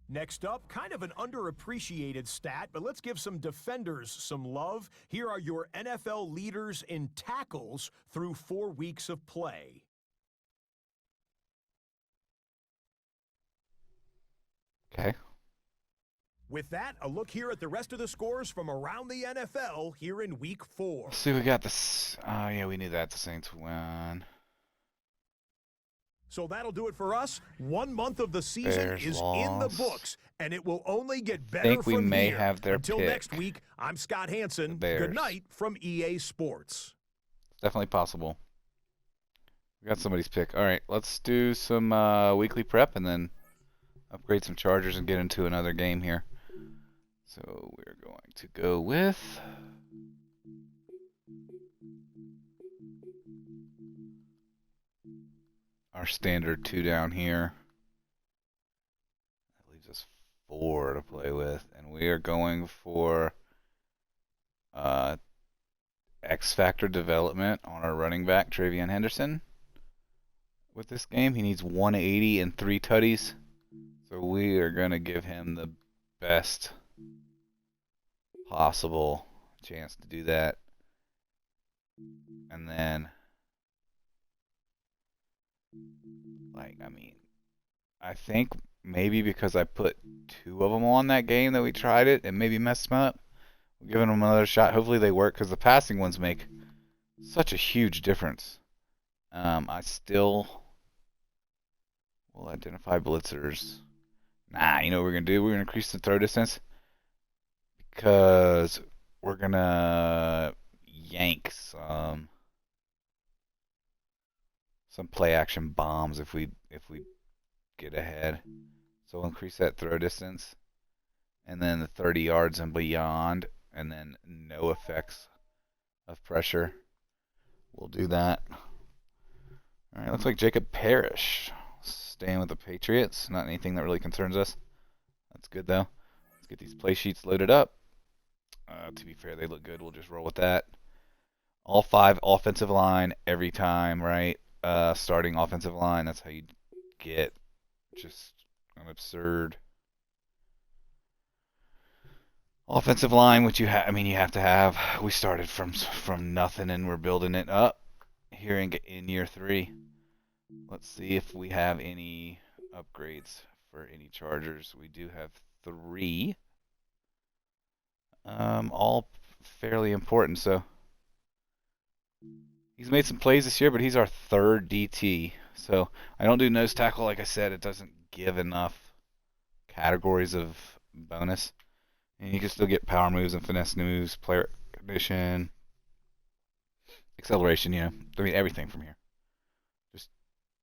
Next up, kind of an underappreciated stat, but let's give some defenders some love. Here are your NFL leaders in tackles through 4 weeks of play. Okay. With that, a look here at the rest of the scores from around the NFL here in Week 4. Let's see, we got this. Oh, yeah, we knew that. The Saints won. So that'll do it for us. 1 month of the season Bears is lost. in the books, and it will only get better Think we from may here. have their Until pick. next week, I'm Scott Hansen. Bears. Good night from EA Sports. It's definitely possible. We got somebody's pick. All right, let's do some weekly prep and then upgrade some Chargers and get into another game here. So we're going to go with our standard 2 down here. That leaves us 4 to play with, and we are going for X Factor development on our running back Travion Henderson. With this game, he needs 180 and 3 tutties, so we are going to give him the best possible chance to do that. And then, I think maybe because I put 2 of them on that game that we tried it and maybe messed them up, we're giving them another shot. Hopefully they work, because the passing ones make such a huge difference. I still will identify blitzers. Nah, you know what we're going to do? We're going to increase the throw distance, because we're going to yank some play action bombs if we get ahead. So we'll increase that throw distance, and then the 30 yards and beyond, and then no effects of pressure. We'll do that. All right, looks like Jacob Parrish staying with the Patriots. Not anything that really concerns us. That's good though. Let's get these play sheets loaded up. To be fair, they look good. We'll just roll with that. All 5 offensive line every time, right? Starting offensive line. That's how you get just an absurd offensive line, which you have to have. We started from nothing and we're building it up here in year 3. Let's see if we have any upgrades for any Chargers. We do have 3. All fairly important. So he's made some plays this year, but he's our 3rd DT. So I don't do nose tackle. Like I said, it doesn't give enough categories of bonus. And you can still get power moves and finesse moves, player recognition, acceleration, everything from here. Just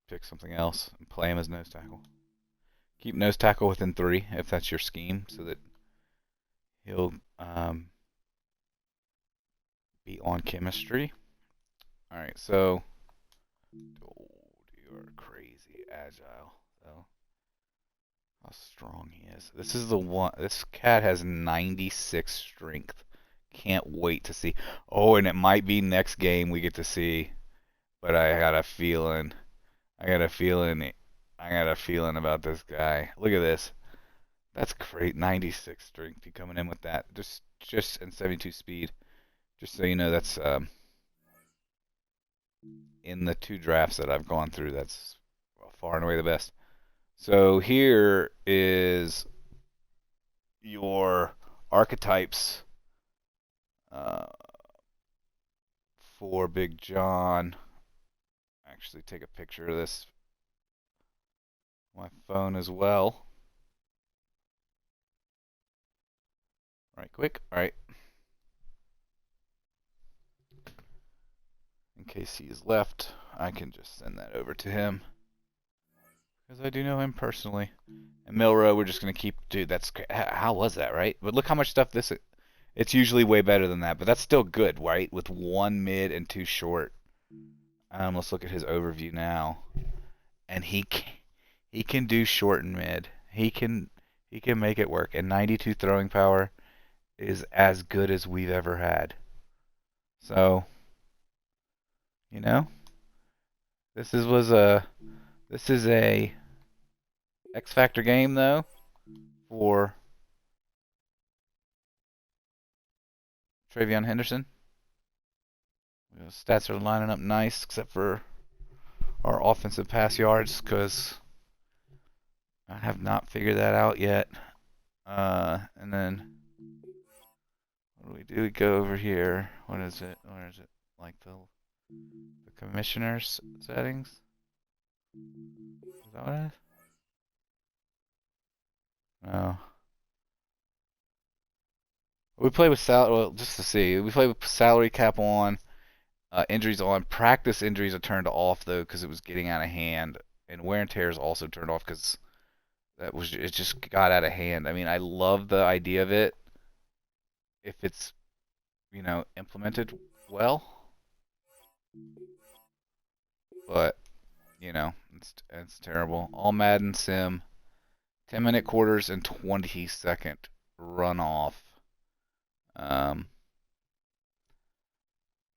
pick something else and play him as nose tackle. Keep nose tackle within 3 if that's your scheme, so that he'll be on chemistry. Alright, so you are crazy agile. So how strong he is. This is the one. This cat has 96 strength. Can't wait to see. Oh, and it might be next game we get to see. But I got a feeling. I got a feeling about this guy. Look at this. That's great. 96 strength. He coming in with that. Just and 72 speed. Just so you know, that's in the 2 drafts that I've gone through, that's far and away the best. So here is your archetypes for Big John. Actually, take a picture of this on my phone as well. Right, quick. All right. In case he is left, I can just send that over to him, because I do know him personally. And Milrow, we're just going to keep... Dude, that's... How was that, right? But look how much stuff this... It's usually way better than that, but that's still good, right? With 1 mid and 2 short. Let's look at his overview now. And he can do short and mid. He can make it work. And 92 throwing power is as good as we've ever had. So, this is a X Factor game though. for Travion Henderson. Stats are lining up nice, except for our offensive pass yards, because I have not figured that out yet. And then what do? We go over here. What is it? Where is it? Like the commissioner's settings? Is that what it is? No. We play with well, just to see. We play with salary cap on, injuries on. Practice injuries are turned off though because it was getting out of hand, and wear and tear is also turned off because it just got out of hand. I mean, I love the idea of it if it's implemented well, but it's terrible. All-Madden sim, 10-minute quarters and 20-second runoff.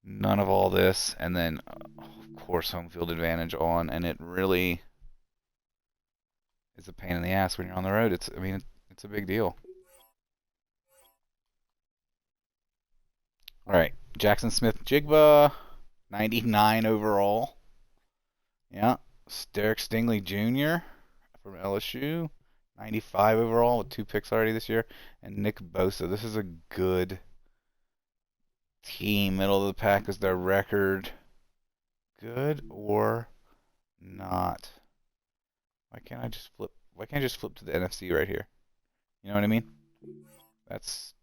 None of all this, and then of course home field advantage on, and it really is a pain in the ass when you're on the road. It's a big deal. All right, Jackson Smith-Jigba, 99 overall. Yeah, Derek Stingley Jr. from LSU, 95 overall with 2 picks already this year, and Nick Bosa. This is a good team. Middle of the pack. Is their record good or not? Why can't I just flip to the NFC right here? You know what I mean? That's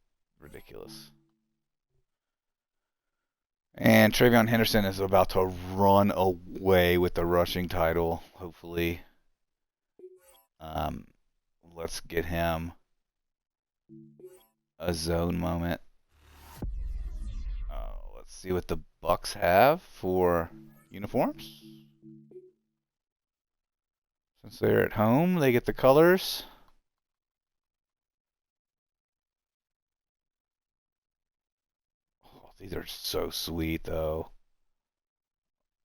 ridiculous. And Travion Henderson is about to run away with the rushing title, hopefully. Let's get him a zone moment. Let's see what the Bucks have for uniforms. Since they're at home, they get the colors. These are so sweet, though.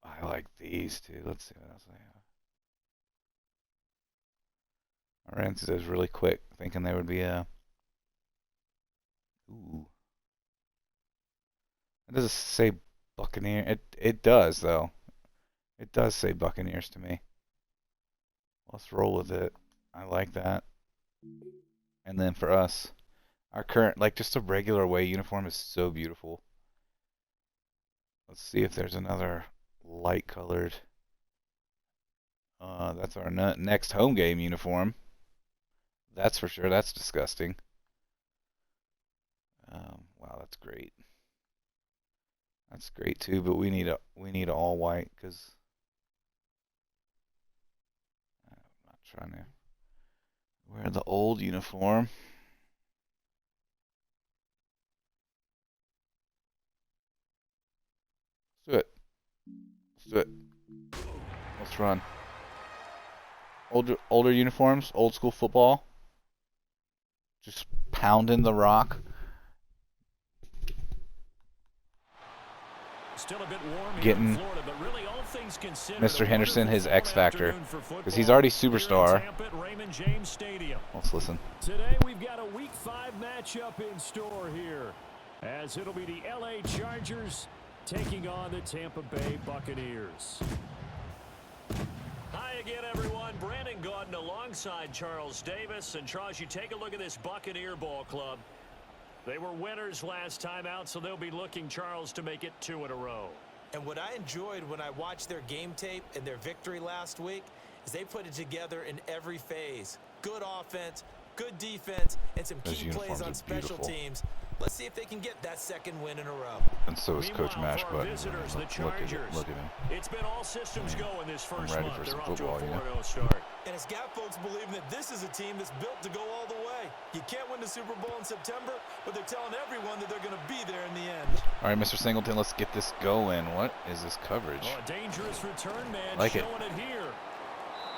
I like these too. Let's see what else they have. I ran through those really quick, thinking they would be a. Ooh. It doesn't say Buccaneer. It does though. It does say Buccaneers to me. Let's roll with it. I like that. And then for us, our current, just a regular away uniform is so beautiful. Let's see if there's another light colored. That's our next home game uniform. That's for sure. That's disgusting. Wow, that's great. That's great too, but we need all white because I'm not trying to wear the old uniform. Let's do it. Let's run. Older uniforms, old school football. Just pounding the rock. Still a bit warm Getting in Florida, but really all things considered, Mr. Henderson his X factor because he's already superstar. Let's listen. Today we've got a Week 5 matchup in store here, as it'll be the LA Chargers taking on the Tampa Bay Buccaneers. Hi again, everyone. Brandon Gaudin alongside Charles Davis. And Charles, you take a look at this Buccaneer ball club. They were winners last time out, so they'll be looking, Charles, to make it 2 in a row. And what I enjoyed when I watched their game tape and their victory last week is they put it together in every phase. Good offense, good defense, and some key plays on special teams. Let's see if they can get that second win in a row. And so is Coach MashButtons. Look at him. It's been all systems go in this first I'm ready month. for some They're off to football, a 4-0 start. And it's got folks believing that this is a team that's built to go all the way. You can't win the Super Bowl in September, but they're telling everyone that they're going to be there in the end. All right, Mr. Singleton, let's get this going. What is this coverage? Oh, a dangerous return man like showing it here.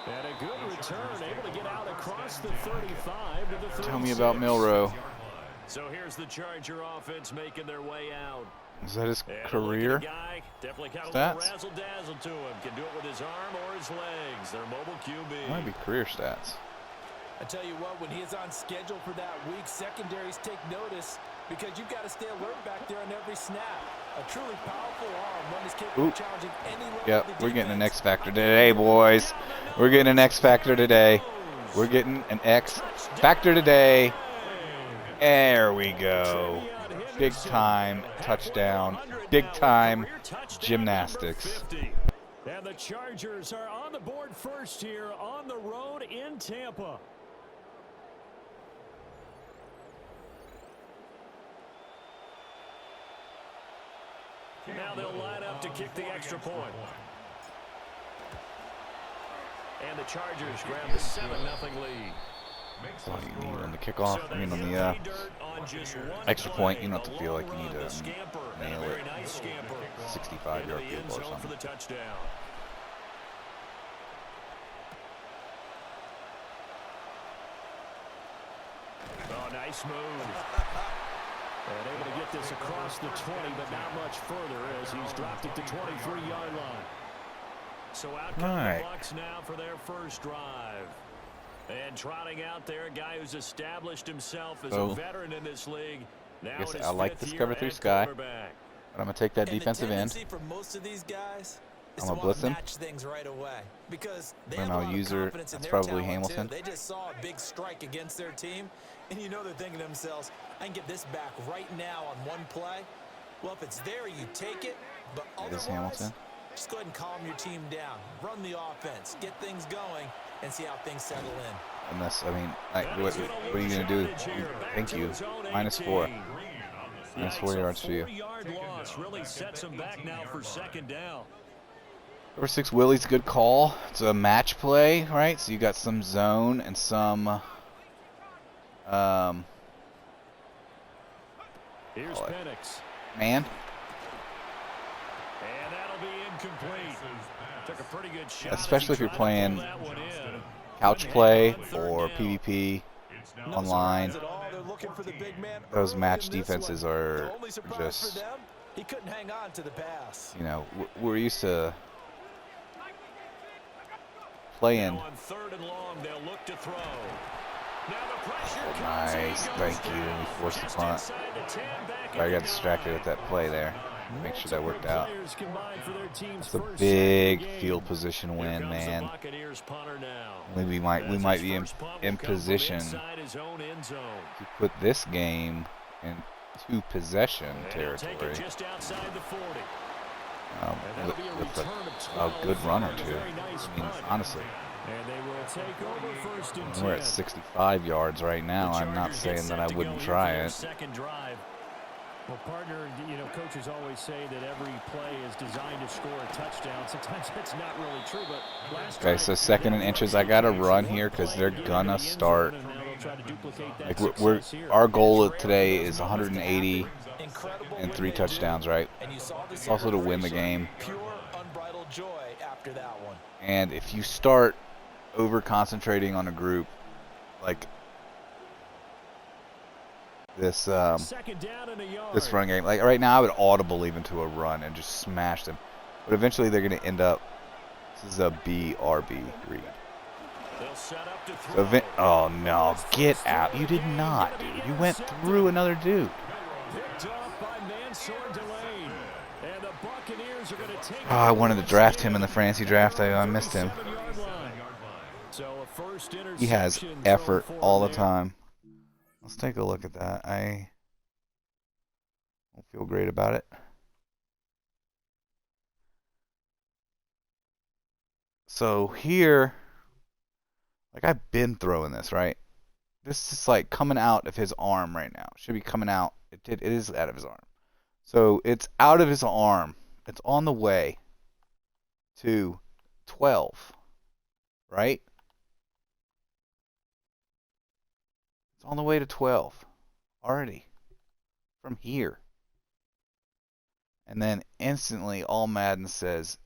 And a good return, able to get out across the 35 to the 36. Tell me about Milroe. So here's the Charger offense making their way out. Is that his And career guy, definitely kind of stats? razzle-dazzle to him. Can do it with his arm or his legs. Their mobile QB. Might be career stats. I tell you what, when he is on schedule for that week, secondaries take notice because you've got to stay alert back there on every snap. A truly powerful arm, one is capable of challenging any level. Yep, we're getting an X Factor today, boys. We're getting an X Factor today. We're getting an X Factor today. There we go. Big time touchdown. Big time gymnastics. And the Chargers are on the board first here on the road in Tampa. Now they'll line up to kick the extra point. And the Chargers grab the 7-0 lead. That's all you need on the kickoff. I mean, on the extra point, you don't have to feel like you need to nail it. 65-yard field goal or something. Oh, nice move. And able to get this across the 20, but not much further as he's dropped it to 23-yard line. So out come the Bucs now for their first drive. And trotting out there, a guy who's established himself as a veteran in this league. Now I guess I like this cover 3 sky, but I'm going to take that defensive end. For most of these guys, I'm going to blitz him. Things right away because And I'll use her. That's probably Hamilton. They just saw a big strike against their team, and you know they're thinking to themselves, I can get this back right now on one play. Well, if it's there, you take it. But otherwise, Hamilton. Just go ahead and calm your team down. Run the offense. Get things going and see how things settle in. Unless, I mean, what are you going to do? Thank you. -4. -4 yards for you. Loss really sets him back now for second down. Number 6, Willie's a good call. It's a match play, right? So you got some zone and some Here's Penix. Man. And that'll be incomplete. Took a pretty good shot. Especially if you're playing couch play or PvP online. Those match defenses are just, he couldn't hang on to the pass. you know, we're used to playing. On 3rd and long, they'll look to throw. Nice, thank you. We forced the punt. I got distracted at that play there. Make sure that worked out. It's a big field position win, man. We might be in position to put this game into possession territory. With a good run or two. I mean, honestly. We're at 65 yards right now. I'm not saying that I wouldn't try it. Well, partner, you know, coaches always say that every play is designed to score a touchdown. Sometimes that's not really true, but last okay, so 2nd and inches. I got to run here because they're gonna start. Like our goal today is 180 and 3 touchdowns, right? Also to win the game. And if you start over concentrating on a group like this this run game, like right now I would audible even to a run and just smash them, but eventually they're going to end up, this is a BRB read. So oh no, get out. You did not, dude. You went through another dude. Oh, I wanted to draft him in the fantasy draft. I missed him. He has effort all the time. Let's take a look at that. I don't feel great about it. So here, like I've been throwing this, right? This is like coming out of his arm right now. Should be coming out. It is out of his arm. So it's out of his arm. It's on the way to 12, right? It's on the way to 12 already from here. And then instantly All-Madden says,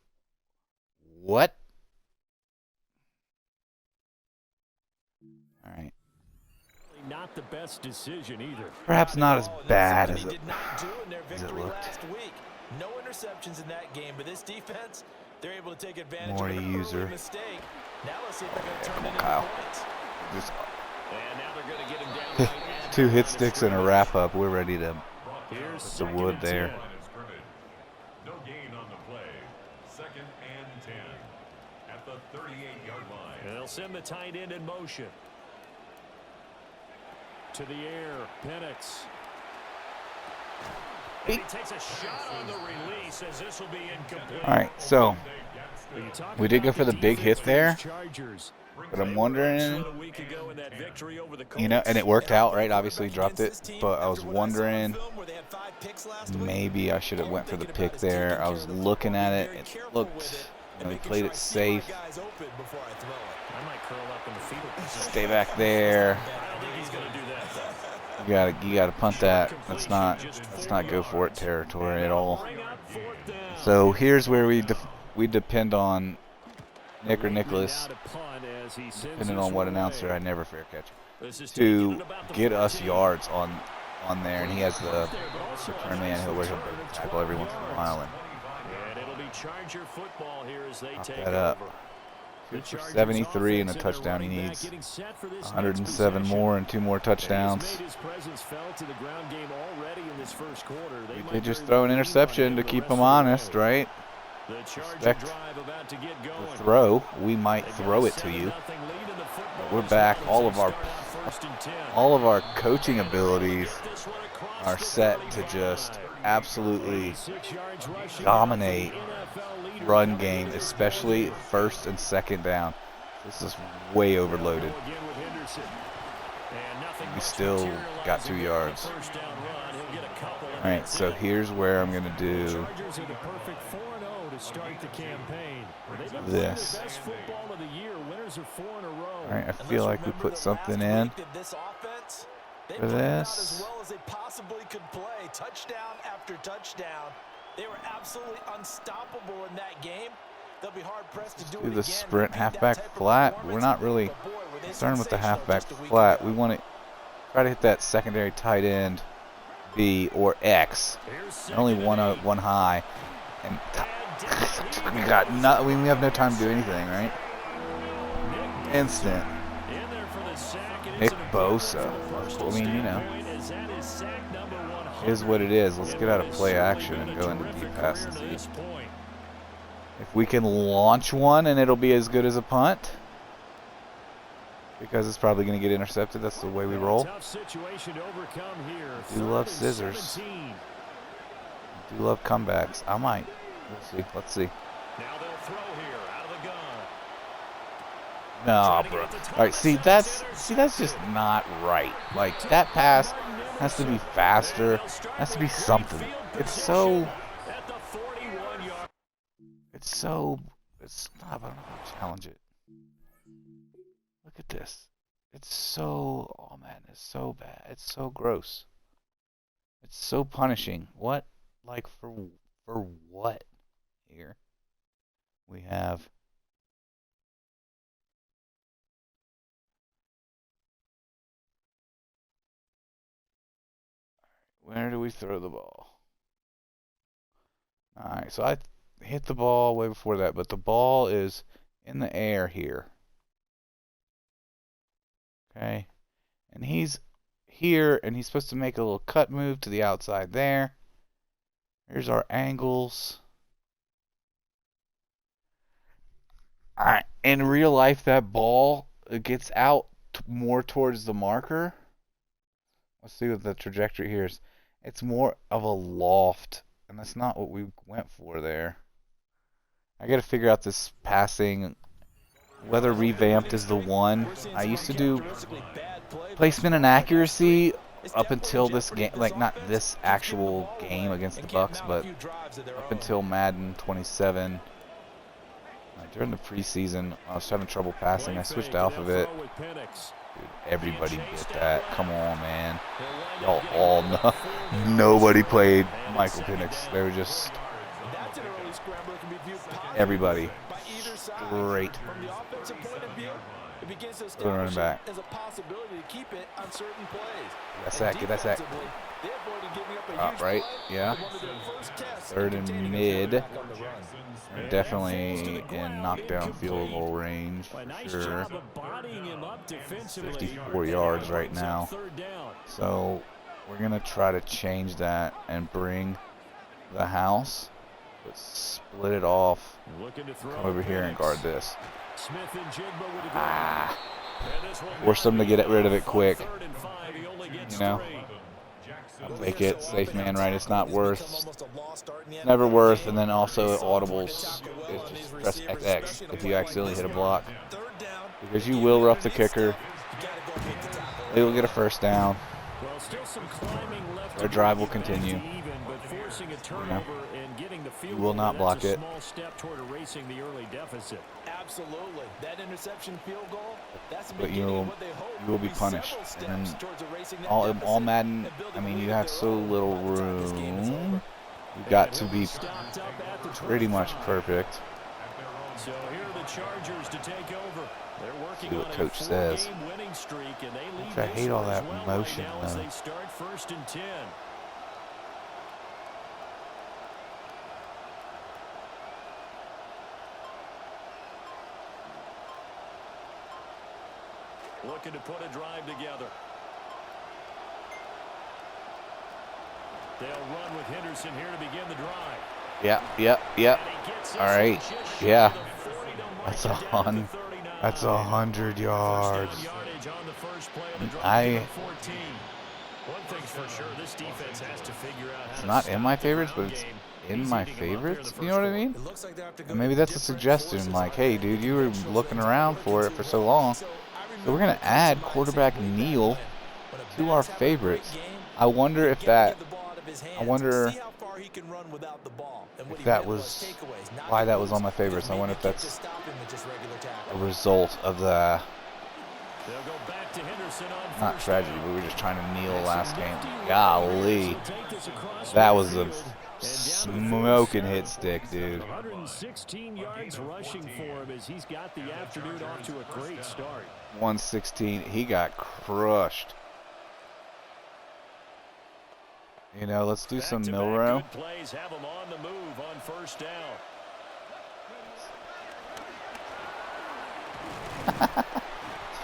what? All right. Not the best decision either. Perhaps not as bad as it looked. No interceptions in that game, but this defense, they're able to take advantage More of an user. early mistake. Now let's see if they're going to turn Come on, it Kyle. into points. Just And now they're going to get him down right at 2 hit sticks and a wrap up. We're ready to Here's put the wood there. No gain on the play. 2nd and 10 at the 38-yard line. And they'll send the tight end in motion. To the air, Penix. And he takes a shot on the release as this will be incomplete. All right, so we did go for the big hit there, but I'm wondering, you know, and it worked out, right? Obviously dropped it, but I was wondering maybe I should have went for the pick there. I was looking at it. It looked, you know, he played it safe. Stay back there. You gotta punt that. Let's not go for it territory at all. So here's where we depend on Nick or Nicholas, depending on what announcer. I never fair catch, to get us yards on there, and he has the return man where he'll tackle every once in a while and it'll be Charger football here as they pop take that up. over. 73 and a touchdown. He needs 107 more and 2 more touchdowns. They just throw an interception to keep them honest, right? Respect the throw. We might throw it to you. But we're back. All of our coaching abilities are set to just absolutely dominate run game, especially 1st and 2nd down. This is way overloaded. We still got 2 yards. All right, so here's where I'm going to do this. All right, I feel like we put something in for this. Touchdown after touchdown. They were absolutely unstoppable in that game. They'll be hard pressed to do the sprint halfback flat. We're not really concerned with the halfback flat. We want to try to hit that secondary tight end B or X. Only one high, and we have no time to do anything, right? Instant. Nick Bosa. I mean, you know, is what it is. Let's get out of play action and go into deep passes. If we can launch one and it'll be as good as a punt, because it's probably going to get intercepted. That's the way we roll. I do love scissors. I do love comebacks. I might. We'll see. Let's see. Now they'll throw here out of the gun. No, bro. All right, see that's just not right. Like, that pass has to be faster. Has to be something. It's not. I don't know how to challenge it. Look at this. It's so. Oh man, it's so bad. It's so gross. It's so punishing. What? Like for what? Here we have. Where do we throw the ball? Alright, so I hit the ball way before that, but the ball is in the air here. Okay. And he's here, and he's supposed to make a little cut move to the outside there. Here's our angles. Alright, in real life, that ball gets out more towards the marker. Let's see what the trajectory here is. It's more of a loft, and that's not what we went for there. I got to figure out this passing, whether revamped is the one. I used to do placement and accuracy up until this game, like not this actual game against the Bucks, but up until Madden 27. During the preseason, I was having trouble passing. I switched to Alphabet. Dude, everybody bit that. Come on, man. Y'all all know. Nobody played Michael Penix. They were just everybody straight. it begins to Running establish back. it as a possibility to keep it on certain plays. Get that sack, get that sack. Defensively, they avoided giving up a huge Right, play yeah. in one of their first tests 3rd and and continue to mid. get back on the run. They're definitely in knockdown field goal range A nice for sure. job of bodying him up defensively. 54 yards right Brings up now. 3rd down. So we're going to try to change that and bring the house, but split it off. Looking to throw Come over here and guard this. Smith and Jigba with the grab. And this one Force them to get rid of it quick. 3rd and 5, he only gets You know? 3. I'll take it, safe man, right? It's not worth, It's never worth, and then also audibles. It's just press XX if you accidentally hit a block. Because you will rough the kicker. They will get a 1st down. Well, still some climbing left. Their drive will continue. Even, but forcing a turnover and getting the field You will goal, not block that's a it. small step toward erasing the early deficit. Absolutely. That interception field goal, that's the But beginning you of what they hope will will be punished. several steps And towards erasing that all deficit Madden, and building I a mean, lead you of have their so own little by the time this game is over. room. You've got to be Stopped up at the pretty much 25. perfect. So here are the Chargers to take over. They're working See what on a Coach says. 4-game winning streak, and they lead I this hate all one as that well motion, right now as though. they start 1st and 10. Looking to put a drive together. They'll run with Henderson here to begin the drive. Yep. And he gets All this right. one just short Yeah. of the 40 to mark That's it down to 100. 39. That's 100 yards. First down yardage on the first play of the drive I- to the 14. One thing's for sure, this defense has to figure out how It's to not stop in my the favorites, ground but it's game. in He's my eating 'em up here in the favorites. first You know what I quarter. mean? It looks like they have to go And maybe that's a different suggestion. forces Like, on hey, that dude, you were individual looking things around are for it working for too so well. long. So I So we're remember gonna add Coach quarterback Mike saying way Neal back when a to our back's having a great favorites. game, I wonder if get that, the ball out of his hands, I wonder see how far he can run without the ball. And what if he that meant was takeaways, not why that to was on my lose, favorites. because I wonder maybe if you can't that's just stop him with just regular a tackle. result of the, They'll go back to Henderson on not first tragedy, down. but we were just trying to kneel Some last game. nifty running Golly. here as he'll take this across That was a midfield. And down to the smoking 47. hit stick, dude. 116 yards rushing for him as he's got the afternoon off to a great start. 116. He got crushed. You know, let's do some Back-to-back Milrow. good plays have him on the move on first down.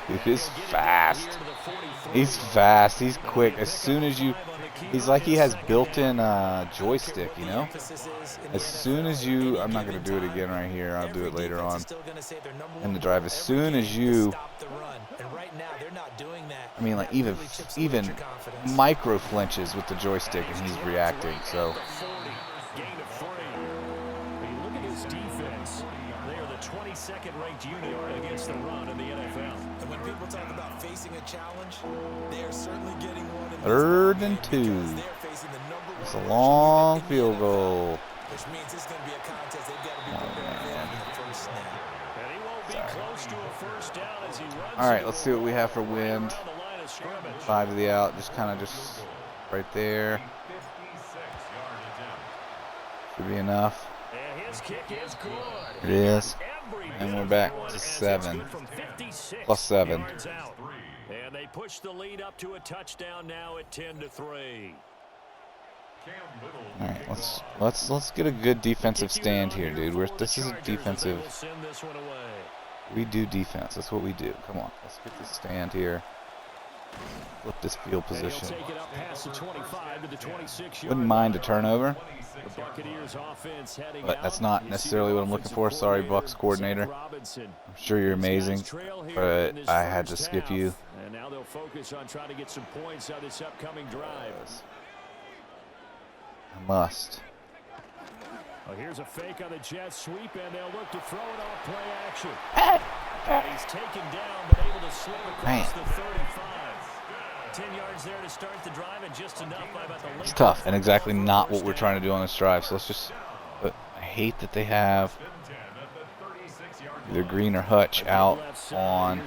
Dude is fast. He's fast. He's quick. As soon as you, he's like he has built-in joystick, you know? As soon as you, I'm not going to do it again right here. I'll do it later on in the drive. As soon as you, I mean, like even micro flinches with the joystick and he's reacting. So Gain of 3. I mean, look at his defense. They are the 22nd ranked unit against the run in the NFL. And when people talk about facing a challenge, they are certainly getting one in this 3rd ball and game 2. because they are facing the number It's one a rushing long unit in the field NFL, goal. which means it's going to be a contest they've got to be Oh, prepared for man. from the first snap. And he won't be close to a first down as he runs. All right, it let's see what we have for wind. around the line of scrimmage. 5 to the out, just right there. 56-yard attempt. Should be enough. And his kick is good. It is. Every And bit we're of back good to as it's 7. good from 56 Plus 7. yards out. And they push the lead up to a touchdown now at 10-3. All right, let's get a good defensive stand here, dude. This is a defensive. Will send this one away. We do defense. That's what we do. Come on, let's get this stand here. Flip this field And he'll position. take it up past the 25 to the 26-yard Wouldn't mind a line. turnover, The Buccaneers offense heading but that's out. not You necessarily see what I'm looking for. Sorry, Bucks coordinator. Zach Robinson. I'm sure you're These guys amazing, trail here but in this I had to first skip half, you. And now they'll focus on trying to get some points on this upcoming drive. I must. Well, here's a fake on the jet sweep, and they'll look to throw it off play action. And he's taken down, but able to slip across Man. the 35. 10 yards there to start the drive, and just enough by about the late. It's tough and exactly not what we're trying to do on this drive. So let's just. But I hate that they have either Green or Hutch out on.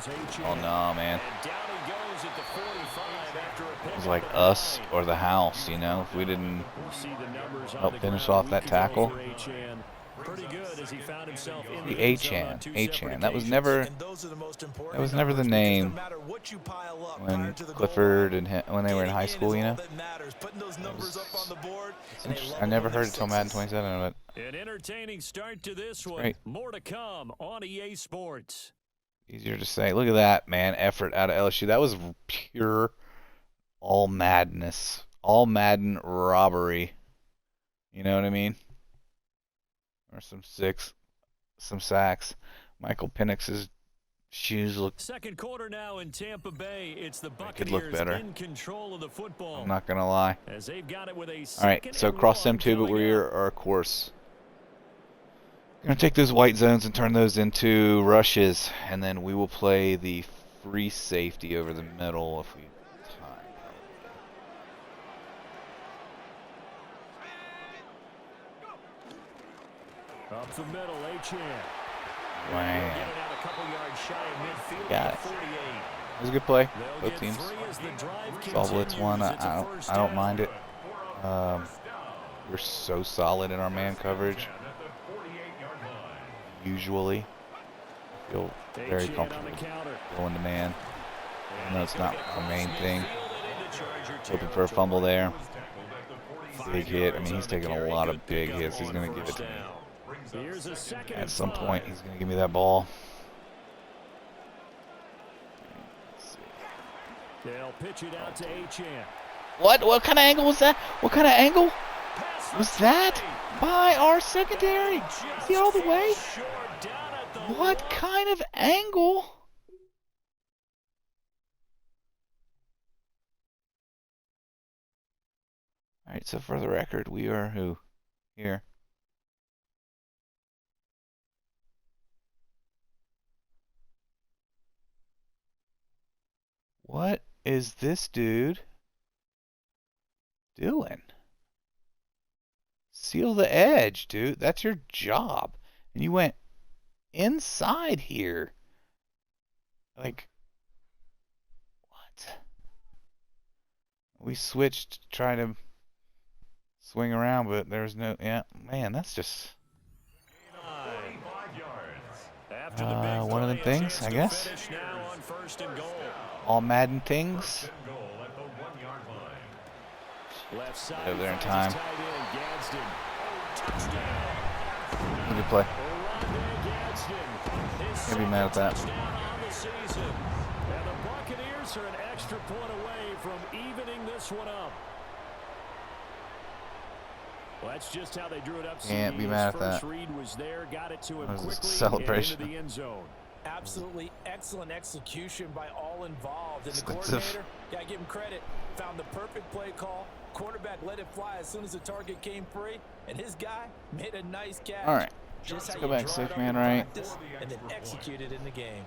Oh no, man. And down he goes at the 45 after a It pick was up like the us nine. or the house, you know. If we didn't We see the numbers on help the finish ground off a that week ago tackle. for HN. Pretty good as he found himself in The the end zone on A-Chan. 2 A-Chan. separate That was occasions. never. And those are the most important That was never the numbers, name because no matter what you pile up prior when to the goal Clifford line, and when they were in high getting school, is you all know. that matters. Putting those numbers up on the board, It's and they interesting. love I it never when they're heard it till Madden sixes. 27, but An entertaining start to this one. great. More to come on EA Sports. Easier to say. Look at that, man. Effort out of LSU. That was pure all madness. All Madden robbery. You know what I mean? Or some sacks. Michael Penix's shoes look. Second quarter now in Tampa Bay. It's the Could look Buccaneers better. in control of the football. I'm not gonna lie. As they've got it with a All right, so cross them too, but we are of course gonna take those white zones and turn those into rushes, and then we will play the free safety over the middle if we have time. Up the middle, A-Chan. Wow. Getting out a couple yards shy of midfield. Got it. 48. It was a good play. They'll Both get teams. 3 as the drive Saw blitz one. continues. It's a I first don't down. mind it. We're so solid in our man coverage. Usually, I feel very A-Chan on the comfortable counter. going to man. I know it's not our main thing. Fielded into Charger Hoping for a fumble there. territory. Big hit. I mean, he's taking a lot of big hits. He's going to give it to me. Here's a second At and some 5. point, he's going to give me that ball. Let's see. They'll pitch it out to A-Chan. What kind of angle was that? What kind of angle was that by our secondary? Is he all the way? What kind of angle? All right, so for the record, we are who? Here. What is this dude doing? Seal the edge, dude. That's your job. And you went inside here. Like, what? We switched to try to swing around, but there's no, yeah, man, that's just one of them things, I guess. All Madden things. Over there in time. Good play. Can't be mad at that. And the Buccaneers are an extra point away from evening this one up. Well, that's just how they drew it up. Can't be mad at that. First read was there, got it to him That was a quickly celebration. and into the end zone. Absolutely excellent execution by all involved. And the Expensive. coordinator, gotta give him credit, found the perfect play call. Quarterback let it fly as soon as the target came free, and his guy made a nice catch. All right, Just let's how go you back draw it safe up man in right. practice and then execute it in the game.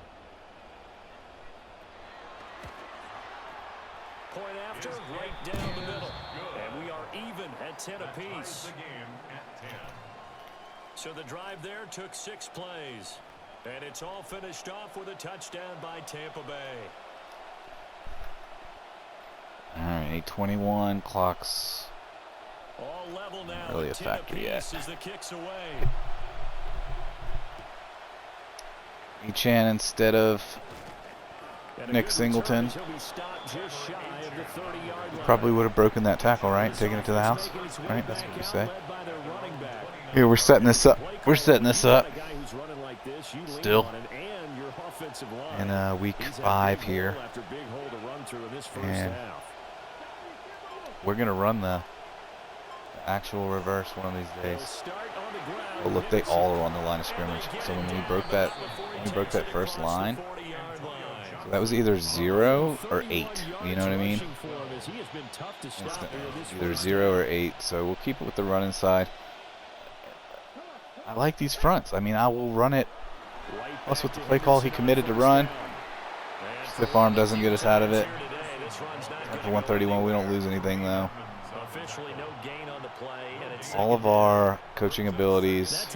Point after, right down the middle. And we are even at 10 apiece. So the drive there took 6 plays. And it's all finished off with a touchdown by Tampa Bay. All right, 8:21. Clock's All level now. really a 10 factor yet. apiece as the kicks away. E-Chan instead of And a Nick good Singleton. return as he'll be stopped just shy of the 30-yard line. probably would have broken that tackle, right? Taking it to the house, right? That's what you say. Here, we're setting this up. We're setting this up. Still. In week 5 here. And we're going to run the actual reverse one of these days. Oh, look, they all are on the line of scrimmage. So when we broke that first line, so that was either 0 or 8. You know what I mean? Either 0 or 8. So we'll keep it with the run inside. I like these fronts. I mean, I will run it. Plus, with the play call he committed to run, stiff arm doesn't get us out of it. After 131, we don't lose anything, though. All of our coaching abilities,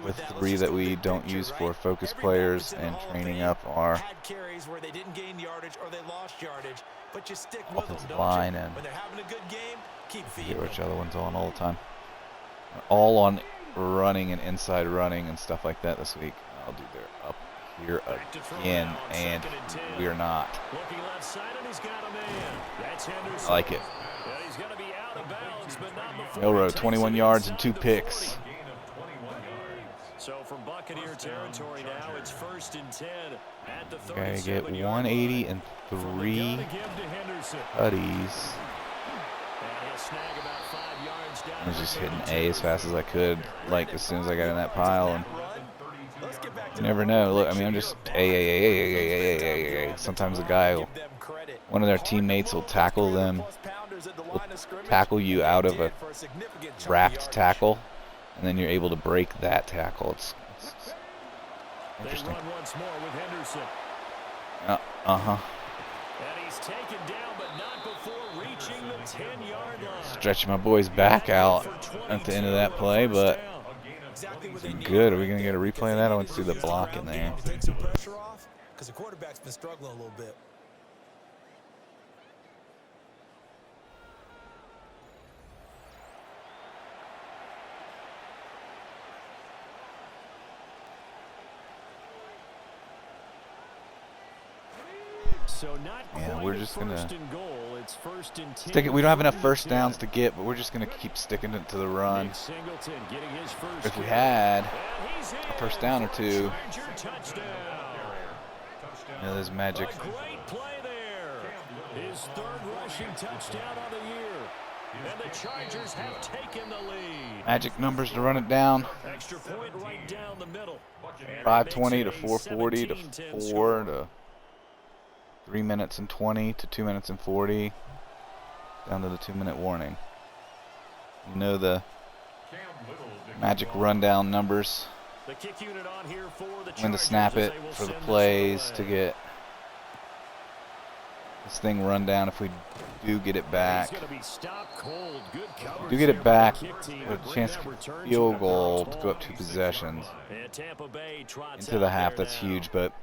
with 3 that we don't use for focus players and training up our offensive line, and get which other one's on all the time. They're all on running and inside running and stuff like that this week. I'll do their up here again, and we are not. Looking left side, and he's got a man. That's Henderson. I like it. Yeah, he's going to be out of bounds, but not before Railroad, he takes 21 it yards and inside 2 the picks. 40. So from Buccaneer territory now, it's 1st and 10 at the 37 Okay, get yard 180 line. and From the 3 gun to give to Henderson. tutties. And he'll snag about 5 yards down I was to just the hitting 32. A as fast as I could, like as soon as I got in that pile. And you never know. Look, I mean, I'm just A. Sometimes a guy, one of their teammates will tackle them, will tackle you out of a wrapped tackle, and then you're able to break that tackle. It's They interesting. run once more with Henderson. Uh-huh. And he's taken down, but not before reaching the 10-yard line. Stretching my boys back out at the end of that play, but good. Are we going to get a replay of that? I want to see the block in there. Take some pressure off, because the quarterback's been struggling a little bit. So not Yeah, we're just gonna first and goal. It's 1st and 10 stick it. We don't have enough from first the downs 10. to get, but we're just going to keep sticking it to the run. Nick Singleton getting his first If we carry. had And he's in a first down or for a two, Charger touchdown. you know, there's magic. A great play there. His 3rd rushing touchdown of the year. And the Chargers have taken the lead. Magic numbers to run it down. Extra point right down the middle. And 5:20 it to makes it a 4:40 to 17-10 4 score. to 3 minutes and 20 to 2 minutes and 40 down to the 2-minute warning. You know the magic rundown numbers. The kick unit on here for the When to Chargers snap as it they will for the send this plays away. to get this thing run down if we do get it back. He's gonna be stopped cold. Good coverage Do get there it by back the kick team with to a bring chance that to return field to goal the to go up 2 possessions. And Tampa Bay trots Into the out half, there that's now. huge, but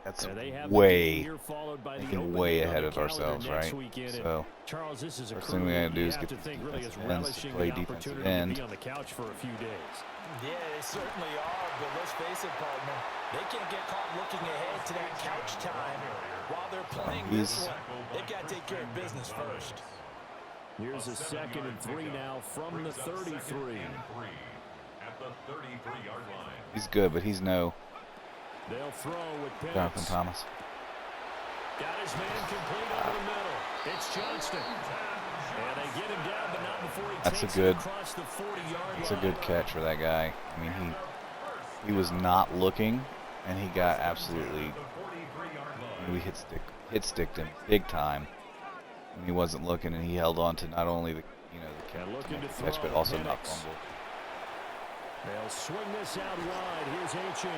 that's Yeah, they have the game way, here, followed by the thinking opening way on ahead the of calendar ourselves, next right? weekend. And So Charles, this is a first crew thing we gotta that do you is have get to the think really is defensive ends to relishing play the defensive opportunity end. to be on the couch for a few days. Yeah, they certainly are, but let's face it, partner. They can't get caught looking ahead to that couch time while they're playing this one. They've got to take care of business first. Here's a 2nd and 3 now from the 33. At the 33-yard line. He's good, but he's no They'll throw with Jonathan Pitts. Thomas. Got his man complete over the middle. It's Johnston. And they get him down, but not before he That's a takes good- it across the 40-yard It's a line. good catch for that guy. I mean, he was not looking, and he got absolutely. We hit sticked him big time. And he wasn't looking, and he held on to not only the the And looking to catch, throw, but also not Penix. fumble. They'll swing this out wide. Here's Achane.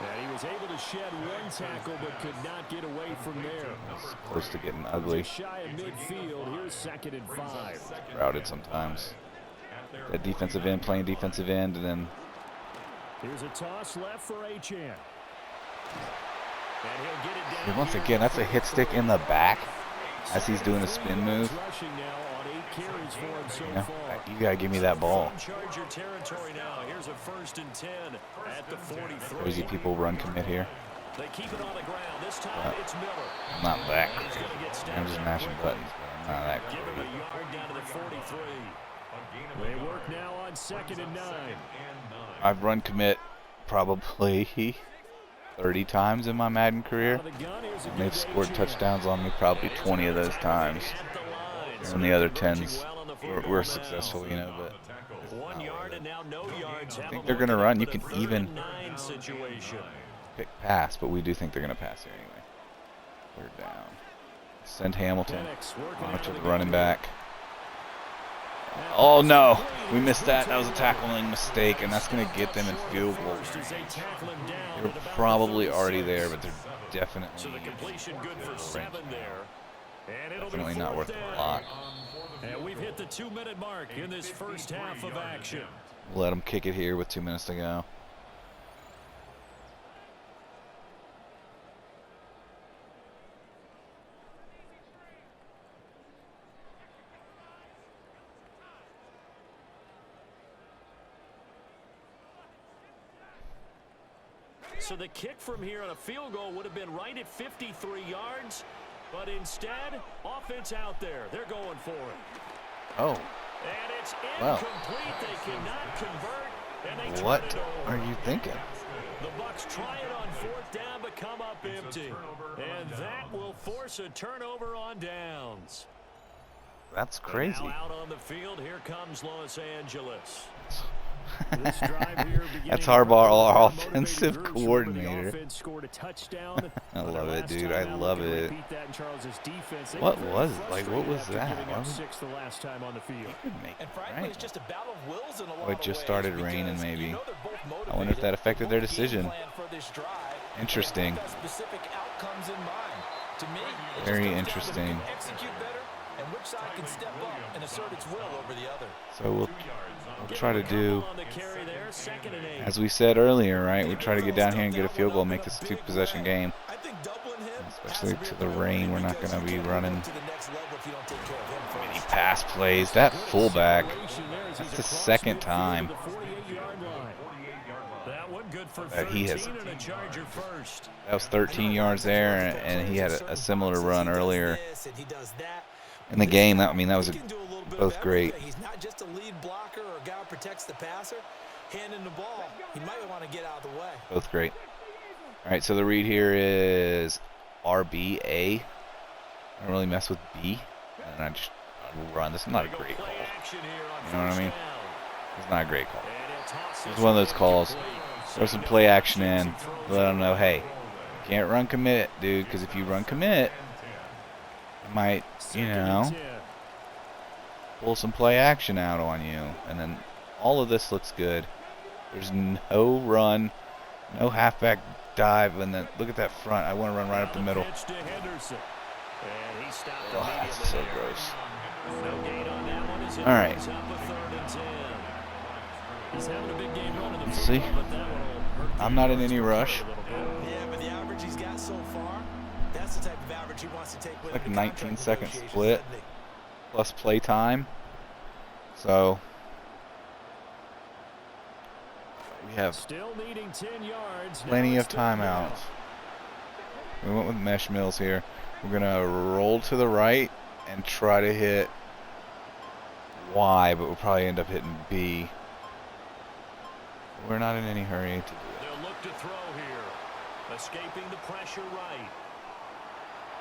And he was able to shed one tackle, but could not get away from there. Close to getting ugly. Just shy of midfield. Here's 2nd and 5. Crowded sometimes. That defensive end playing defensive end, and then Here's a toss left for Achane. And he'll get it down. and once here again, that's a hit stick in the back as he's doing a 3 spin yards move. rushing now on 8 carries for him so You know, far. you gotta give me that ball. From Charger territory now. Here's a 1st and 10 at the 43. Crazy people run commit here. They keep it on the ground. This time it's Miller. I'm not that He's crazy. gonna get snapped I'm just down mashing quickly. buttons, but I'm not that Give him crazy. a yard down to the 43. They work now on 2nd and 9. I've run commit probably 30 times in my Madden career, Out of the gun, here's a and they've good scored Achane. touchdowns on me probably 20 of those times. At the line. So And the other converging 10s well on the were football now. successful, but 1 yard and now no yards. I Have think them they're going to looking run. You for can the 3rd even and 9 situation. pick pass, but we do think they're going to pass here anyway. 3rd down. Send Hamilton. Penix working out Monitor of the the running gun. back. Oh no, we missed that. That was a tackling mistake, and that's going to get them in field goal First as they range. tackle him down They're at about probably the already 36. there, but they're definitely So the completion good for 7 there. And it'll definitely be not 4th worth down. a lot. And we've hit the 2-minute mark in this first half of action. Let them kick it here with 2 minutes to go. so the kick from here on a field goal would have been right at 53 yards. But instead, offense out there. They're going for it. Oh. And it's Wow. incomplete. They cannot convert. And they What turn it are over. you thinking? The Bucs try it on 4th down, but come up empty. And that will force a turnover on downs. That's And crazy. now out on the field, here comes Los Angeles. This drive here That's beginning Harbaugh, with our motivated offensive groups. coordinator. Remember, the offense scored a touchdown. I But love their it, last dude. time I out, love looking to it. repeat that in Charles's defense. They What were very was it? Like, what frustrated was after that? giving Why up would- 6 the last time on the field. Could make And it, frankly, right? it's just a battle of wills in a lot Oh, it of just ways started raining, because maybe. you know they're both I wonder if that motivated. affected They their both decision. game plan for this drive. Interesting. They've got specific outcomes in mind. To me, it just Very comes down to interesting. who can execute better and which side can step up and assert its will over the other. So we'll try to do, On the carry there, 2nd and 8. as we said earlier, right? We try to get down here and get a field goal, make this a 2-possession game. I think doubling him, Especially to the rain, we're not going to be running to the next level if you don't take care of him many first. pass plays. That fullback, that's the second time The 48-yard line. That one good for that he has. 13 and a Charger first. That was 13 yards there, and he had a similar run earlier in the game. That was both great. He's not just a lead blocker or a guy who protects the passer. Handing the ball, he might want to get out of the way. Both great. All right, so the read here is RBA. I don't really mess with B, and I run. This is not a great call. You know what I mean? It's not a great call. It's one of those calls. Throw some play action in. Let them know, hey, you can't run commit, dude, because if you run commit, it might, pull some play action out on you. And then all of this looks good. There's no run, no halfback dive, and then look at that front. I want to run right up the middle. Oh, that's so gross. All right. Let's see. I'm not in any rush. Yeah, but the average he's got so far, that's the type of average he wants to take with Like a him in contract 19-second negotiations, split doesn't he? plus play time. So we have Still needing 10 yards. plenty Now of it's third down. timeouts. We went with mesh mills here. We're gonna roll to the right and try to hit Y, but we'll probably end up hitting B. We're not in any hurry to do it. They'll look to throw here. Escaping the pressure right.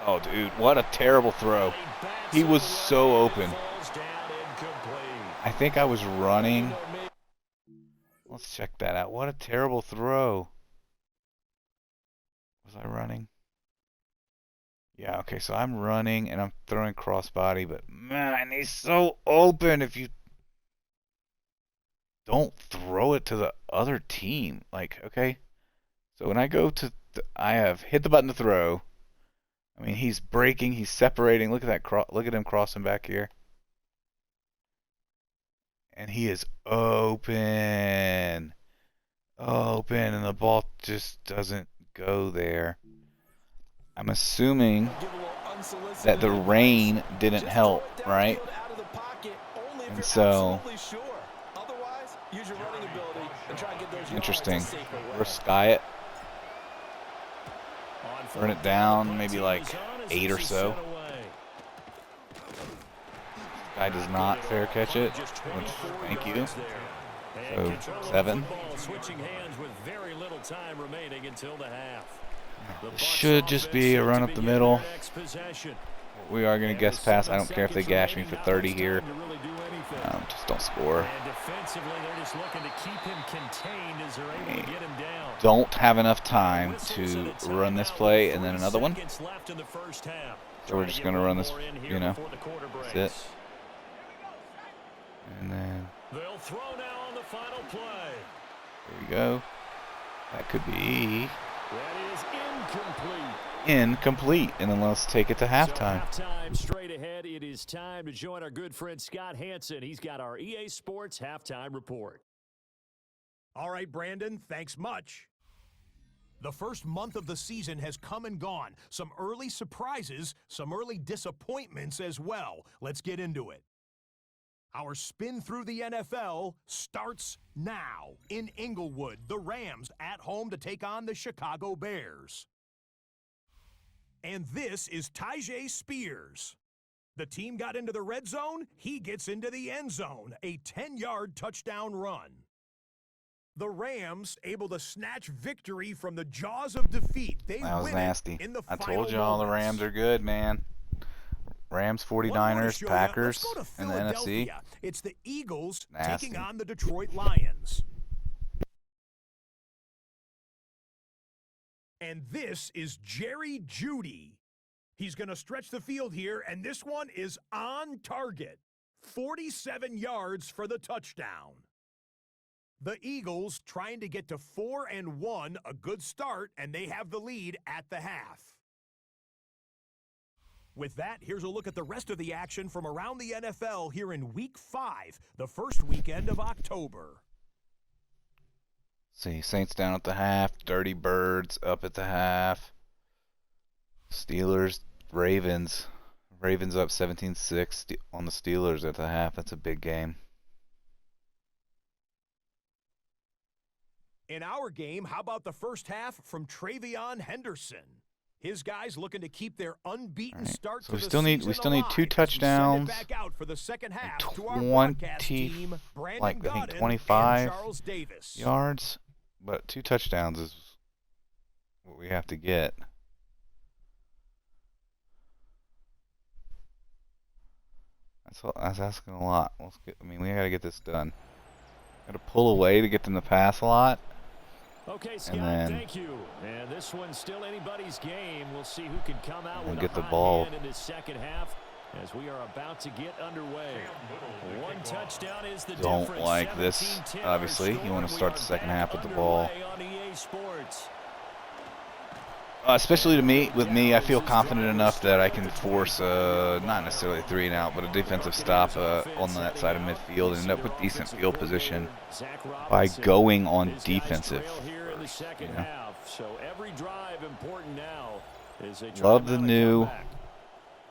Oh, dude, what a terrible throw. He was so open. Falls down incomplete. I think I was running. Let's check that out. What a terrible throw. Was I running? Yeah, okay, so I'm running and I'm throwing crossbody, but man, he's so open. If you don't throw it to the other team, like, okay. So when I go to, I have hit the button to throw. I mean, he's breaking, he's separating. Look at that, look at him crossing back here. And he is open, and the ball just doesn't go there. I'm assuming that the rain didn't help, right? And so, interesting. We'll sky it, burn it down, maybe like 8 or so. Guy does not fair catch it, which, thank you. So 7. Switching hands with very little time remaining until the half. This should just be a run up the middle. We are going to guess pass. I don't care if they gash me for 30 here. Just don't score. Don't have enough time to run this play and then another one. So we're just going to run this, that's it. And then they'll throw now on the final play. There we go. That could be That is incomplete. incomplete. And then let's take it to halftime. So halftime straight ahead. It is time to join our good friend Scott Hansen. He's got our EA Sports halftime report. All right, Brandon, thanks much. The first month of the season has come and gone. Some early surprises, some early disappointments as well. Let's get into it. Our spin through the NFL starts now. In Inglewood, the Rams at home to take on the Chicago Bears. And this is Tyjae Spears. The team got into the red zone. He gets into the end zone. A 10-yard touchdown run. The Rams able to snatch victory from the jaws of defeat. They That was win nasty. in the I final told y'all the moments. Rams are good, man. Rams, 49ers, Packers in the NFC. It's the Eagles Nasty. taking on the Detroit Lions. And this is Jerry Jeudy. He's going to stretch the field here, and this one is on target. 47 yards for the touchdown. The Eagles trying to get to 4-1, a good start, and they have the lead at the half. With that, here's a look at the rest of the action from around the NFL here in Week 5, the first weekend of October. See, Saints down at the half, Dirty Birds up at the half. Steelers, Ravens. Ravens up 17-6 on the Steelers at the half. That's a big game. In our game, how about the first half from Travion Henderson? His guys looking to keep their unbeaten start So to we the still need season two alive. We touchdowns. send it back out for the second half to our 20, broadcast team, Brandon like I think Gaudin 25 and Charles Davis. yards, but 2 touchdowns is what we have to get. That's asking a lot. I mean, we got to get this done. Got to pull away to get them to pass a lot. Okay, Scott, thank you. And this one's still anybody's game. We'll see who can come out with get a the hot ball. hand in the second half as we are about to get underway. One touchdown is the Don't difference. like this, 17-10 obviously. our You want to score. start We the are second back half with the ball. underway on EA Sports. Especially with me, I feel confident enough that I can force, not necessarily a 3 and out, but a defensive stop on that side of midfield and end up with decent field position by going on defensive. You know? So every drive important now is they try Love to the mount a new comeback.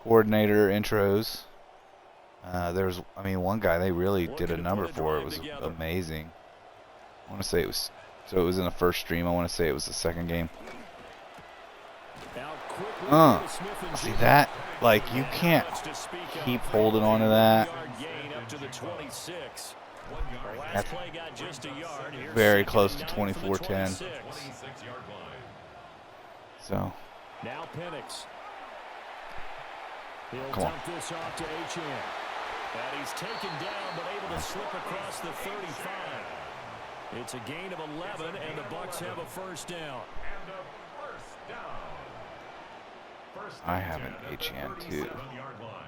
coordinator intros. There's, I mean, one guy they really did a to number put a for. It drive was together. amazing. I want to say it was, so it was in the first stream. I want to say it was the second game. Now quickly, Smith and See Jigba. that? Like, you can't keep holding on to that. Yard gain up to the 26. The last That's play got just a yard. Here's very second close and to 9 for the 24-10. 26. 26-yard line. So, Now Penix. He'll Come on. dump this off to H.N. And he's taken down but able to slip across the 35. It's a gain of 11 and the Bucs have a first down. And a first down. First I and have an 10 at the HN too. 37-yard line.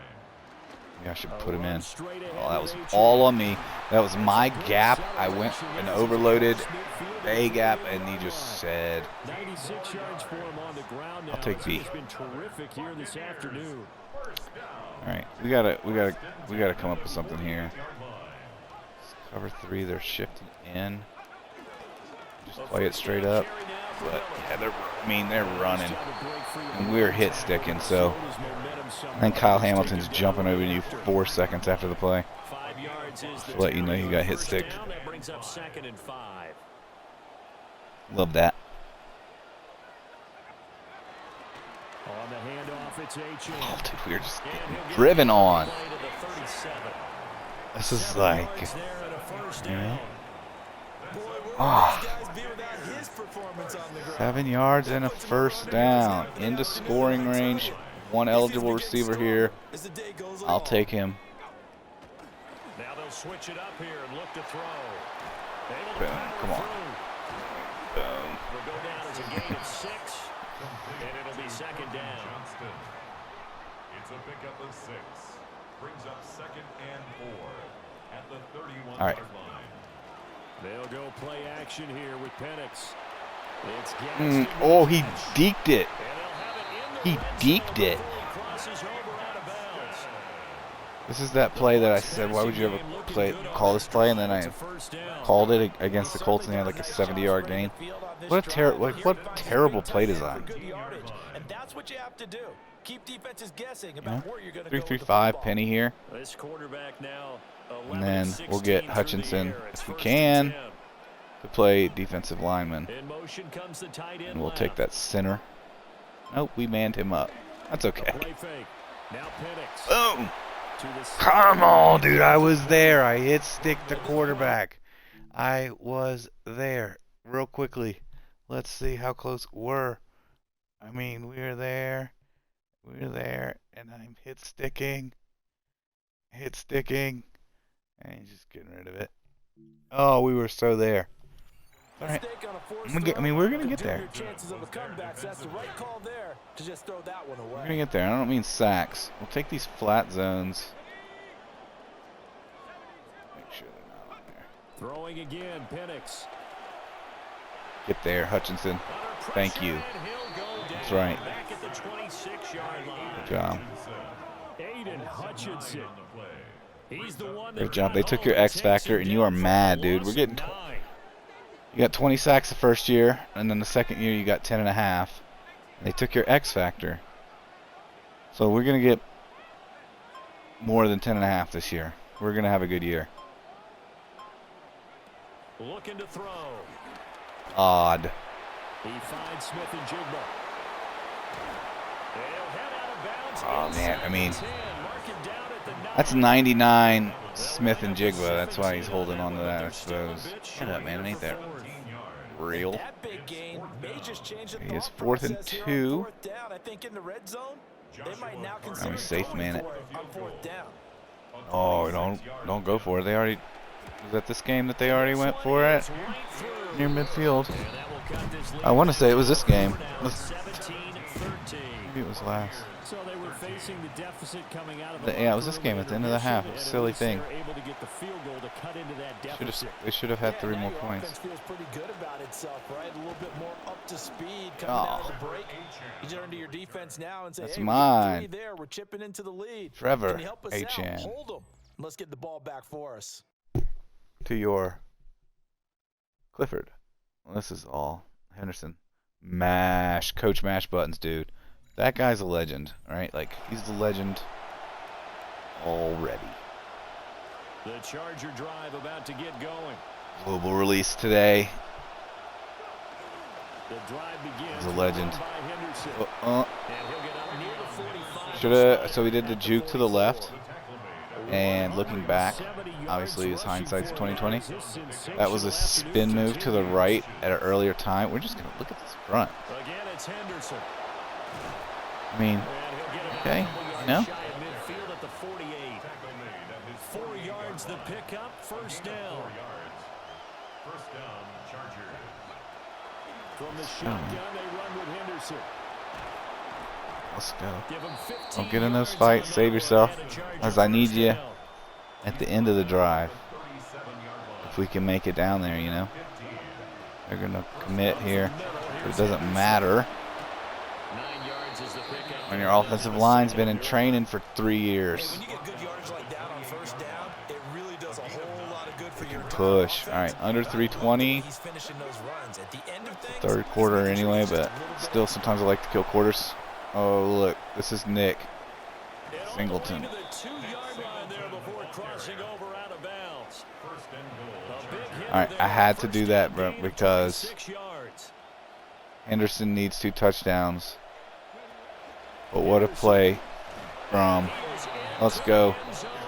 Maybe I should put him in. Run straight ahead Oh, that with was H.N. all on me. That was my gap. I went and overloaded A gap, and he just said, 96 yards for him on the ground now. I'll take B. He's been terrific here this afternoon. "All right, we gotta come up with something here." Cover 3, they're shifting in. Just play it straight up. But yeah, they're running, and we're hit sticking. So I think Kyle Hamilton's jumping over you 4 seconds after the play. 5 yards is the To let you know you got hit first sticked. down. That brings up 2nd and 5. Love that. On the handoff, it's H.N. Oh, dude, we were just And getting he'll get driven the on. play to the 37. This is 7 like, yards there and a first you know, down. Boy, where would Ah. these guys be without his performance on the ground? 7 yards and a first down into scoring range. One eligible receiver here. As the day goes I'll along. take him. Now they'll switch it up here and look to throw. Able to Boom, power come on. through. Boom. It'll go down as a gain of 6, and it'll be 2nd down. Johnston. It's a pickup of 6. Brings up 2nd and 4 at the 31-yard All right. line. They'll go play action here with Penix. It's Oh, he deked it. And they'll have it in the He red deked zone it. before he crosses over out of bounds. This is that play that I said, why would you ever call this play? And then I called it against the Colts, and they had like a 70-yard gain. What a terrible play design. Good yardage, and that's what you have to do. Keep defenses guessing about where you're going to go with 3-3-5 the football. Penny here. This quarterback now, And then we'll get 11-16 Hutchinson, through the air. It's if we first and can, 10. to play defensive lineman. In motion comes the tight end And we'll left. take that center. Nope, we manned him up. That's A okay. play fake. Now Penix. Boom! To the Come on, dude. I was there. I hit stick the quarterback. I was there. Real quickly. Let's see how close we're. I mean, we're there. We're there. And I'm hit sticking. And he's just getting rid of it. Oh, we were so there. All right. We're going to get there. Chances of a comeback, so that's the right call there to just throw that one away. We're going to get there. I don't mean sacks. We'll take these flat zones. Make sure they're not on there. Throwing again, Penix. Get there, Hutchinson. Thank you. That's right. Back at the 26-yard line. Good job. Aiden Hutchinson. He's the one that Great job. They got took your home X and factor, takes and it you are down for mad, a dude. loss We're getting. of 9. You got 20 sacks the first year, and then the second year you got 10 and a half. And they took your X factor. So we're going to get more than 10 and a half this year. We're going to have a good year. Looking to throw. Odd. He finds Smith and Jigba. They'll head out of bounds. Oh, man. I mean, Inside the 10. Mark it down at the 9. that's 99 Smith and Jigba. That's why he's holding on to that, I suppose. Shut up, man. It ain't that real. That big gain may just change the He is thought 4th and process here on 2. fourth down. I think in the red zone, they might now consider he's safe, going man it. for it on 4th down. Oh, don't go for it. They already. Was that this game that they already went for it? Near midfield. I want to say it was this game. Maybe it was last. So they were facing the deficit coming out of the Yeah, it was this game at the end of the half. It was a silly thing. Able to get the field goal to cut into that deficit. They should have had 3 more Your points. offense feels pretty good about itself, right? A little bit more up to speed coming out of the break. You turn to your defense now and say, That's hey, mine. we got 3 there. We're chipping into the lead. Trevor, Can you help us out? HN. Hold them. Let's get the ball back for us. To your Clifford. Well, this is all Henderson. Coach MashButtons, dude. That guy's a legend, right? Like, he's the legend already. The Charger drive about to get going. Global release today. The drive begins. He's a legend. By Henderson. Uh-uh. And he'll get up near the 45. Shoulda. So we did the juke to the left. And looking back, obviously, his hindsight's 2020. That was a spin move to the right at an earlier time. We're just gonna look at this front. Again, it's Henderson. I mean, okay, you know. Shy of midfield at the 48. 4 yards the pickup, first down. First down, Chargers. From the shotgun, they run with Henderson. Let's go. Give him 15 Don't get in those yards fights. on Save that yourself, and a Charger as I need first you down. at the end of the drive. If we can make it down there, you know. They're gonna commit here, but it doesn't matter 9 yards is the pickup. when your offensive line's been in training for 3 Hey, years. when you get good yards like that on first down, it really does a whole lot of good for your Push. entire All right, offense. under 320. He's finishing those runs. At the end of things, Third he's quarter making sure anyway, he's just but a little bit still sometimes I like to kill quarters. Oh, look, this is Nick Singleton. To the 2-yard line there before crossing over out of bounds. A big hit All right, there I had on to first do that, down bro, gain of because 26 yards. Henderson needs 2 touchdowns. But what a play from, let's go.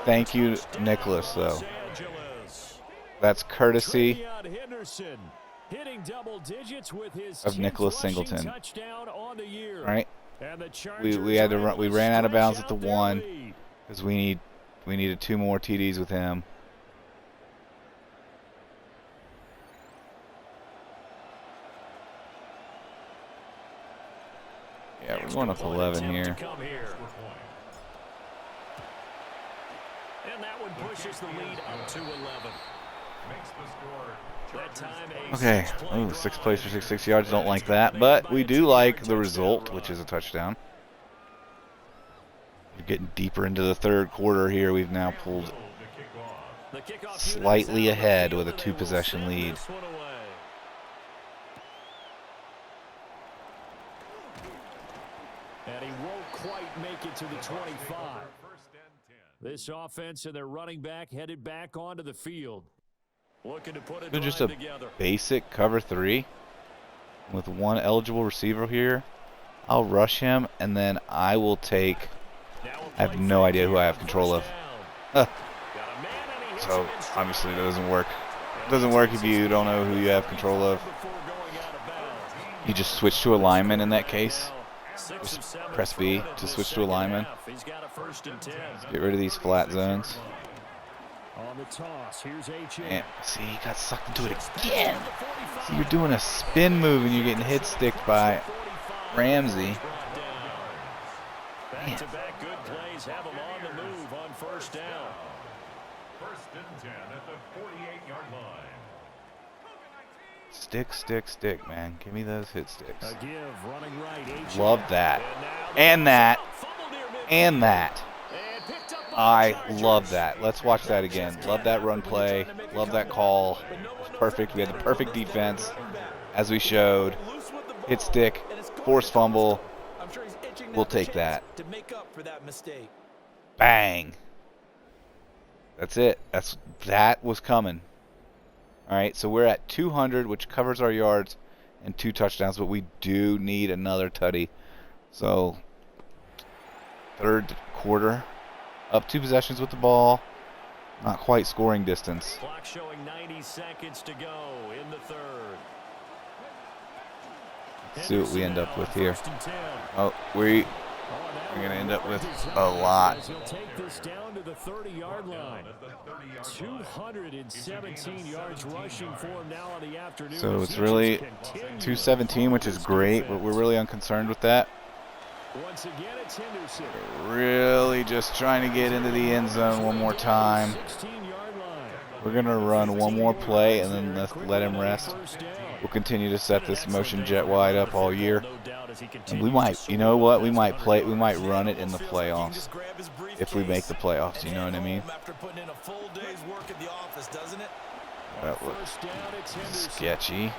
Thank you, Nicholas, though. Los Angeles. That's courtesy Trevion Henderson hitting double digits with his of 10th Nicholas rushing Singleton. touchdown on the year. Right? And the Chargers We had to are run. able We ran out of stretch bounds at the out their 1 lead. because we needed 2 more TDs with him. Yeah, we're going up 11 here. And that one pushes the lead up to 11. Makes the score. That time a Okay. 6-play Ooh, drive. 6 plays for 66 yards. Don't like that, but we do like the result, which is a touchdown. We're getting deeper into the third quarter here. We've now pulled The kickoff unit slightly is out on the ahead field, with a and they 2 will possession send lead. this one away. And he won't quite to the 25. This offense and their running back headed back onto the field. Looking to put a drive just a together. basic cover 3 with one eligible receiver here. I'll rush him, and then I will take. I have no idea who I have control of. So obviously it doesn't work. It doesn't work if you don't know who you have control of. You just switch to a lineman in that case. Just press V to switch to a lineman. Get rid of these flat zones. On the toss, here's And see, he got sucked into it again. See, you're doing a spin move and you're getting hit sticked by Ramsey. Back-to-back good plays have him on the move on first down. 1st and 10 at the 48-yard line. Stick, stick, stick, man. Give me those hit sticks. A give, running right, Love that. And that. And that. I love that. Let's watch that again. Love that run play. Love that call. Perfect. We had the perfect defense, as we showed. Hit stick, force fumble. We'll take that. To make up for that mistake. Bang. That's it. That was coming. All right, so we're at 200, which covers our yards and 2 touchdowns, but we do need another tutty. So, 3rd quarter, up 2 possessions with the ball, not quite scoring distance. Clock showing 90 seconds to go in the 3rd. Let's see what we end up with here. Oh, we're going to end up with a lot. He'll take this down to the 30-yard line. 217 yards rushing for him now on the afternoon. So it's really 217, which is great, but we're really unconcerned with that. Once again, it's Henderson. Really just trying to get into the end zone one more time. We're going to run one more play and then let him rest. We'll continue to set this motion jet wide up all year. And we might, you know what? We might run it in the playoffs if we make the playoffs. You know what I mean? That looks sketchy.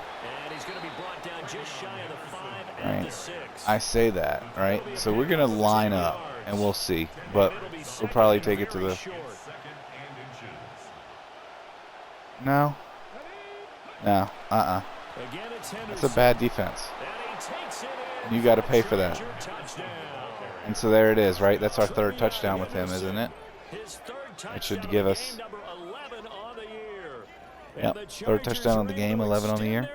Right. I say that, right? So we're gonna line up, and we'll see. But we'll probably take it to the. No. It's a bad defense. You got to pay for that. And so there it is, right? That's our 3rd touchdown with him, isn't it? It should give us. Yep, 3rd touchdown of the game, 11 on the year.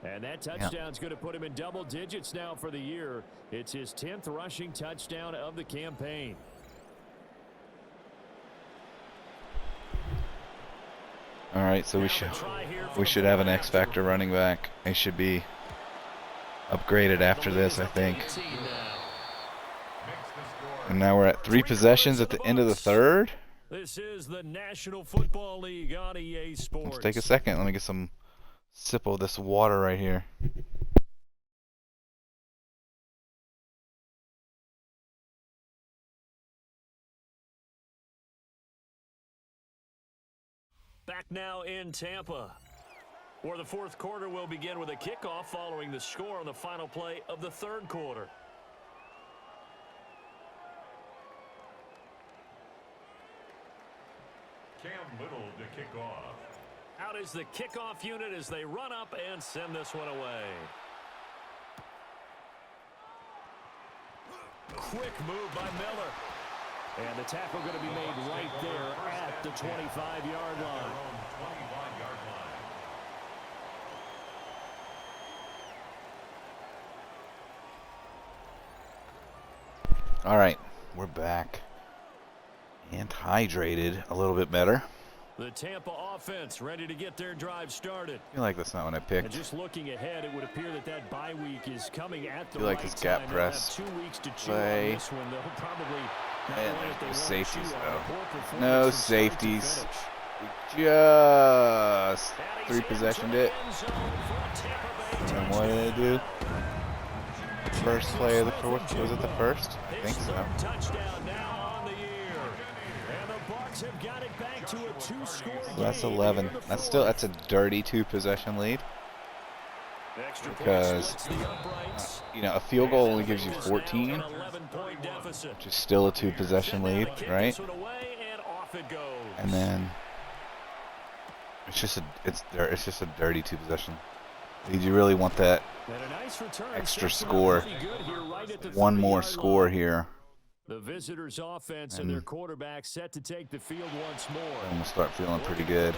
And that touchdown's going to put him in double digits now for the year. It's his 10th rushing touchdown of the campaign. All right, so we should have an X Factor running back. He should be upgraded after this, I think. And now we're at 3 possessions at the end of the 3rd. This is the National Football League on EA Sports. Let's take a second. Let me get some sip of this water right here. Back now in Tampa, where the 4th quarter will begin with a kickoff following the score on the final play of the 3rd quarter. Cam Little to kick off. Out is the kickoff unit as they run up and send this one away. Quick move by Miller. And the tackle going to be made right there at the 25-yard line. All right, we're back and hydrated a little bit better. The Tampa offense ready to get their drive started. I feel like that's not what I picked. And just looking ahead, it would appear that bye week is coming at the I feel like right this gap time. press 2 weeks to chew play. on this one. They'll probably And there's no safeties, though. No safeties. We just 3 possessioned it. And what did they do? First play of the 4th. Was it the first? I think so. Touchdown now on the year. And the Bucs have got it back to a 2-score game. So that's 11. That's a dirty 2 possession lead. because you know, a field goal only gives you 14, which is still a 2-possession lead, right? And then it's just a dirty 2-possession lead. You really want that extra score, one more score here. The visitors' offense and their quarterback set to take the field once more. I'm gonna start feeling pretty good.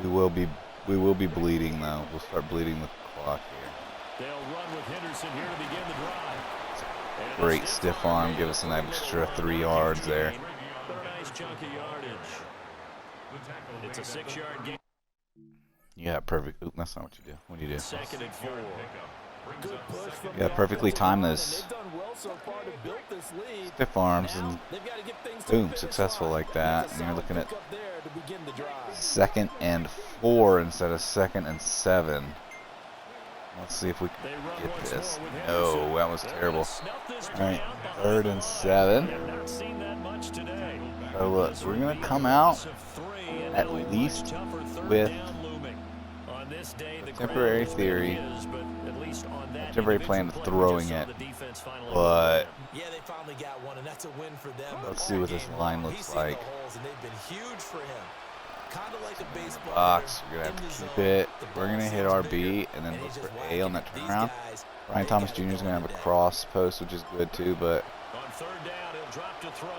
We will be bleeding though. We'll start bleeding the clock here. They'll run with Henderson here to begin the drive. Great stiff arm, give us an extra 3 yards there. A nice chunk of yardage. It's a 6-yard gain. Yeah, perfect. Oop, that's not what you do. What do you do? 2nd and 4. Yeah, perfectly time those stiff arms and boom, successful like that. And you're looking at 2nd and 4 instead of 2nd and 7. Let's see if we can get this. No, that was terrible. All right, 3rd and 7. So look, we're gonna come out at least with a temporary theory, a temporary plan of throwing it, but let's see what this line looks like. Box, we're gonna have to keep it. We're gonna hit RB and then look for A on that turnaround. Brian Thomas Jr. is gonna have a cross post, which is good too, but on 3rd down, he'll drop to throw.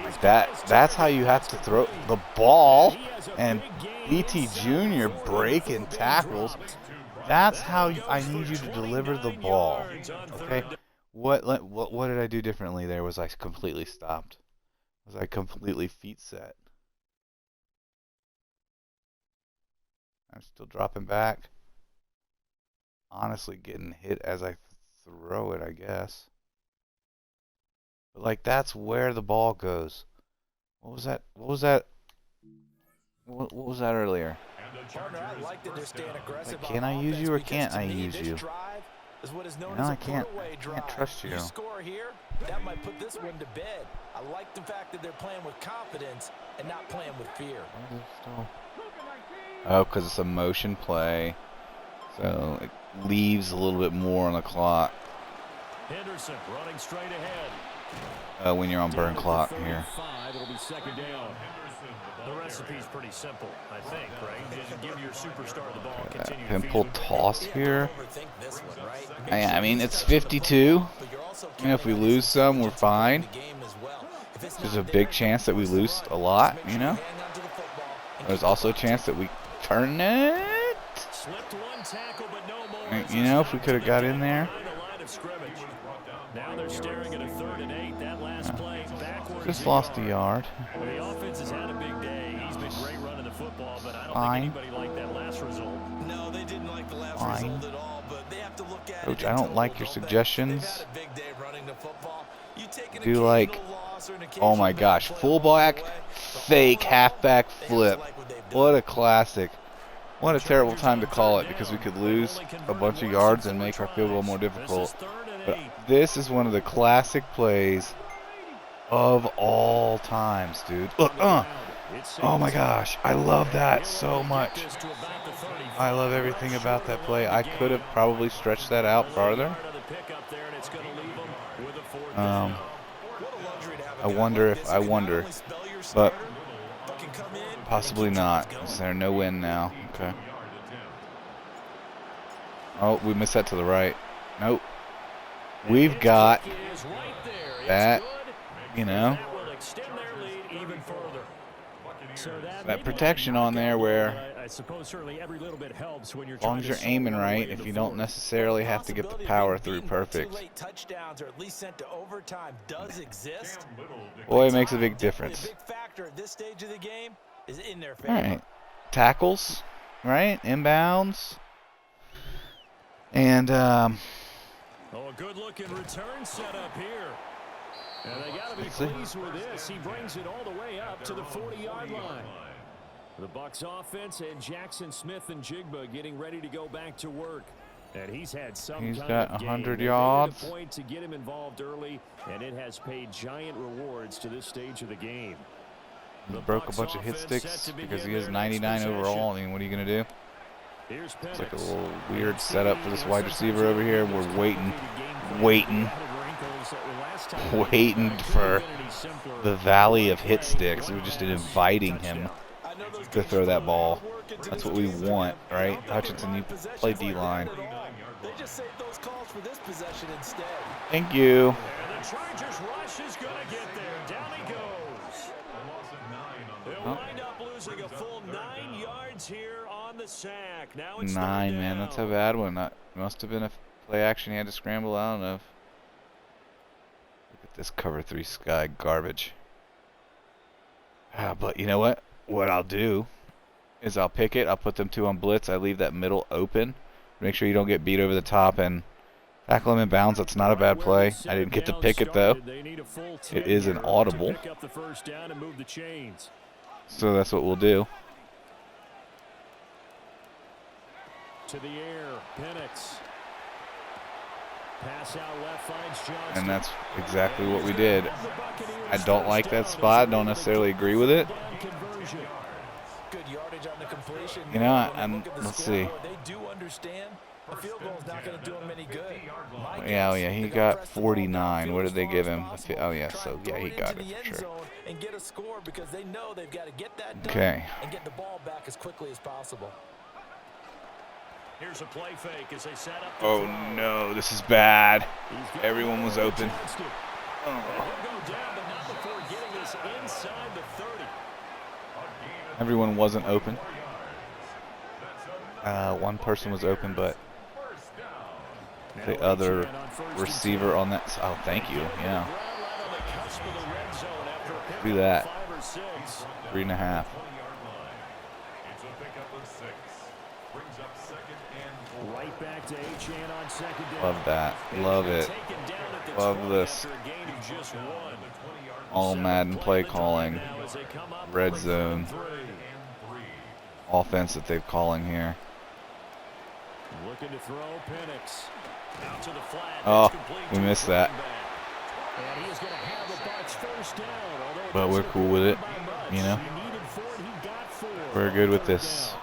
like that's how you have to throw the ball. And BT Jr. breaking tackles. That's how I need you to deliver the ball. Okay. What did I do differently there? Was I completely stopped? Was I completely feet set? I'm still dropping back. Honestly, getting hit as I throw it, I guess. But like that's where the ball goes. What was that? What was that? What was that earlier? Like, can I use you or can't I use you? No, I can't trust you. Score here, that might put this one to bed. I like the fact that they're playing with confidence and not playing with fear. Oh, because it's a motion play, so it leaves a little bit more on the clock. Henderson running straight ahead. When you're on burn clock here. It'll be 2nd down. The recipe's pretty simple, I think, right? Just give your superstar the ball and continue to Can pull toss here. I mean, it's 52. And if we lose some, we're fine. There's a big chance that we lose a lot, you know. There's also a chance that we turn it. You know, if we could have got in there. Now they're staring at a 3rd and 8. That last play backwards. Just lost a yard. The offense has had a big day. He's been great running the football, but I don't think anybody liked that last result. No, they didn't like the last result at all, but they have to look at Coach, it. I don't like your suggestions. They've had a big day running the football. You take an Do like, oh my gosh, fullback, fake, halfback flip. What a classic. What a terrible time to call it because we could lose a bunch of yards and make our field goal more difficult. But this is one of the classic plays of all times, dude. Look, oh my gosh, I love that so much. I love everything about that play. I could have probably stretched that out farther. I wonder, but possibly not. Is there no win now? Okay. Oh, we missed that to the right. Nope. We've got that, you know, that protection on there where as long as you're aiming right, if you don't necessarily have to get the power through perfect. Boy, it makes a big difference. All right, tackles, right, inbounds, and oh, a good-looking return set up here. And they got to be pleased with this. He brings it all the way up to the 40-yard line. The Bucs offense and Jackson Smith and Jigba getting ready to go back to work. And he's had some he's kind got of 100 game. yards. A point to get him involved early, and it has paid giant rewards to this stage of the game. He broke a bunch of hit sticks because he is 99 overall. I mean, what are you going to do? It's like a little weird setup for this wide receiver over here. We're waiting for the valley of hit sticks. We're just inviting him to throw that ball. That's what we want, right? Hutchinson, you play D-line. They just saved those calls for this possession instead. Thank you. And the Chargers rush is going to get there. Down he goes. They'll wind up losing a full 9 yards here on the sack. Now it's 9, man. That's a bad one. That must have been a play action he had to scramble out of. Look at this cover 3 sky garbage. But you know what? What I'll do is I'll pick it. I'll put them 2 on blitz. I leave that middle open. Make sure you don't get beat over the top and tackle him in bounds. That's not a bad play. I didn't get to pick it though. It is an audible. So that's what we'll do. To the air, Penix. Pass out left, finds Johnston. And that's exactly what we did. I don't like that spot. Don't necessarily agree with it. Good yardage on the completion. You know, let's see. They do understand a field goal is not going to do him any good. Yeah, he got 49. What did they give him? Oh yeah, so yeah, he got it for sure. And get a score because they know they've got to get that done and get the ball back as quickly as possible. Here's a play fake as they set up. Oh no, this is bad. Everyone was open. Everyone wasn't open. One person was open, but the other receiver on that. Oh, thank you. Yeah. Do that. 3.5. Right back to Achane on second down. Love that. Love it. Love this. All-Madden play calling. Red zone. Offense that they're calling here. Looking to throw Penix. Out to the flat. Oh, we missed that. And he is going to have the Bucs first down. But we're cool with it, you know. We're good with this.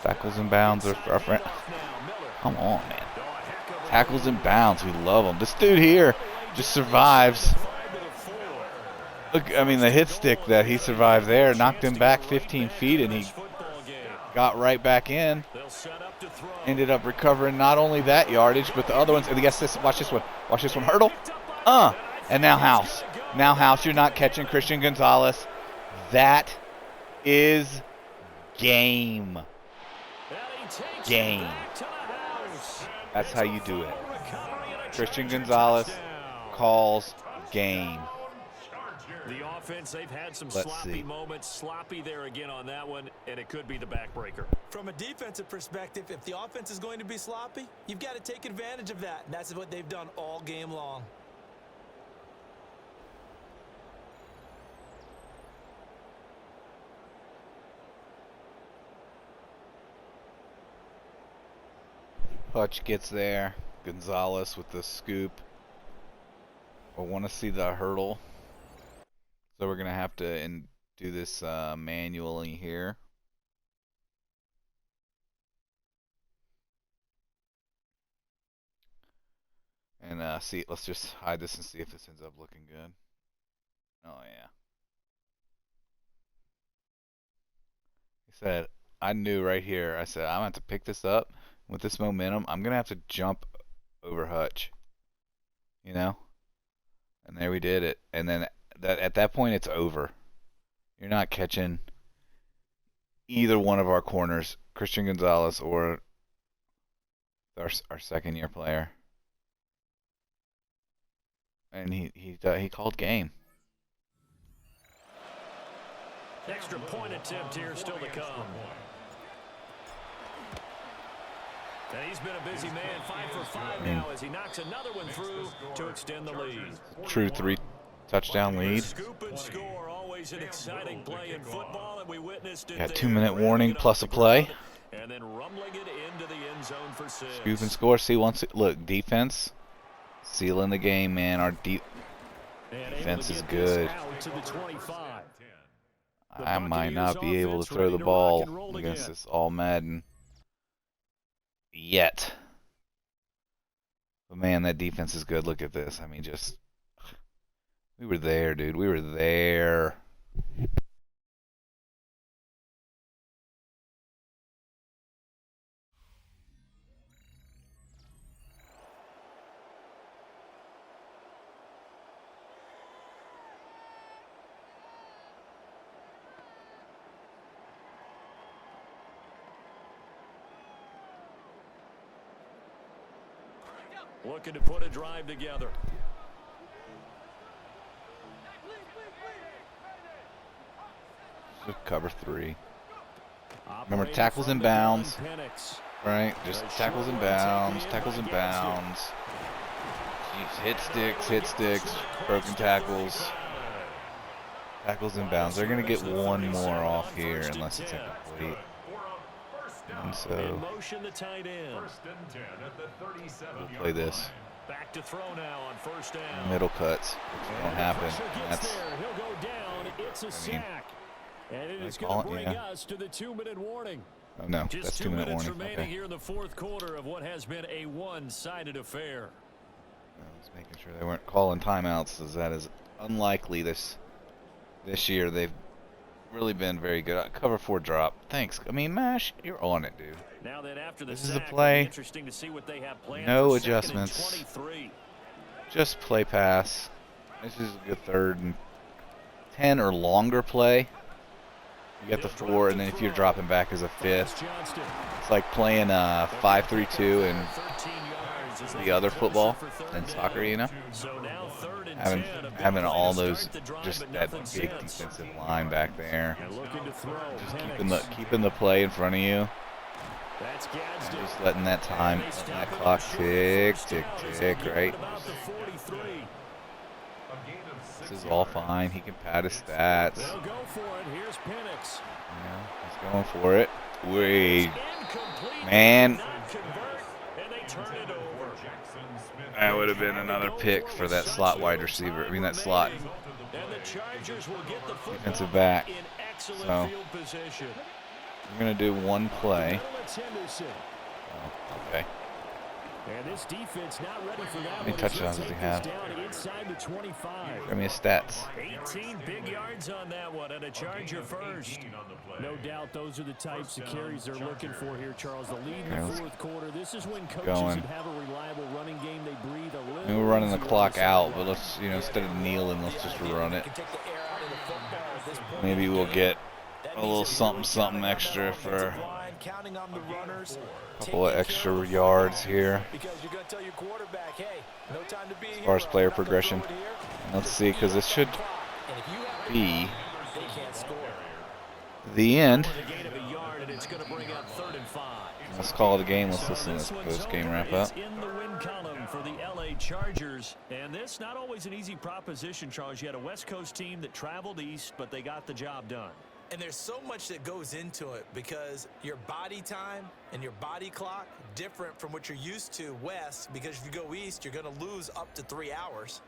Tackles and bounds are our friend. Come on, man. Tackles and bounds. We love them. This dude here just survives. Look, I mean, the hit stick that he survived there knocked him back 15 feet, and he got right back in. Ended up recovering not only that yardage, but the other ones. And guess this. Watch this one. Watch this one. Hurdle. And now House. Now House. You're not catching Christian Gonzalez. That is game. Game. That's how you do it. Christian Gonzalez calls game. The offense, they've had some sloppy moments. Sloppy there again on that one, and it could be the backbreaker. From a defensive perspective, if the offense is going to be sloppy, you've got to take advantage of that. And that's what they've done all game long. Hutch gets there. Gonzalez with the scoop. I want to see the hurdle. So we're going to have to do this manually here. And see, let's just hide this and see if this ends up looking good. Oh, yeah. He said, I knew right here. I said, I'm going to have to pick this up. With this momentum, I'm going to have to jump over Hutch. You know? And there we did it. And then at that point, it's over. You're not catching either one of our corners, Christian Gonzalez or our second-year player. And he called game. Extra point attempt here still to come. And he's been a busy man, 5 for 5 now as he knocks another one through to extend the lead. True 3-touchdown lead. Scoop and score, always an exciting play in football, and we witnessed it. Got 2-minute warning plus a play. And then rumbling it into the end zone for 6. Scoop and score. See, look, defense sealing the game, man. Our defense is good. To the 25. I might not be able to throw the ball against this All-Madden yet. But man, that defense is good. Look at this. I mean, just we were there, dude. We were there. Looking to put a drive together. Cover 3. Remember, tackles in bounds. Right? Just tackles in bounds. Tackles in bounds. Jeez, hit sticks. Broken tackles. Tackles in bounds. They're going to get one more off here unless it's incomplete. And so we'll play this. Back to throw now on first down. Middle cuts, which don't happen. That's, he'll go down. It's a sack. And it is going to bring us to the 2-minute warning. Oh, no, Just that's 2 minutes warning. remaining Okay. here in the fourth quarter of what has been a one-sided affair. I was making sure they weren't calling timeouts, as that is unlikely this year. They've really been very good. Cover 4 drop. Thanks. I mean, Mash, you're on it, dude. Now that after the This is a sack, play. interesting to see what they have planned No for adjustments. 2nd and 23. Just play pass. This is a good 3rd and 10 or longer play. You got the 4, and then if you're dropping back as a 5th, it's like playing 5-3-2 and the other football and soccer, you know. Having all those, just that big defensive line back there, just keeping the play in front of you, just letting that time, that clock tick, right? This is all fine. He can pad his stats. They'll go for it. Here's Penix. Yeah, he's going for it. Wait, man. That would have been another pick for that slot wide receiver. I mean, that slot defensive back. So we're going to do one play. Oh, okay. And this defense not ready for that. How many touchdowns does he have? Show me his stats. 18 big yards on that one, and a Charger first. No doubt those are the types of carries they're looking for here, Charles. The lead in the fourth quarter. This is when coaches that have a reliable running game, they breathe a little. We're running the clock out, but let's, instead of kneeling, let's just run it. Maybe we'll get a little something extra for a couple of extra yards here as far as player progression. Let's see, because this should be the end. Let's call it a game. Let's listen to this post-game wrap-up. In the win column for the LA Chargers, and this not always an easy proposition, Charles. You had a West Coast team that traveled east, but they got the job done. And there's so much that goes into it because your body time and your body clock different from what you're used to west, because if you go east, you're going to lose up to 3 hours,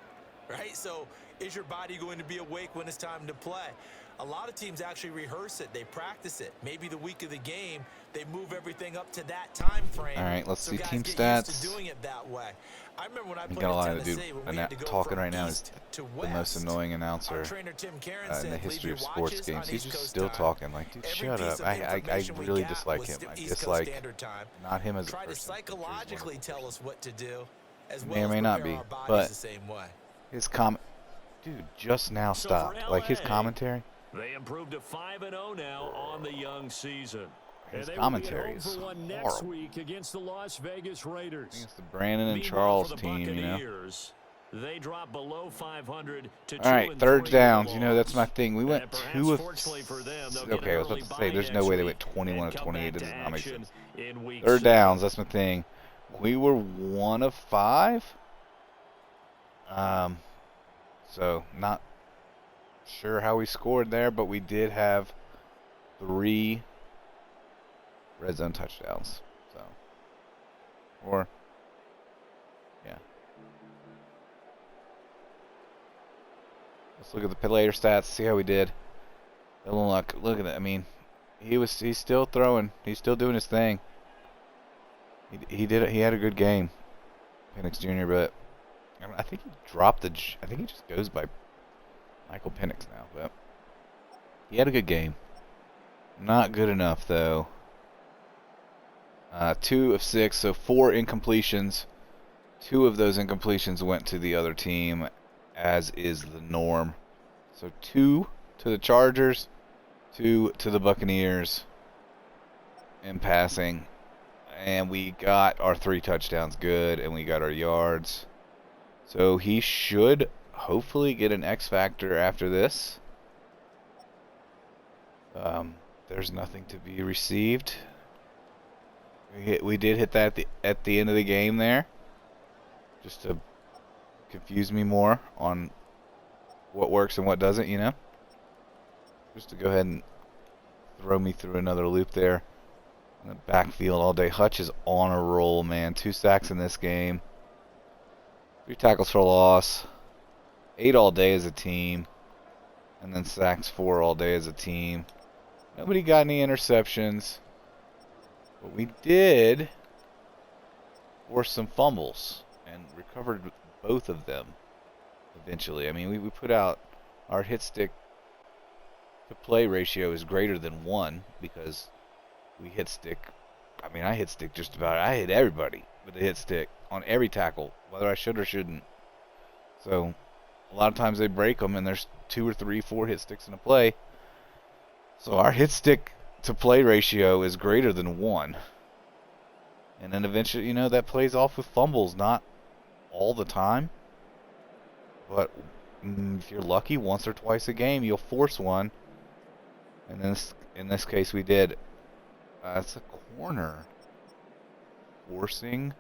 right? So is your body going to be awake when it's time to play? A lot of teams actually rehearse it. They practice it. Maybe the week of the game, they move everything up to that time frame. All right, let's see team stats. Doing it that way. I remember when I You played got a lot in of dude. Tennessee, And talking right now is the most annoying announcer in the history of sports games. He's just still talking. Like, dude, shut up. I really dislike him. I dislike not him as a person. Try to psychologically tell us what to do, as may or may not be, but his dude, just now stopped. Like his commentary. They improved to 5-0 now on the young season. His commentary is next horrible. week against the Las Vegas Raiders. Against the Brandon and Charles team, They dropped below 500 to all right, 3rd downs. That's my thing. We went 2 of. Okay, I was about to say, there's no way they went 21 of 28. That does not make sense. 3rd downs. That's my thing. We were 1 of 5. So not sure how we scored there, but we did have 3 red zone touchdowns. So, or yeah. Let's look at the player stats, see how we did. Look at that. I mean, he's still throwing. He's still doing his thing. He had a good game, Penix Jr. But I think he dropped I think he just goes by Michael Penix now. But he had a good game. Not good enough though. 2 of 6, so 4 incompletions. 2 of those incompletions went to the other team, as is the norm. So 2 to the Chargers, 2 to the Buccaneers in passing. And we got our 3 touchdowns good, and we got our yards. So he should hopefully get an X factor after this. There's nothing to be received. We did hit that at the end of the game there, just to confuse me more on what works and what doesn't, you know. Just to go ahead and throw me through another loop there in the backfield all day. Hutch is on a roll, man. 2 sacks in this game, 3 tackles for loss, 8 all day as a team, and then sacks 4 all day as a team. Nobody got any interceptions. But we did force some fumbles and recovered both of them eventually. I mean, we put out our hit stick to play ratio is greater than 1 because we hit stick. I mean, I hit stick just about. I hit everybody with a hit stick on every tackle, whether I should or shouldn't. So a lot of times they break them and there's 2 or 3, 4 hit sticks in a play. So our hit stick to play ratio is greater than 1. And then eventually, you know, that plays off with fumbles, not all the time. But if you're lucky, once or twice a game, you'll force one. And in this case, we did. That's a corner. Forcing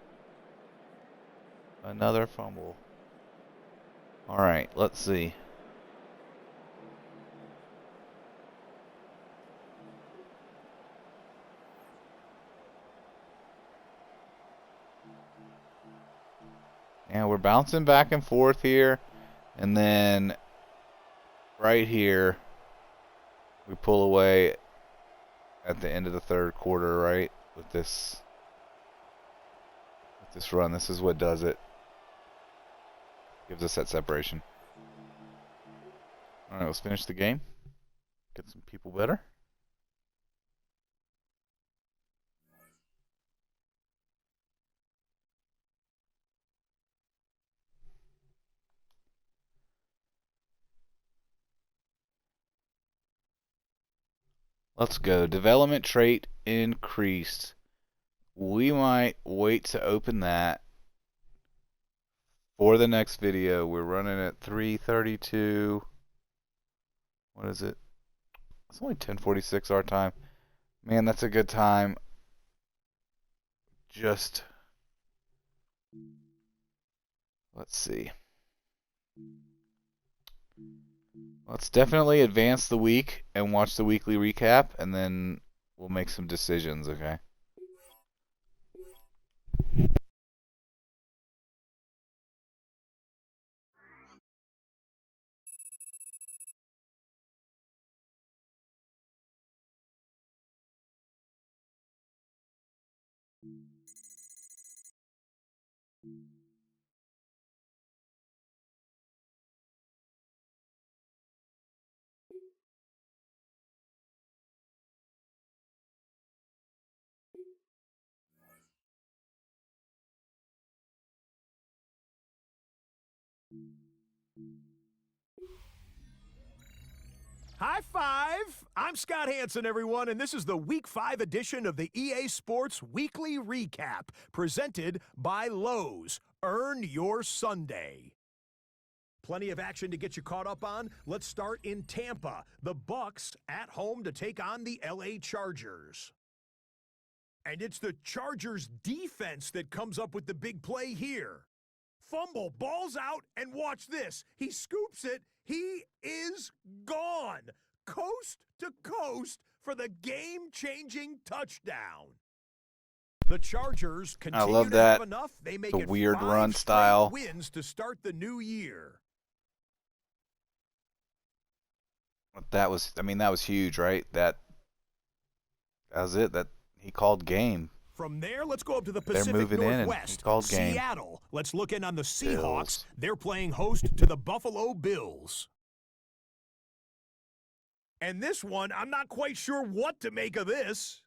another fumble. Alright, let's see. And we're bouncing back and forth here. And then right here, we pull away at the end of the 3rd quarter, right? With this run. This is what does it. Gives us that separation. Alright, let's finish the game. Get some people better. Let's go. Development trait increased. We might wait to open that for the next video. We're running at 3:32. What is it? It's only 10:46 our time. Man, that's a good time. Just let's see. Let's definitely advance the week and watch the weekly recap, and then we'll make some decisions, okay? High five! I'm Scott Hansen, everyone, and this is the Week 5 edition of the EA Sports Weekly Recap, presented by Lowe's. Earn your Sunday. Plenty of action to get you caught up on. Let's start in Tampa. The Bucks at home to take on the LA Chargers. And it's the Chargers defense that comes up with the big play here. Fumble, ball's out, and watch this. He scoops it. He is gone. Coast to coast for the game-changing touchdown. The Chargers continue to have enough. They make it weird 5 run straight style. wins to start the new year. That was, I mean, that was huge, right? That was it. That he called game. From there, let's go up to the They're Pacific moving in, and he Northwest. called game. Seattle. Let's look in on the Seahawks. Bills. They're playing host to the Buffalo Bills. And this one, I'm not quite sure what to make of this.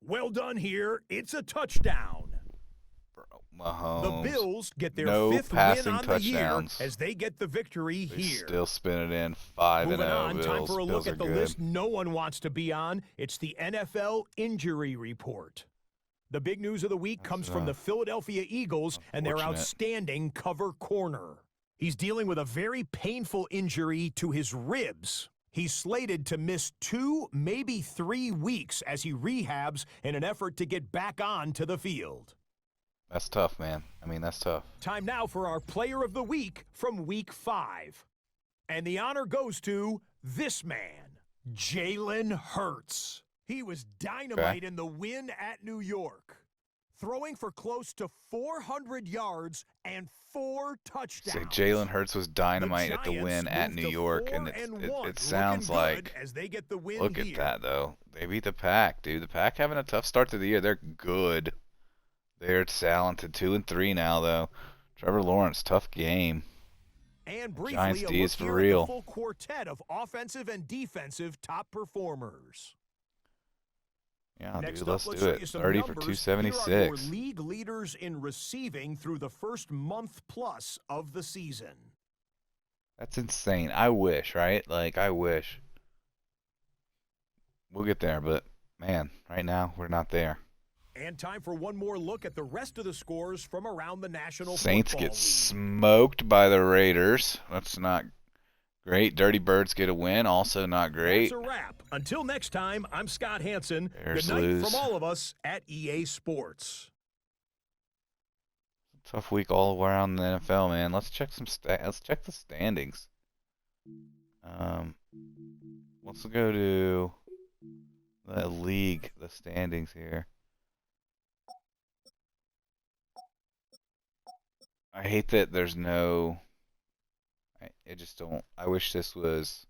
Well done here. It's a touchdown. Mahomes. The Bills get their No fifth win passing on the year touchdowns. as they get the victory They here. still spin it in 5-0. Moving on, Bills. time for a Bills look at the are good. list no one wants to be on. It's the NFL Injury Report. The big news of the week comes from the Philadelphia Eagles and their unfortunate. outstanding cover corner. He's dealing with a very painful injury to his ribs. He's slated to miss 2, maybe 3 weeks as he rehabs in an effort to get back onto the field. That's tough, man. I mean, that's tough. Time now for our Player of the Week from Week 5. And the honor goes to this man, Jalen Hurts. He was dynamite in the win at New York, throwing for close to 400 yards and 4 touchdowns. Say Jalen Hurts was dynamite at the win at New York, and it sounds like, as they get the win look here. at that, though. They beat the Pack, dude. The Pack having a tough start to the year. They're good. They're talented. 2-3 now, though. Trevor Lawrence, tough game. And briefly, Giants a D look is for here at real. the full quartet of offensive and defensive top performers. Yeah, Next dude, up, let's let's do show it. you some 30 for numbers. Here are your 276. league leaders in receiving through the first month plus of the season. That's insane. I wish, right? Like, I wish. We'll get there, but, man, right now, we're not there. And time for one more look at the rest of the scores from around the National Saints Football get League. smoked by the Raiders. That's not great. Dirty Birds get a win. Also not great. That's a wrap. Until next time, I'm Scott Hansen. Bears Good night lose. from all of us at EA Sports. Tough week all around the NFL, man. Let's check let's check the standings. Let's go to the league, the standings here. I hate that there's no. I just don't. I wish this was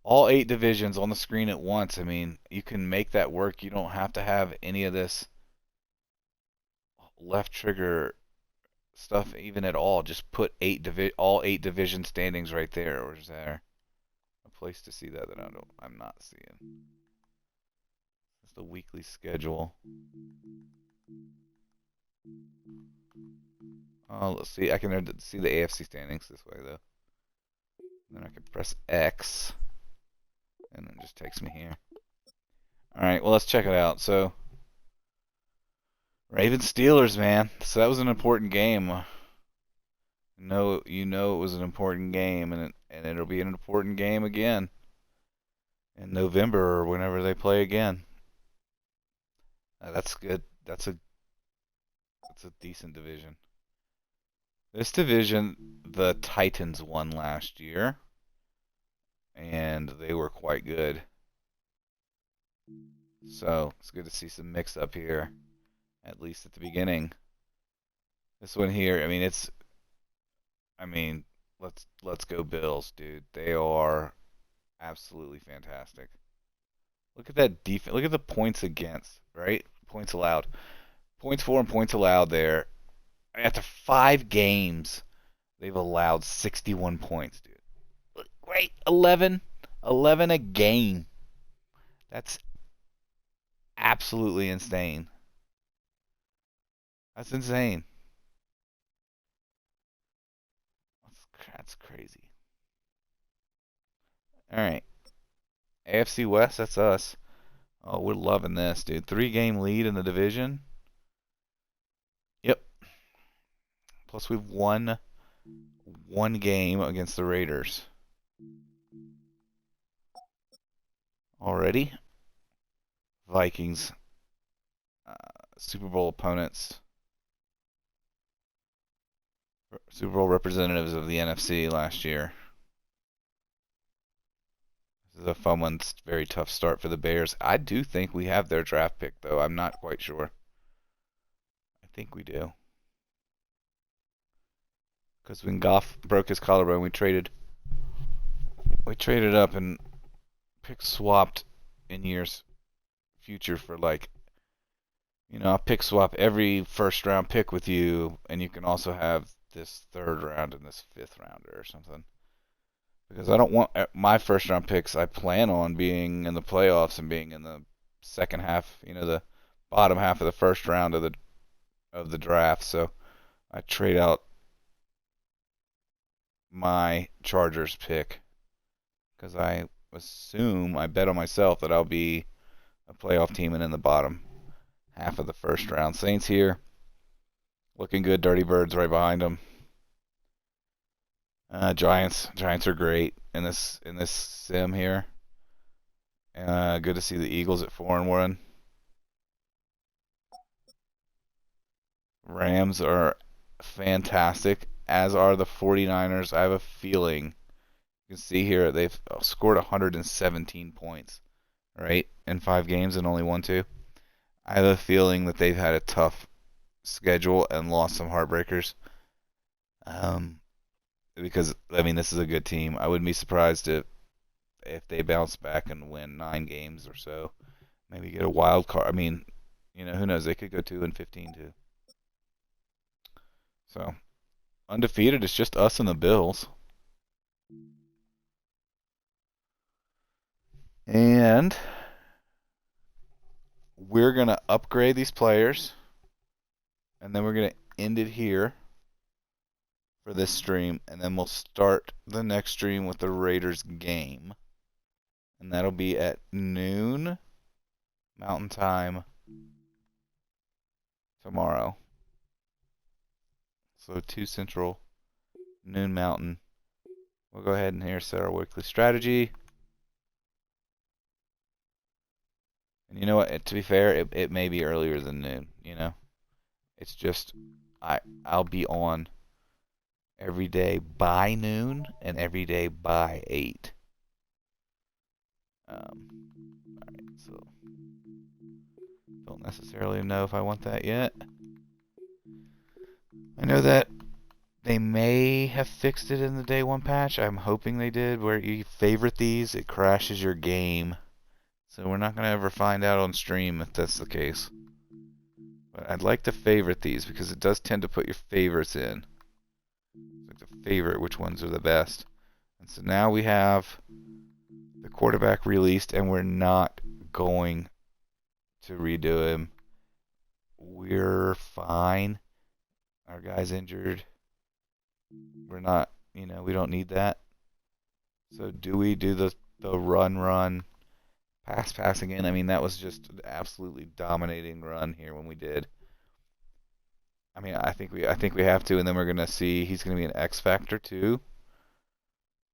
all 8 divisions on the screen at once. I mean, you can make that work. You don't have to have any of this left trigger stuff even at all. Just put all 8 division standings right there. Or is there a place to see that I'm not seeing? It's the weekly schedule. Oh, let's see. I can see the AFC standings this way, though. Then I can press X, and it just takes me here. All right, well, let's check it out. So, Ravens Steelers, man. So that was an important game. No, you know it was an important game, and it'll be an important game again in November or whenever they play again. That's good. That's a decent division. This division, the Titans won last year, and they were quite good. So it's good to see some mix up here, at least at the beginning. This one here, let's go Bills, dude. They are absolutely fantastic. Look at that defense. Look at the points against, right? Points allowed. Points for and points allowed there. After 5 games, they've allowed 61 points, dude. Look, great. 11 a game. That's absolutely insane. That's insane. That's crazy. All right. AFC West, that's us. Oh, we're loving this, dude. 3-game lead in the division. Yep. Plus we've won 1 game against the Raiders. Already. Vikings. Super Bowl opponents. Super Bowl representatives of the NFC last year. This is a fun one. It's a very tough start for the Bears. I do think we have their draft pick, though. I'm not quite sure. I think we do. Because when Goff broke his collarbone, we traded we traded up and pick swapped in years future for like, I'll pick swap every first round pick with you, and you can also have this third round and this fifth rounder or something. Because I don't want my first round picks. I plan on being in the playoffs and being in the second half, the bottom half of the first round of the draft. So I trade out my Chargers pick because I bet on myself that I'll be a playoff team and in the bottom half of the first round. Saints here, looking good. Dirty Birds right behind them. Giants are great in this sim here. Good to see the Eagles at 4-1. Rams are fantastic, as are the 49ers. I have a feeling, you can see here, they've scored 117 points, right, in 5 games and only won 2. I have a feeling that they've had a tough schedule and lost some heartbreakers. Because, this is a good team. I wouldn't be surprised if they bounce back and win 9 games or so. Maybe get a wild card. Who knows? They could go 2-15 too. So, undefeated. It's just us and the Bills. And we're going to upgrade these players. And then we're going to end it here for this stream. And then we'll start the next stream with the Raiders game. And that'll be at noon Mountain Time tomorrow. So 2 Central, noon Mountain. We'll go ahead and here set our weekly strategy. And you know what? To be fair, it may be earlier than noon. It's just I'll be on every day by noon and every day by 8. Alright, so don't necessarily know if I want that yet. I know that they may have fixed it in the day 1 patch. I'm hoping they did, where you favorite these, it crashes your game. So we're not going to ever find out on stream if that's the case. But I'd like to favorite these because it does tend to put your favorites in. Like to favorite which ones are the best. And so now we have the quarterback released, and we're not going to redo him. We're fine. Our guy's injured. We're not, we don't need that. So do we do the run, pass again? That was just an absolutely dominating run here when we did. I think we have to, and then we're gonna see he's gonna be an X factor too.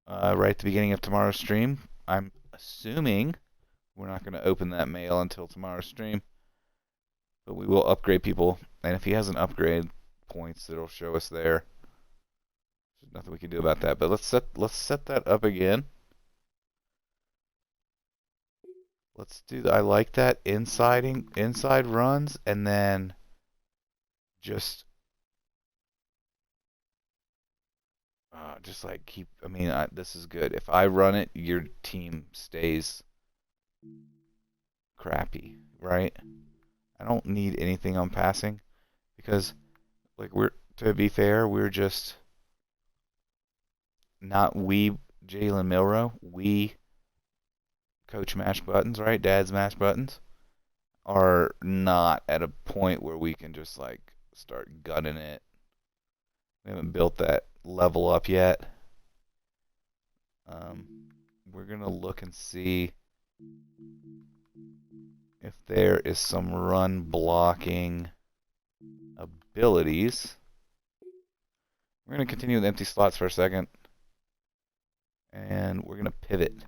Right at the beginning of tomorrow's stream. I'm assuming we're not gonna open that mail until tomorrow's stream, but we will upgrade people, and if he has an upgrade points, it'll show us there. There's nothing we can do about that, but let's set that up again. Let's do that. I like that inside runs, and then just like keep. This is good. If I run it, your team stays crappy, right? I don't need anything on passing because, to be fair, we're just not Jalen Milrow. We Coach Mash Buttons, right? Dad's Mash Buttons are not at a point where we can just start gunning it. We haven't built that level up yet. We're gonna look and see if there is some run blocking abilities. We're gonna continue with empty slots for a second, and we're gonna pivot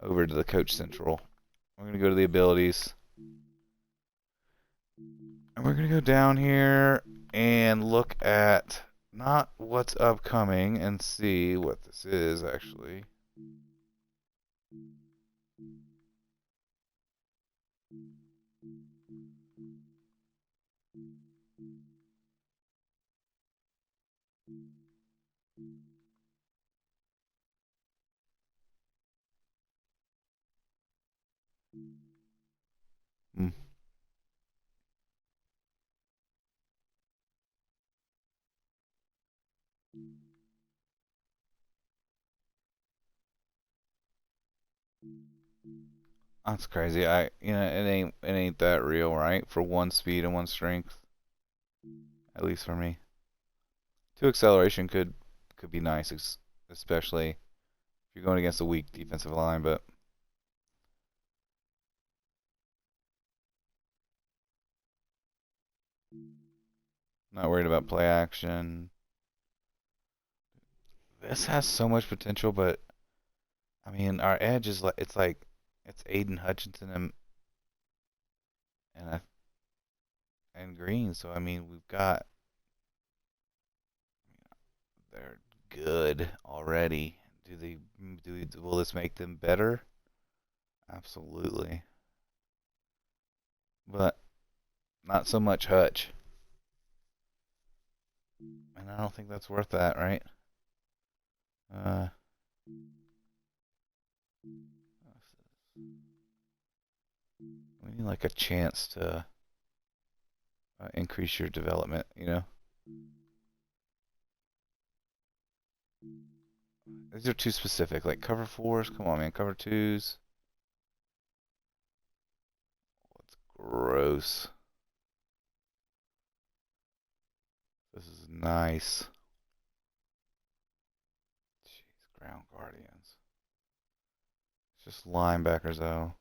over to the Coach Central. We're going to go to the abilities. And we're going to go down here and look at not what's upcoming and see what this is actually. Hmm. That's crazy. It ain't that real, right? For one speed and one strength, at least for me. Two acceleration could be nice, especially if you're going against a weak defensive line, but not worried about play action. This has so much potential, but I mean, our edge is like it's Aiden Hutchinson and and Green. So I mean, they're good already. Will this make them better? Absolutely, but not so much Hutch, and I don't think that's worth that, right? Uh, we need like a chance to increase your development, you know? These are too specific, like cover fours. Come on, man, cover twos. That's gross. This is nice. Jeez, ground guardians. It's just linebackers, though.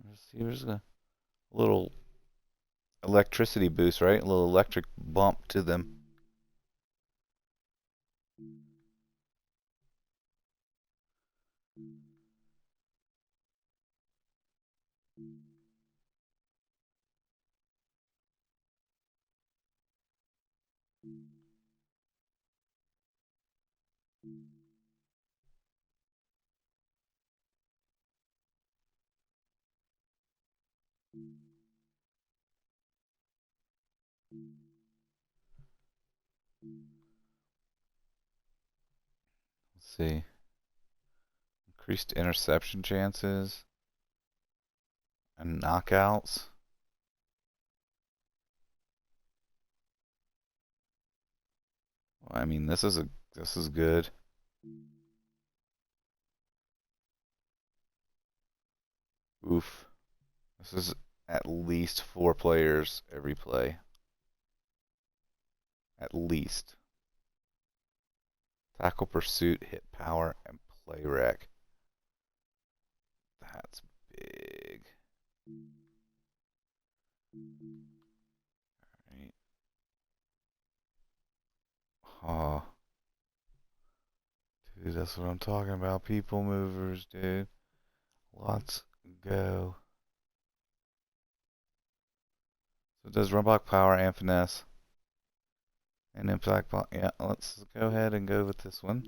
Receivers, a little electricity boost, right? A little electric bump to them. Let's see. Increased interception chances and knockouts. Well, I mean, this is good. Oof. This is at least 4 players every play. At least. Tackle pursuit, hit power, and play rec. That's big. Alright. Oh. Dude, that's what I'm talking about. People movers, dude. Let's go. So it does run block, power, and finesse. And impact block. Yeah, let's go ahead and go with this one.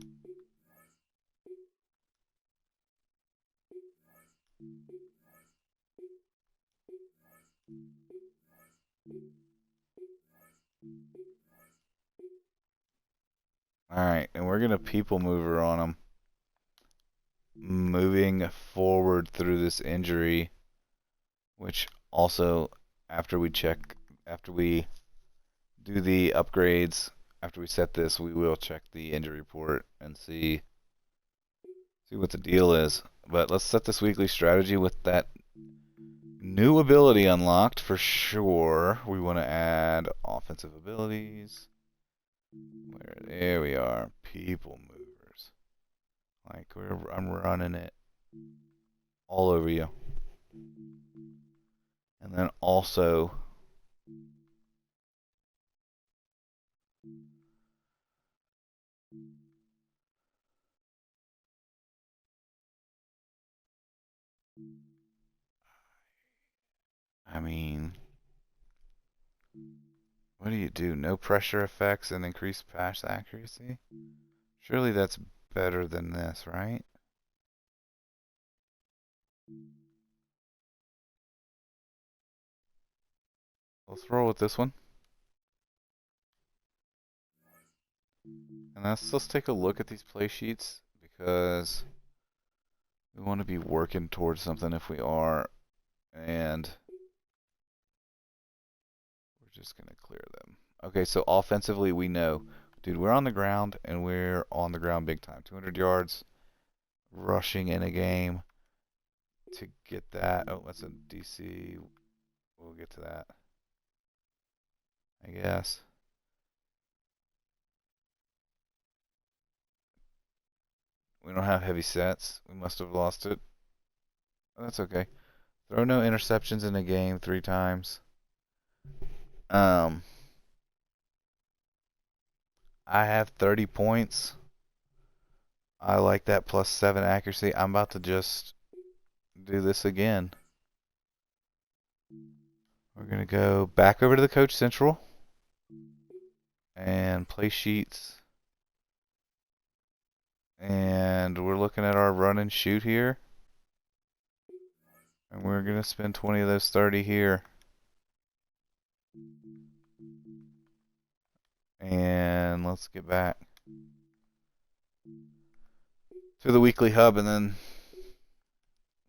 Alright, and we're going to people mover on him. Moving forward through this injury, which also, after we do the upgrades, after we set this, we will check the injury report and see what the deal is. But let's set this weekly strategy with that new ability unlocked for sure. We want to add offensive abilities. There we are. People movers. Like I'm running it all over you. And then also I mean, what do you do? No pressure effects and increased pass accuracy? Surely that's better than this, right? Let's roll with this one. And let's take a look at these play sheets, because we want to be working towards something if we are, and we're just going to clear them. Okay, so offensively we know, dude, we're on the ground, and we're on the ground big time. 200 yards rushing in a game to get that. Oh, that's a DC. We'll get to that, I guess. We don't have heavy sets. We must have lost it. That's okay. Throw no interceptions in a game 3 times. I have 30 points. I like that +7 accuracy. I'm about to just do this again. We're going to go back over to the Coach Central and play sheets. And we're looking at our run and shoot here. And we're going to spend 20 of those 30 here. And let's get back to the weekly hub and then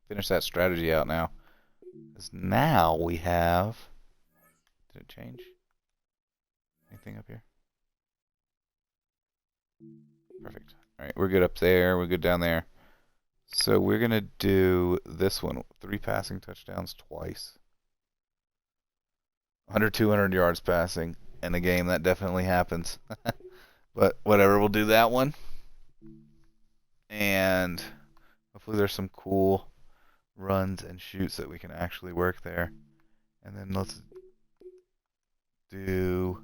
finish that strategy out now. Because now we have... Did it change? Anything up here? Perfect. Alright, we're good up there. We're good down there. So we're going to do this one. 3 passing touchdowns twice. 200 yards passing in a game. That definitely happens. But whatever, we'll do that one. And hopefully there's some cool runs and shoots that we can actually work there. And then let's do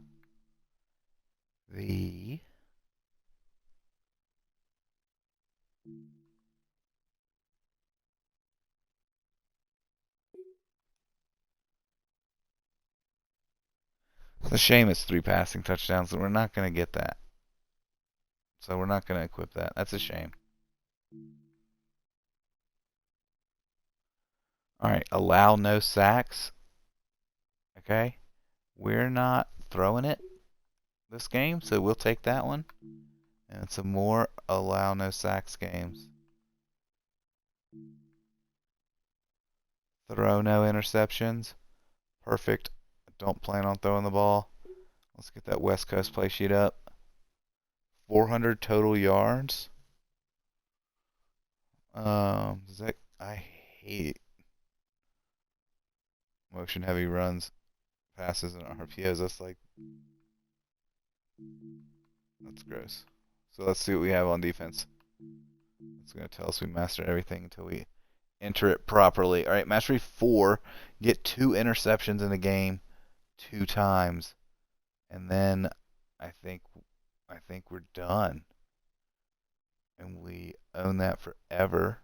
the... It's a shame it's 3 passing touchdowns, and we're not going to get that. So we're not going to equip that. That's a shame. Alright, allow no sacks. Okay. We're not throwing it this game, so we'll take that one. And some more allow no sacks games. Throw no interceptions. Perfect. Don't plan on throwing the ball. Let's get that West Coast play sheet up. 400 total yards. I hate motion heavy runs, passes, and RPOs. That's gross. So let's see what we have on defense. It's going to tell us we master everything until we enter it properly. All right, mastery 4. Get 2 interceptions in a game 2 times, and then I think we're done, and we own that forever.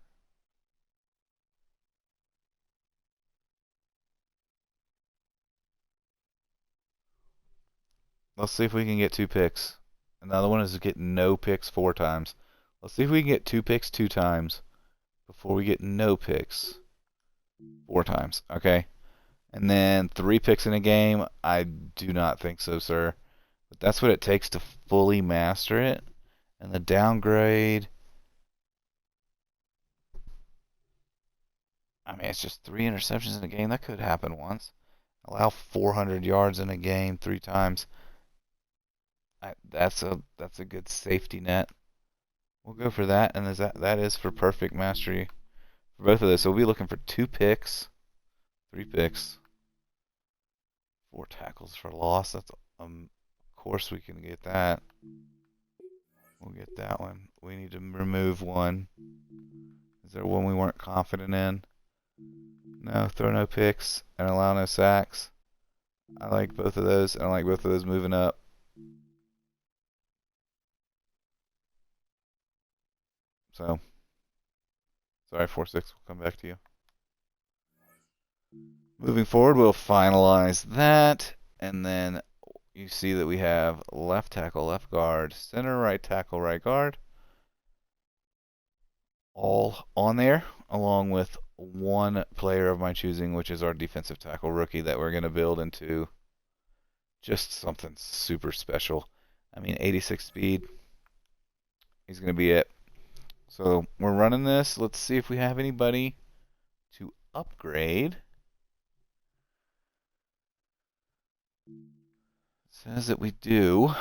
Let's see if we can get 2 picks. Another one is to get no picks 4 times. Let's see if we can get 2 picks 2 times before we get no picks 4 times. Okay. And then 3 picks in a game. I do not think so, sir. But that's what it takes to fully master it. And the downgrade... I mean, it's just 3 interceptions in a game. That could happen once. Allow 400 yards in a game 3 times. That's a good safety net. We'll go for that, and that is for perfect mastery for both of those. So we'll be looking for 2 picks, 3 picks, 4 tackles for loss. That's of course we can get that. We'll get that one. We need to remove one. Is there one we weren't confident in? No, throw no picks and allow no sacks. I like both of those, and I like both of those moving up. So, sorry, 4-6, we'll come back to you. Moving forward, we'll finalize that, and then you see that we have left tackle, left guard, center, right tackle, right guard, all on there, along with 1 player of my choosing, which is our defensive tackle rookie that we're going to build into just something super special. I mean, 86 speed, he's going to be it. So we're running this. Let's see if we have anybody to upgrade. Says that we do.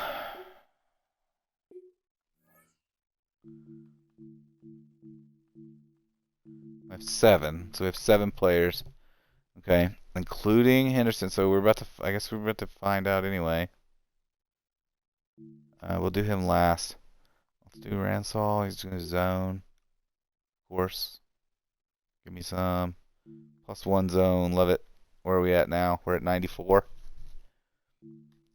I have 7. So we have 7 players. Okay, including Henderson. So we're about to, I guess we're about to find out anyway. We'll do him last. Let's do Ransall. He's doing his zone. Of course. Give me some. +1 zone. Love it. Where are we at now? We're at 94.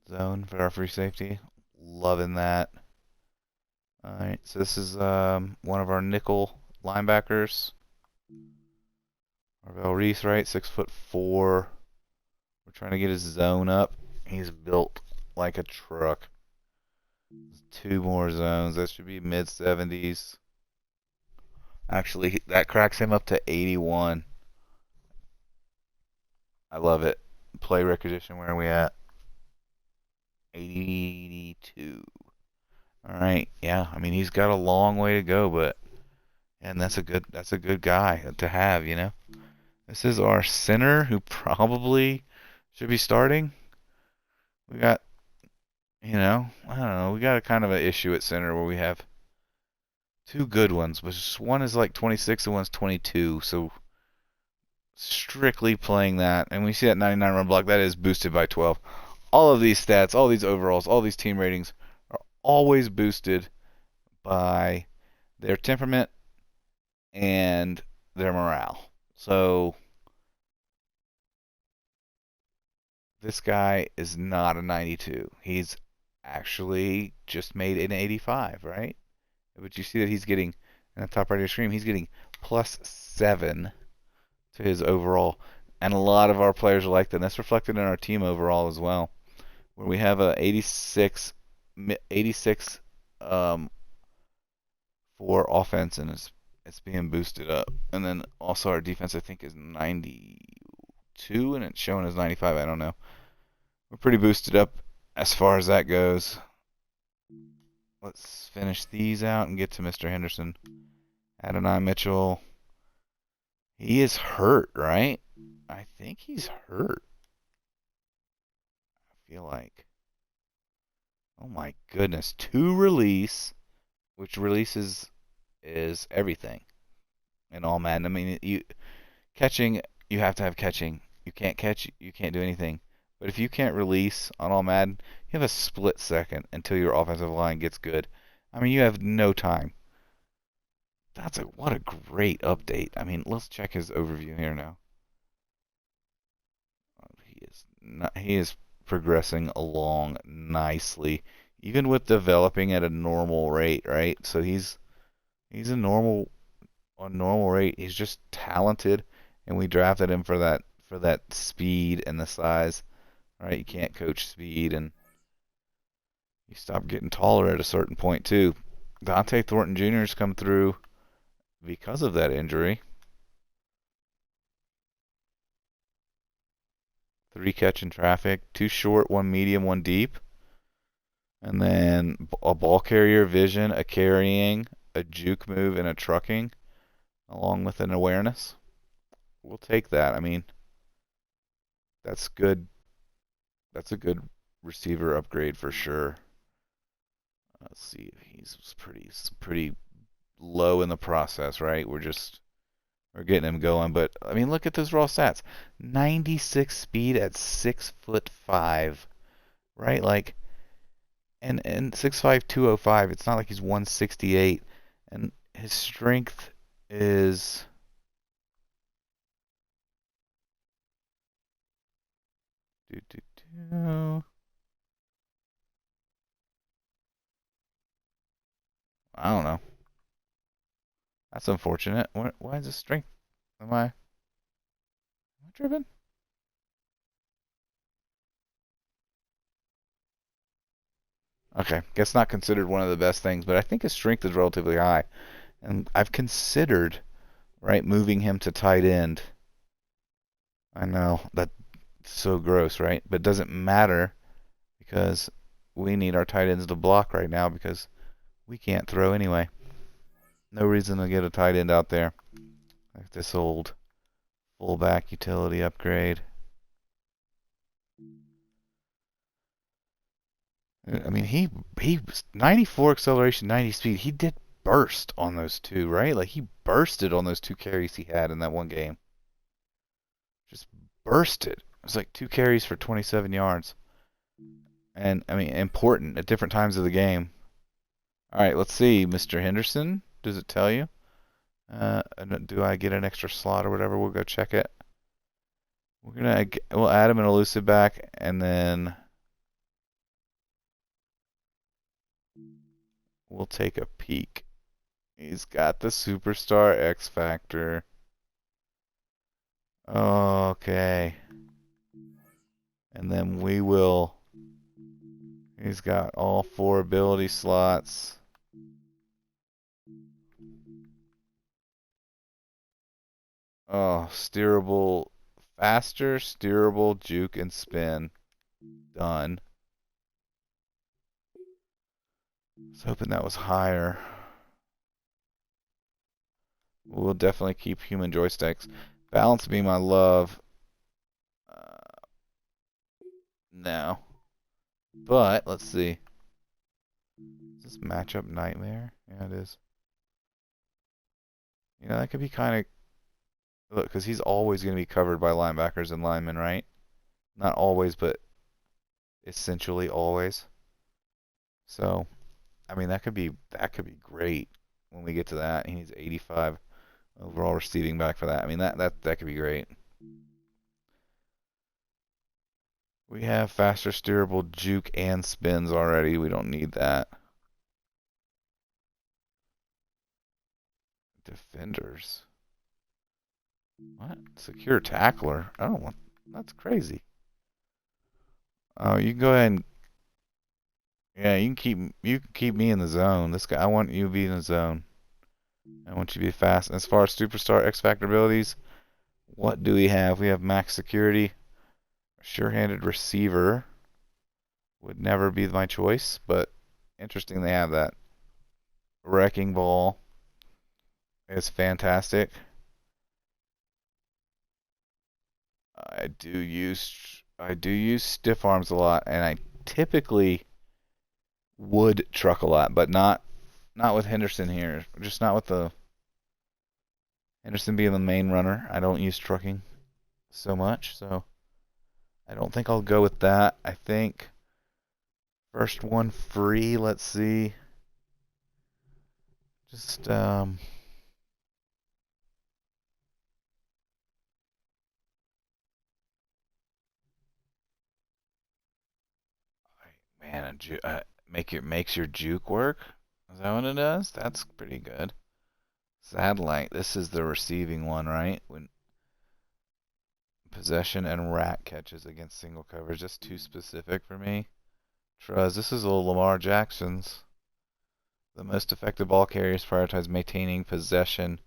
Zone for our free safety. Loving that. Alright, so this is one of our nickel linebackers. Marvell Reese, right? 6'4". We're trying to get his zone up. He's built like a truck. 2 more zones. That should be mid-70s. Actually, that cracks him up to 81. I love it. Play recognition, where are we at? 82. Alright, yeah. I mean, he's got a long way to go, but and that's a good guy to have, you know. This is our center who probably should be starting. We got, you know, I don't know, we got a kind of an issue at center where we have 2 good ones, but one is like 26 and one's 22, so strictly playing that, and we see that 99 run block, that is boosted by 12. All of these stats, all these overalls, all these team ratings are always boosted by their temperament and their morale. So this guy is not a 92. He's actually just made an 85, right? But you see that he's getting, in the top right of your screen, he's getting +7 to his overall. And a lot of our players are like that. And that's reflected in our team overall as well, where we have a 86 for offense, and it's being boosted up. And then also our defense, I think, is 92, and it's showing as 95. I don't know. We're pretty boosted up as far as that goes. Let's finish these out and get to Mr. Henderson. Adonai Mitchell. He is hurt, right? I think he's hurt. I feel like. Oh my goodness. 2 release, which releases is everything in All-Madden. I mean, catching, you have to have catching. You can't catch, you can't do anything. But if you can't release on All-Madden, you have a split second until your offensive line gets good. I mean, you have no time. What a great update. I mean, let's check his overview here now. He is progressing along nicely, even with developing at a normal rate, right? So he's a normal rate. He's just talented, and we drafted him for that speed and the size. Right? You can't coach speed, and you stop getting taller at a certain point too. Dante Thornton Jr. has come through because of that injury. 3 catch in traffic, 2 short, 1 medium, 1 deep. And then a ball carrier, vision, a carrying, a juke move, and a trucking, along with an awareness. We'll take that. I mean, that's good. That's a good receiver upgrade for sure. Let's see. He's pretty low in the process, right? We're getting him going. But, I mean, look at those raw stats. 96 speed at 6'5", right? Like, and 6'5", 205. It's not like he's 168. And his strength is... I don't know. That's unfortunate. Why is this strength? Am I tripping? Okay, guess not considered one of the best things, but I think his strength is relatively high. And I've considered, right, moving him to tight end. I know, that's so gross, right? But it doesn't matter because we need our tight ends to block right now because we can't throw anyway. No reason to get a tight end out there. Like this old fullback utility upgrade. I mean, he 94 acceleration, 90 speed. He did burst on those two, right? Like he bursted on those 2 carries he had in that one game. Just bursted. It was like 2 carries for 27 yards. And I mean, important at different times of the game. All right, let's see, Mr. Henderson. Does it tell you? Do I get an extra slot or whatever? We'll go check it. We'll add him an elusive back, and then we'll take a peek. He's got the superstar X factor. Okay. And then he's got all 4 ability slots. Oh, steerable, faster, steerable, juke, and spin. Done. I was hoping that was higher. We'll definitely keep human joysticks. Balance be my love. No. But, let's see. Is this matchup nightmare? Yeah, it is. You know, that could be kind of... Look, because he's always going to be covered by linebackers and linemen, right? Not always, but essentially always. So, I mean, that could be great when we get to that. He's 85 overall receiving back for that. I mean, that could be great. We have faster steerable juke and spins already. We don't need that. Defenders. What? Secure tackler? I don't want... That's crazy. Oh, you can go ahead and... Yeah, you can keep me in the zone. This guy, I want you to be in the zone. I want you to be fast. As far as superstar X Factor abilities, what do we have? We have max security. Sure-handed receiver would never be my choice, but interesting they have that. Wrecking ball is fantastic. I do use stiff arms a lot, and I typically would truck a lot, but not with Henderson here. Just not with the Henderson being the main runner. I don't use trucking so much, so I don't think I'll go with that. I think first one free. Let's see. Just man, makes your juke work. Is that what it does? That's pretty good. Satellite. This is the receiving one, right? When possession and rack catches against single coverage. That's too specific for me. Truz. This is a Lamar Jackson's. The most effective ball carriers prioritize maintaining possession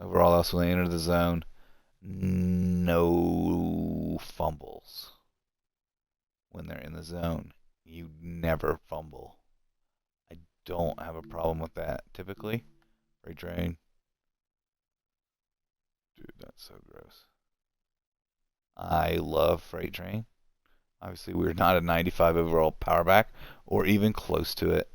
over all else when they enter the zone. No fumbles when they're in the zone. You never fumble. I don't have a problem with that typically. Freight train. Dude, that's so gross. I love freight train. Obviously, we're not a 95 overall power back or even close to it.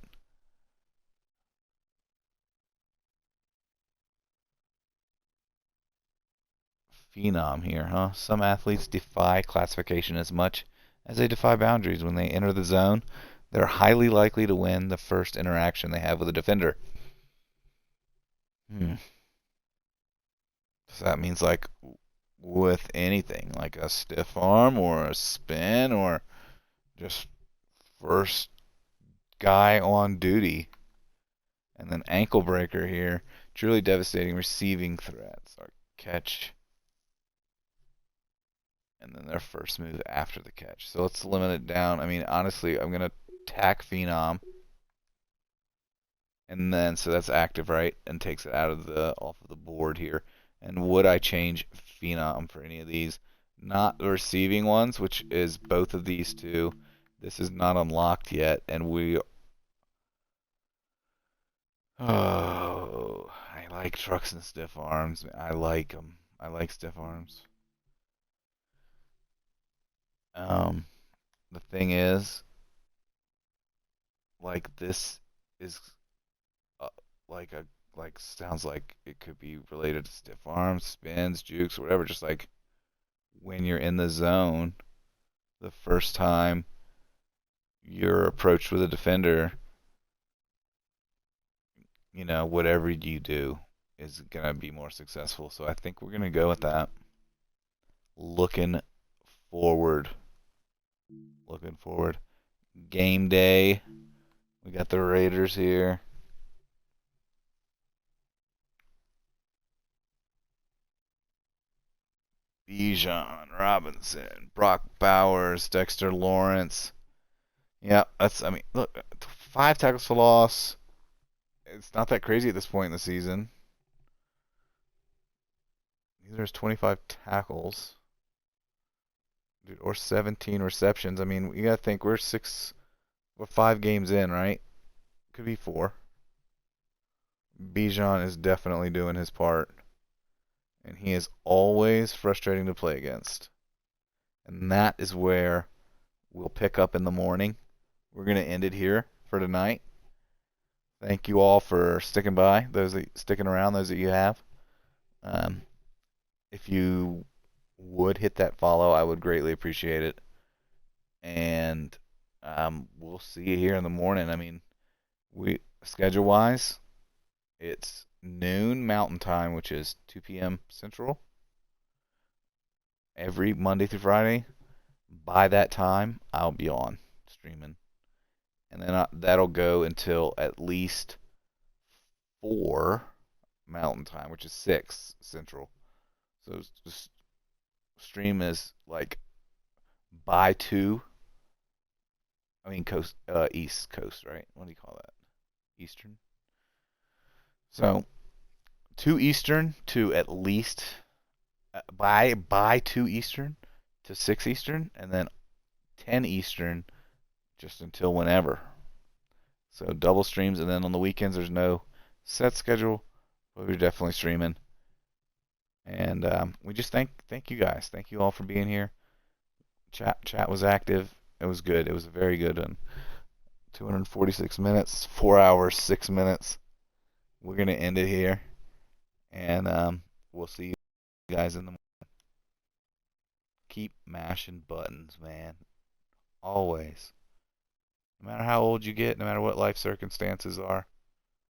Phenom here, huh? Some athletes defy classification as much as they defy boundaries. When they enter the zone, they're highly likely to win the first interaction they have with a defender. So that means like with anything, like a stiff arm or a spin or just first guy on duty. And then ankle breaker here. Truly devastating receiving threats. Our catch. And then their first move after the catch. So let's limit it down. I mean, honestly, I'm going to tack Phenom. And then, so that's active, right? And takes it out of off of the board here. And would I change Phenom for any of these? Not the receiving ones, which is both of these two. This is not unlocked yet. And we... Oh, I like trucks and stiff arms. I like them. I like stiff arms. The thing is, like this is uh, like sounds like it could be related to stiff arms, spins, jukes, whatever. Just like when you're in the zone, the first time you're approached with a defender, whatever you do is gonna be more successful. So I think we're gonna go with that. Looking forward. Looking forward. Game day. We got the Raiders here. Bijan Robinson, Brock Bowers, Dexter Lawrence. Yeah, look, 5 tackles for loss. It's not that crazy at this point in the season. There's 25 tackles. Dude, or 17 receptions. I mean, you gotta think we're 5 games in, right? Could be 4. Bijan is definitely doing his part. And he is always frustrating to play against. And that is where we'll pick up in the morning. We're going to end it here for tonight. Thank you all for sticking by, sticking around, those that you have. If you would hit that follow, I would greatly appreciate it. And we'll see you here in the morning. I mean, schedule-wise, it's noon Mountain Time, which is 2 p.m. Central, every Monday through Friday. By that time, I'll be on streaming. And then that'll go until at least 4 Mountain Time, which is 6 Central. So stream is like by 2. I mean, East Coast, right? What do you call that? Eastern? So 2 Eastern to at least by 2 Eastern to 6 Eastern, and then 10 Eastern just until whenever. So double streams, and then on the weekends there's no set schedule, but we're definitely streaming. And we just thank you guys. Thank you all for being here. Chat was active. It was good. It was a very good one. 246 minutes, 4 hours, 6 minutes. We're gonna end it here, and we'll see you guys in the morning. Keep mashing buttons, man. Always. No matter how old you get, no matter what life circumstances are,